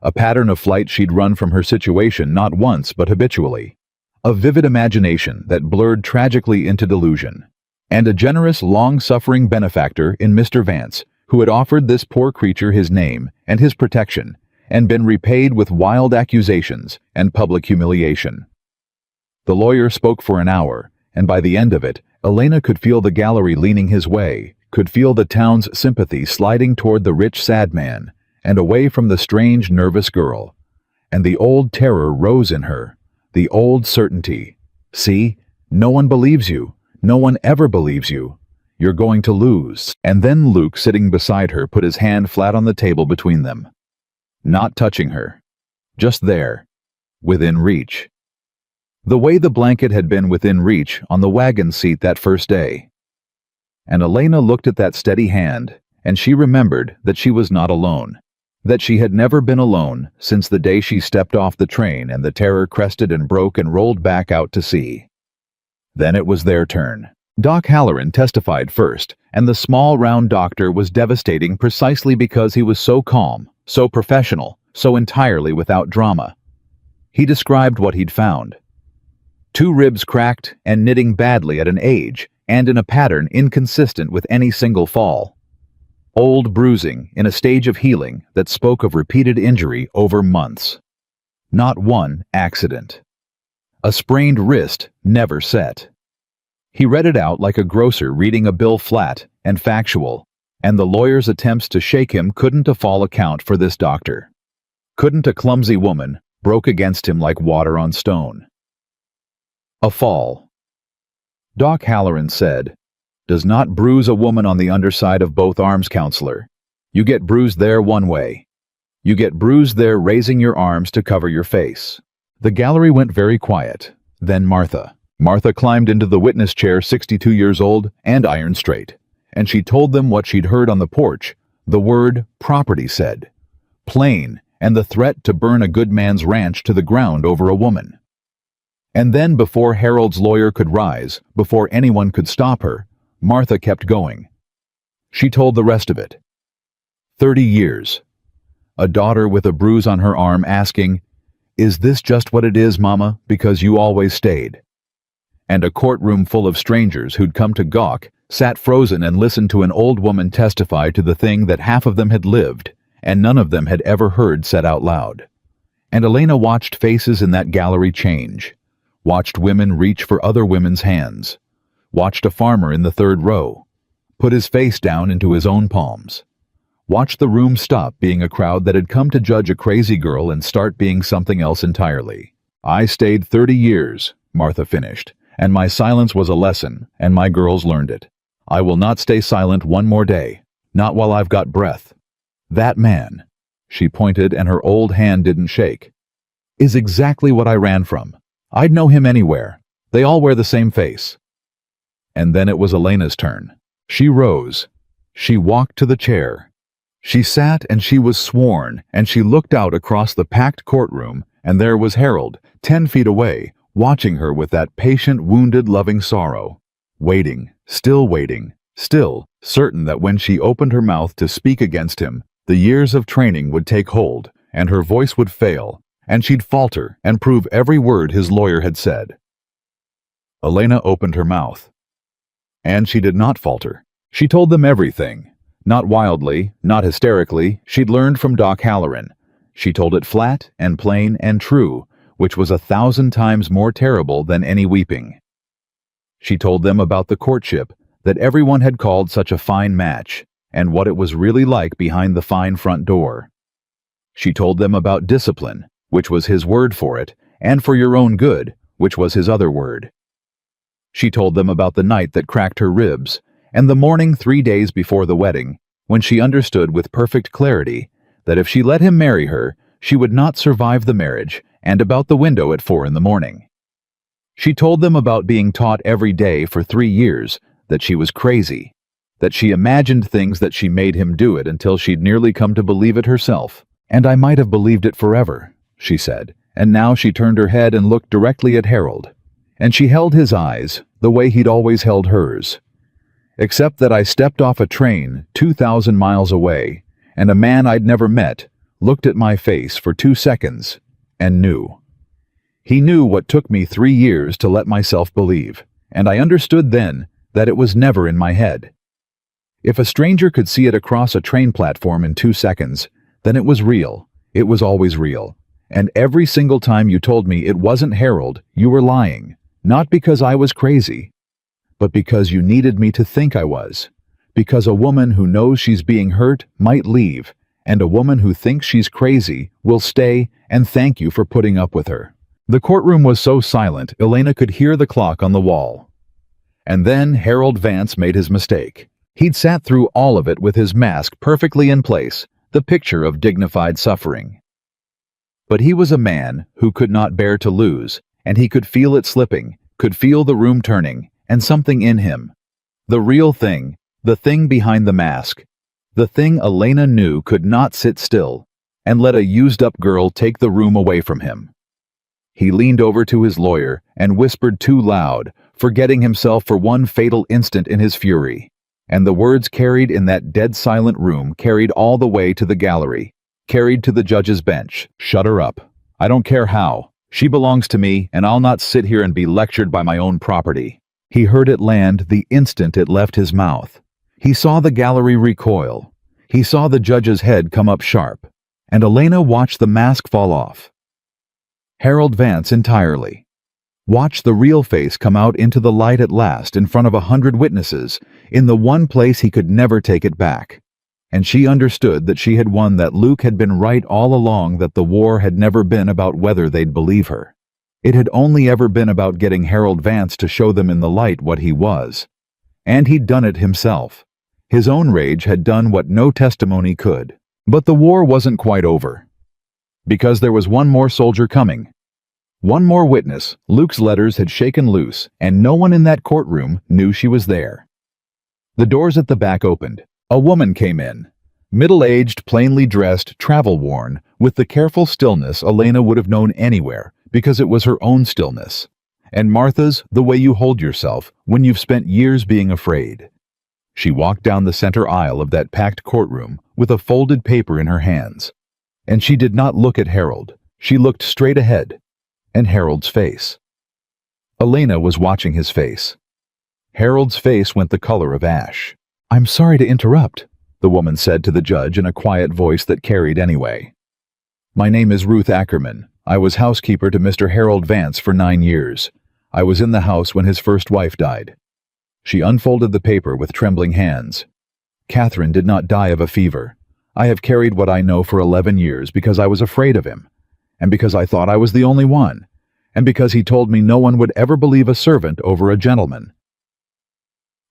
A pattern of flight she'd run from her situation not once but habitually. A vivid imagination that blurred tragically into delusion. And a generous, long-suffering benefactor in Mr. Vance, who had offered this poor creature his name and his protection, and been repaid with wild accusations and public humiliation. The lawyer spoke for an hour, and by the end of it, Elena could feel the gallery leaning his way, could feel the town's sympathy sliding toward the rich, sad man, and away from the strange, nervous girl. And the old terror rose in her, the old certainty. See, no one believes you. No one ever believes you. You're going to lose. And then Luke, sitting beside her, put his hand flat on the table between them. Not touching her. Just there. Within reach. The way the blanket had been within reach on the wagon seat that first day. And Elena looked at that steady hand, and she remembered that she was not alone. That she had never been alone since the day she stepped off the train and the terror crested and broke and rolled back out to sea. Then it was their turn. Doc Halloran testified first, and the small round doctor was devastating precisely because he was so calm, so professional, so entirely without drama. He described what he'd found. 2 ribs cracked and knitting badly at an age, and in a pattern inconsistent with any single fall. Old bruising in a stage of healing that spoke of repeated injury over months. Not one accident. A sprained wrist never set. He read it out like a grocer reading a bill, flat and factual, and the lawyer's attempts to shake him couldn't a fall account for this doctor. Couldn't a clumsy woman broke against him like water on stone. A fall. Doc Halloran said, "Does not bruise a woman on the underside of both arms, counselor. You get bruised there one way. You get bruised there raising your arms to cover your face." The gallery went very quiet. Then Martha. Martha climbed into the witness chair, 62 years old and iron straight, and she told them what she'd heard on the porch. The word property said. Plain, and the threat to burn a good man's ranch to the ground over a woman. And then, before Harold's lawyer could rise, before anyone could stop her, Martha kept going. She told the rest of it. 30 years. A daughter with a bruise on her arm asking, "Is this just what it is, Mama, because you always stayed?" And a courtroom full of strangers who'd come to gawk, sat frozen and listened to an old woman testify to the thing that half of them had lived, and none of them had ever heard said out loud. And Elena watched faces in that gallery change, watched women reach for other women's hands, watched a farmer in the 3rd row put his face down into his own palms, watched the room stop being a crowd that had come to judge a crazy girl and start being something else entirely. "I stayed 30 years, Martha finished, and my silence was a lesson, and my girls learned it. I will not stay silent one more day, not while I've got breath. That man," she pointed and her old hand didn't shake, "is exactly what I ran from. I'd know him anywhere. They all wear the same face." And then it was Elena's turn. She rose. She walked to the chair. She sat and she was sworn, and she looked out across the packed courtroom, and there was Harold, 10 feet away, watching her with that patient, wounded, loving sorrow. Waiting, still certain that when she opened her mouth to speak against him, the years of training would take hold, and her voice would fail, and she'd falter and prove every word his lawyer had said. Elena opened her mouth. And she did not falter. She told them everything. Not wildly, not hysterically. She'd learned from Doc Halloran. She told it flat and plain and true, which was 1,000 times more terrible than any weeping. She told them about the courtship that everyone had called such a fine match, and what it was really like behind the fine front door. She told them about discipline, which was his word for it, and for your own good, which was his other word. She told them about the night that cracked her ribs, and the morning 3 days before the wedding, when she understood with perfect clarity that if she let him marry her, she would not survive the marriage, and about the window at 4 in the morning. She told them about being taught every day for 3 years that she was crazy, that she imagined things that she made him do it until she'd nearly come to believe it herself. And I might have believed it forever, she said, and now she turned her head and looked directly at Harold. And she held his eyes the way he'd always held hers. Except that I stepped off a train 2,000 miles away, and a man I'd never met looked at my face for 2 seconds and knew. He knew what took me 3 years to let myself believe, and I understood then that it was never in my head. If a stranger could see it across a train platform in 2 seconds, then it was real. It was always real. And every single time you told me it wasn't Harold, you were lying. Not because I was crazy, but because you needed me to think I was. Because a woman who knows she's being hurt might leave, and a woman who thinks she's crazy will stay and thank you for putting up with her. The courtroom was so silent, Elena could hear the clock on the wall. And then Harold Vance made his mistake. He'd sat through all of it with his mask perfectly in place, the picture of dignified suffering. But he was a man who could not bear to lose, and he could feel it slipping, could feel the room turning, and something in him. The real thing, the thing behind the mask, the thing Elena knew could not sit still and let a used-up girl take the room away from him. He leaned over to his lawyer and whispered too loud, forgetting himself for one fatal instant in his fury. And the words carried in that dead silent room carried all the way to the gallery, carried to the judge's bench. Shut her up. I don't care how. She belongs to me, and I'll not sit here and be lectured by my own property. He heard it land the instant it left his mouth. He saw the gallery recoil. He saw the judge's head come up sharp, and Elena watched the mask fall off. Harold Vance entirely. Watch the real face come out into the light at last in front of 100 witnesses, in the one place he could never take it back. And she understood that she had won, that Luke had been right all along, that the war had never been about whether they'd believe her. It had only ever been about getting Harold Vance to show them in the light what he was. And he'd done it himself. His own rage had done what no testimony could. But the war wasn't quite over. Because there was one more soldier coming. One more witness. Luke's letters had shaken loose, and no one in that courtroom knew she was there. The doors at the back opened. A woman came in. Middle-aged, plainly dressed, travel-worn, with the careful stillness Elena would have known anywhere, because it was her own stillness. And Martha's the way you hold yourself when you've spent years being afraid. She walked down the center aisle of that packed courtroom with a folded paper in her hands. And she did not look at Harold. She looked straight ahead. And Harold's face. Elena was watching his face. Harold's face went the color of ash. "I'm sorry to interrupt," the woman said to the judge in a quiet voice that carried anyway. "My name is Ruth Ackerman. I was housekeeper to Mr. Harold Vance for 9 years. I was in the house when his first wife died." She unfolded the paper with trembling hands. "Catherine did not die of a fever. I have carried what I know for 11 years because I was afraid of him, and because I thought I was the only one, and because he told me no one would ever believe a servant over a gentleman."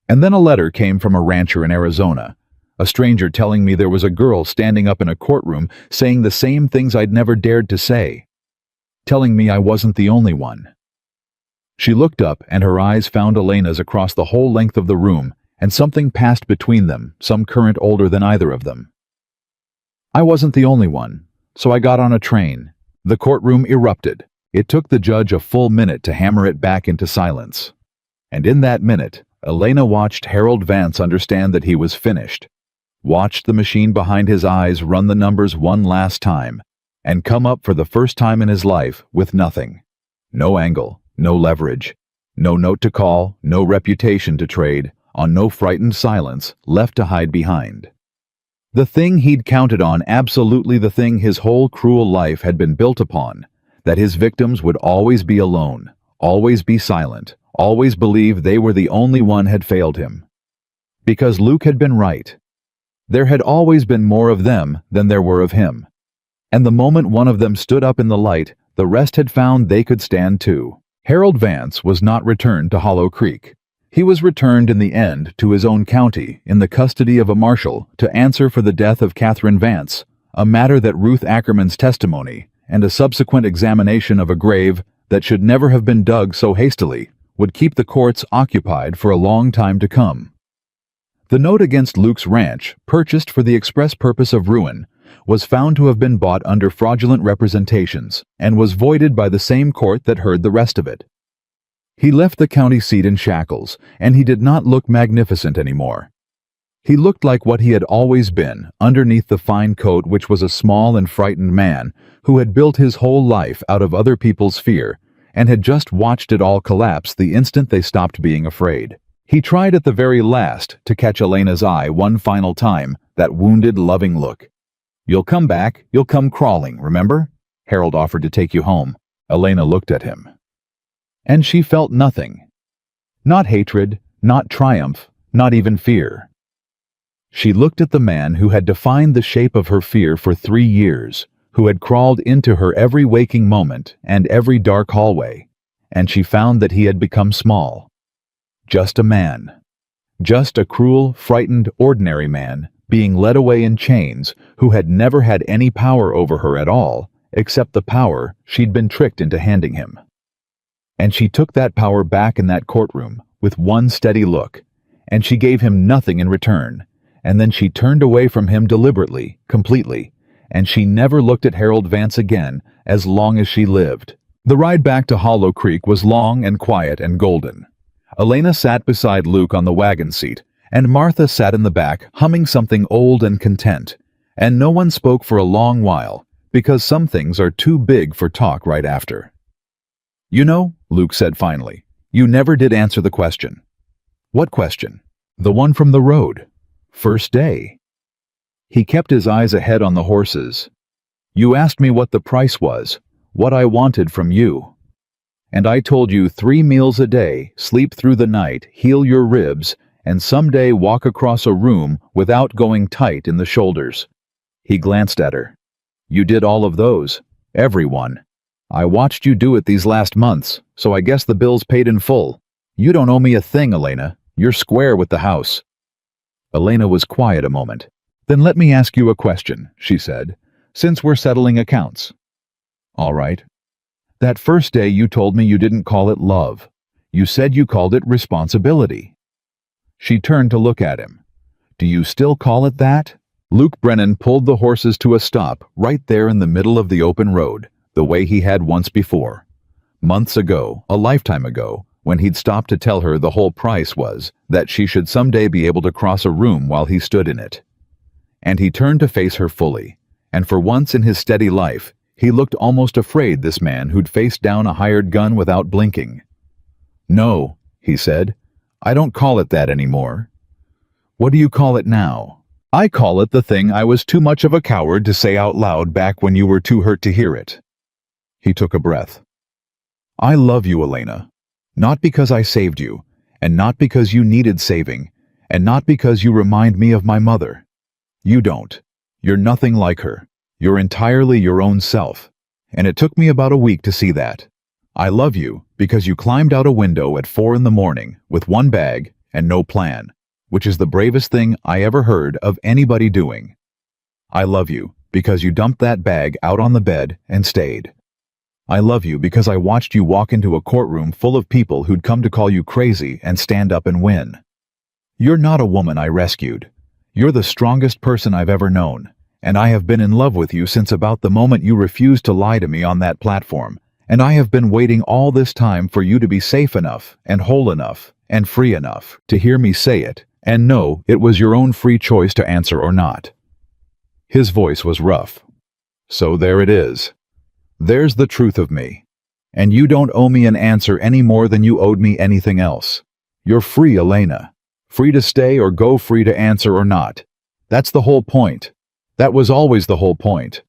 And then a letter came from a rancher in Arizona, a stranger telling me there was a girl standing up in a courtroom saying the same things I'd never dared to say, telling me I wasn't the only one. She looked up, and her eyes found Elena's across the whole length of the room, and something passed between them, some current older than either of them. I wasn't the only one, so I got on a train. The courtroom erupted. It took the judge a full minute to hammer it back into silence. And in that minute, Elena watched Harold Vance understand that he was finished, watched the machine behind his eyes run the numbers one last time, and come up for the first time in his life with nothing. No angle, no leverage, no note to call, no reputation to trade, on no frightened silence left to hide behind. The thing he'd counted on, absolutely the thing his whole cruel life had been built upon, that his victims would always be alone, always be silent, always believe they were the only one, had failed him. Because Luke had been right. There had always been more of them than there were of him. And the moment one of them stood up in the light, the rest had found they could stand too. Harold Vance was not returned to Hollow Creek. He was returned in the end to his own county in the custody of a marshal to answer for the death of Catherine Vance, a matter that Ruth Ackerman's testimony and a subsequent examination of a grave that should never have been dug so hastily would keep the courts occupied for a long time to come. The note against Luke's ranch, purchased for the express purpose of ruin, was found to have been bought under fraudulent representations and was voided by the same court that heard the rest of it. He left the county seat in shackles, and he did not look magnificent anymore. He looked like what he had always been, underneath the fine coat, which was a small and frightened man who had built his whole life out of other people's fear and had just watched it all collapse the instant they stopped being afraid. He tried at the very last to catch Elena's eye one final time, that wounded, loving look. "You'll come back, you'll come crawling, remember?" Harold offered to take you home. Elena looked at him. And she felt nothing. Not hatred, not triumph, not even fear. She looked at the man who had defined the shape of her fear for 3 years, who had crawled into her every waking moment and every dark hallway, and she found that he had become small. Just a man. Just a cruel, frightened, ordinary man, being led away in chains, who had never had any power over her at all, except the power she'd been tricked into handing him. And she took that power back in that courtroom with one steady look, and she gave him nothing in return, and then she turned away from him deliberately, completely, and she never looked at Harold Vance again as long as she lived. The ride back to Hollow Creek was long and quiet and golden. Elena sat beside Luke on the wagon seat, and Martha sat in the back humming something old and content, and no one spoke for a long while, because some things are too big for talk right after. "You know," Luke said finally, "you never did answer the question." "What question?" "The one from the road. First day." He kept his eyes ahead on the horses. "You asked me what the price was, what I wanted from you. And I told you 3 meals a day, sleep through the night, heal your ribs, and someday walk across a room without going tight in the shoulders." He glanced at her. "You did all of those. Every one. I watched you do it these last months, so I guess the bill's paid in full. You don't owe me a thing, Elena. You're square with the house." Elena was quiet a moment. "Then let me ask you a question," she said, "since we're settling accounts." "All right." "That first day you told me you didn't call it love. You said you called it responsibility." She turned to look at him. "Do you still call it that?" Luke Brennan pulled the horses to a stop right there in the middle of the open road, the way he had once before. Months ago, a lifetime ago, when he'd stopped to tell her the whole price was that she should someday be able to cross a room while he stood in it. And he turned to face her fully, and for once in his steady life, he looked almost afraid, this man who'd faced down a hired gun without blinking. "No," he said, "I don't call it that anymore." "What do you call it now?" "I call it the thing I was too much of a coward to say out loud back when you were too hurt to hear it." He took a breath. "I love you, Elena. Not because I saved you, and not because you needed saving, and not because you remind me of my mother. You don't. You're nothing like her. You're entirely your own self. And it took me about a week to see that. I love you because you climbed out a window at 4 in the morning with one bag and no plan, which is the bravest thing I ever heard of anybody doing. I love you because you dumped that bag out on the bed and stayed. I love you because I watched you walk into a courtroom full of people who'd come to call you crazy and stand up and win. You're not a woman I rescued. You're the strongest person I've ever known, and I have been in love with you since about the moment you refused to lie to me on that platform, and I have been waiting all this time for you to be safe enough and whole enough and free enough to hear me say it and know it was your own free choice to answer or not." His voice was rough. "So there it is. There's the truth of me. And you don't owe me an answer any more than you owed me anything else. You're free, Elena. Free to stay or go, free to answer or not. That's the whole point. That was always the whole point."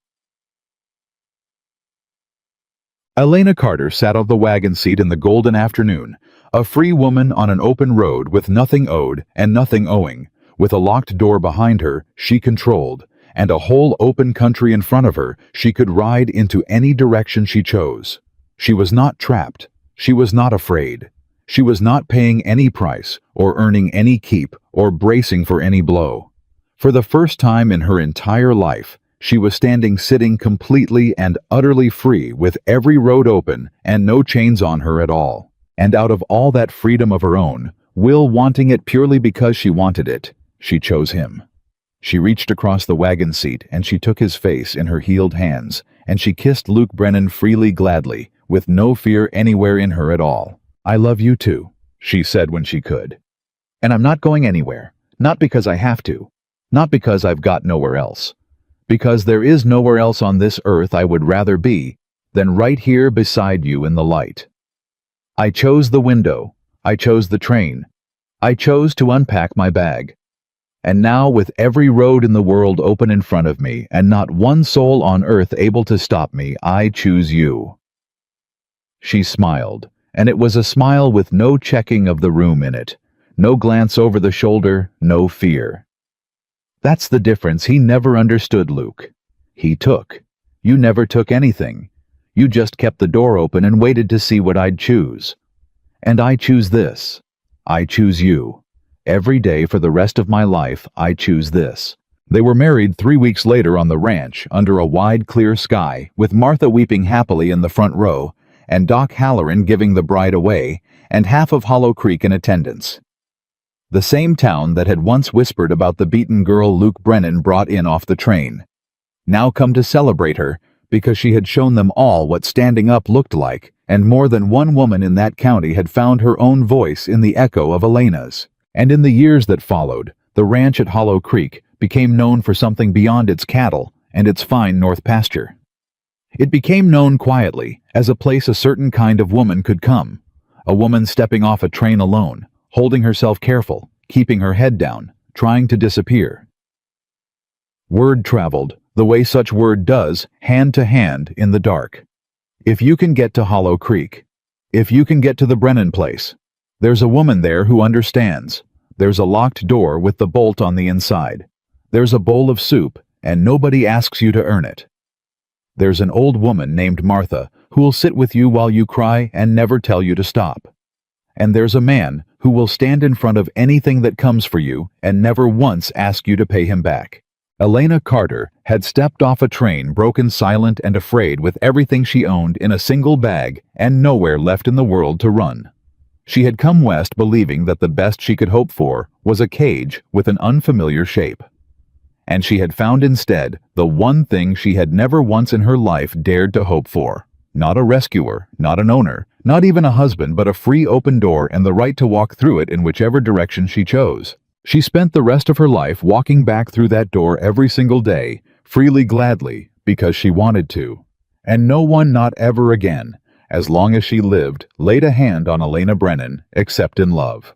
Elena Carter sat on the wagon seat in the golden afternoon, a free woman on an open road with nothing owed and nothing owing, with a locked door behind her she controlled, and a whole open country in front of her she could ride into any direction she chose. She was not trapped. She was not afraid. She was not paying any price, or earning any keep, or bracing for any blow. For the first time in her entire life, she was sitting completely and utterly free, with every road open and no chains on her at all. And out of all that freedom of her own, Will wanting it purely because she wanted it, she chose him. She reached across the wagon seat and she took his face in her healed hands, and she kissed Luke Brennan freely, gladly, with no fear anywhere in her at all. "I love you too," she said when she could. "And I'm not going anywhere, not because I have to, not because I've got nowhere else, because there is nowhere else on this earth I would rather be than right here beside you in the light. I chose the window, I chose the train, I chose to unpack my bag. And now, with every road in the world open in front of me and not one soul on earth able to stop me, I choose you." She smiled, and it was a smile with no checking of the room in it, no glance over the shoulder, no fear. That's the difference he never understood, Luke. He took. You never took anything. You just kept the door open and waited to see what I'd choose. And I choose this. I choose you. Every day for the rest of my life, I choose this. They were married 3 weeks later on the ranch, under a wide, clear sky, with Martha weeping happily in the front row, and Doc Halloran giving the bride away, and half of Hollow Creek in attendance. The same town that had once whispered about the beaten girl Luke Brennan brought in off the train, now come to celebrate her because she had shown them all what standing up looked like, and more than one woman in that county had found her own voice in the echo of Elena's. And in the years that followed, the ranch at Hollow Creek became known for something beyond its cattle and its fine north pasture. It became known quietly as a place a certain kind of woman could come, a woman stepping off a train alone, holding herself careful, keeping her head down, trying to disappear. Word traveled, the way such word does, hand to hand in the dark. If you can get to Hollow Creek, if you can get to the Brennan place, there's a woman there who understands. There's a locked door with the bolt on the inside. There's a bowl of soup, and nobody asks you to earn it. There's an old woman named Martha who'll sit with you while you cry and never tell you to stop. And there's a man who will stand in front of anything that comes for you and never once ask you to pay him back. Elena Carter had stepped off a train, broken, silent, and afraid, with everything she owned in a single bag and nowhere left in the world to run. She had come west believing that the best she could hope for was a cage with an unfamiliar shape. And she had found instead the one thing she had never once in her life dared to hope for. Not a rescuer, not an owner, not even a husband, but a free open door and the right to walk through it in whichever direction she chose. She spent the rest of her life walking back through that door every single day, freely, gladly, because she wanted to. And no one, not ever again, as long as she lived, laid a hand on Elena Brennan, except in love.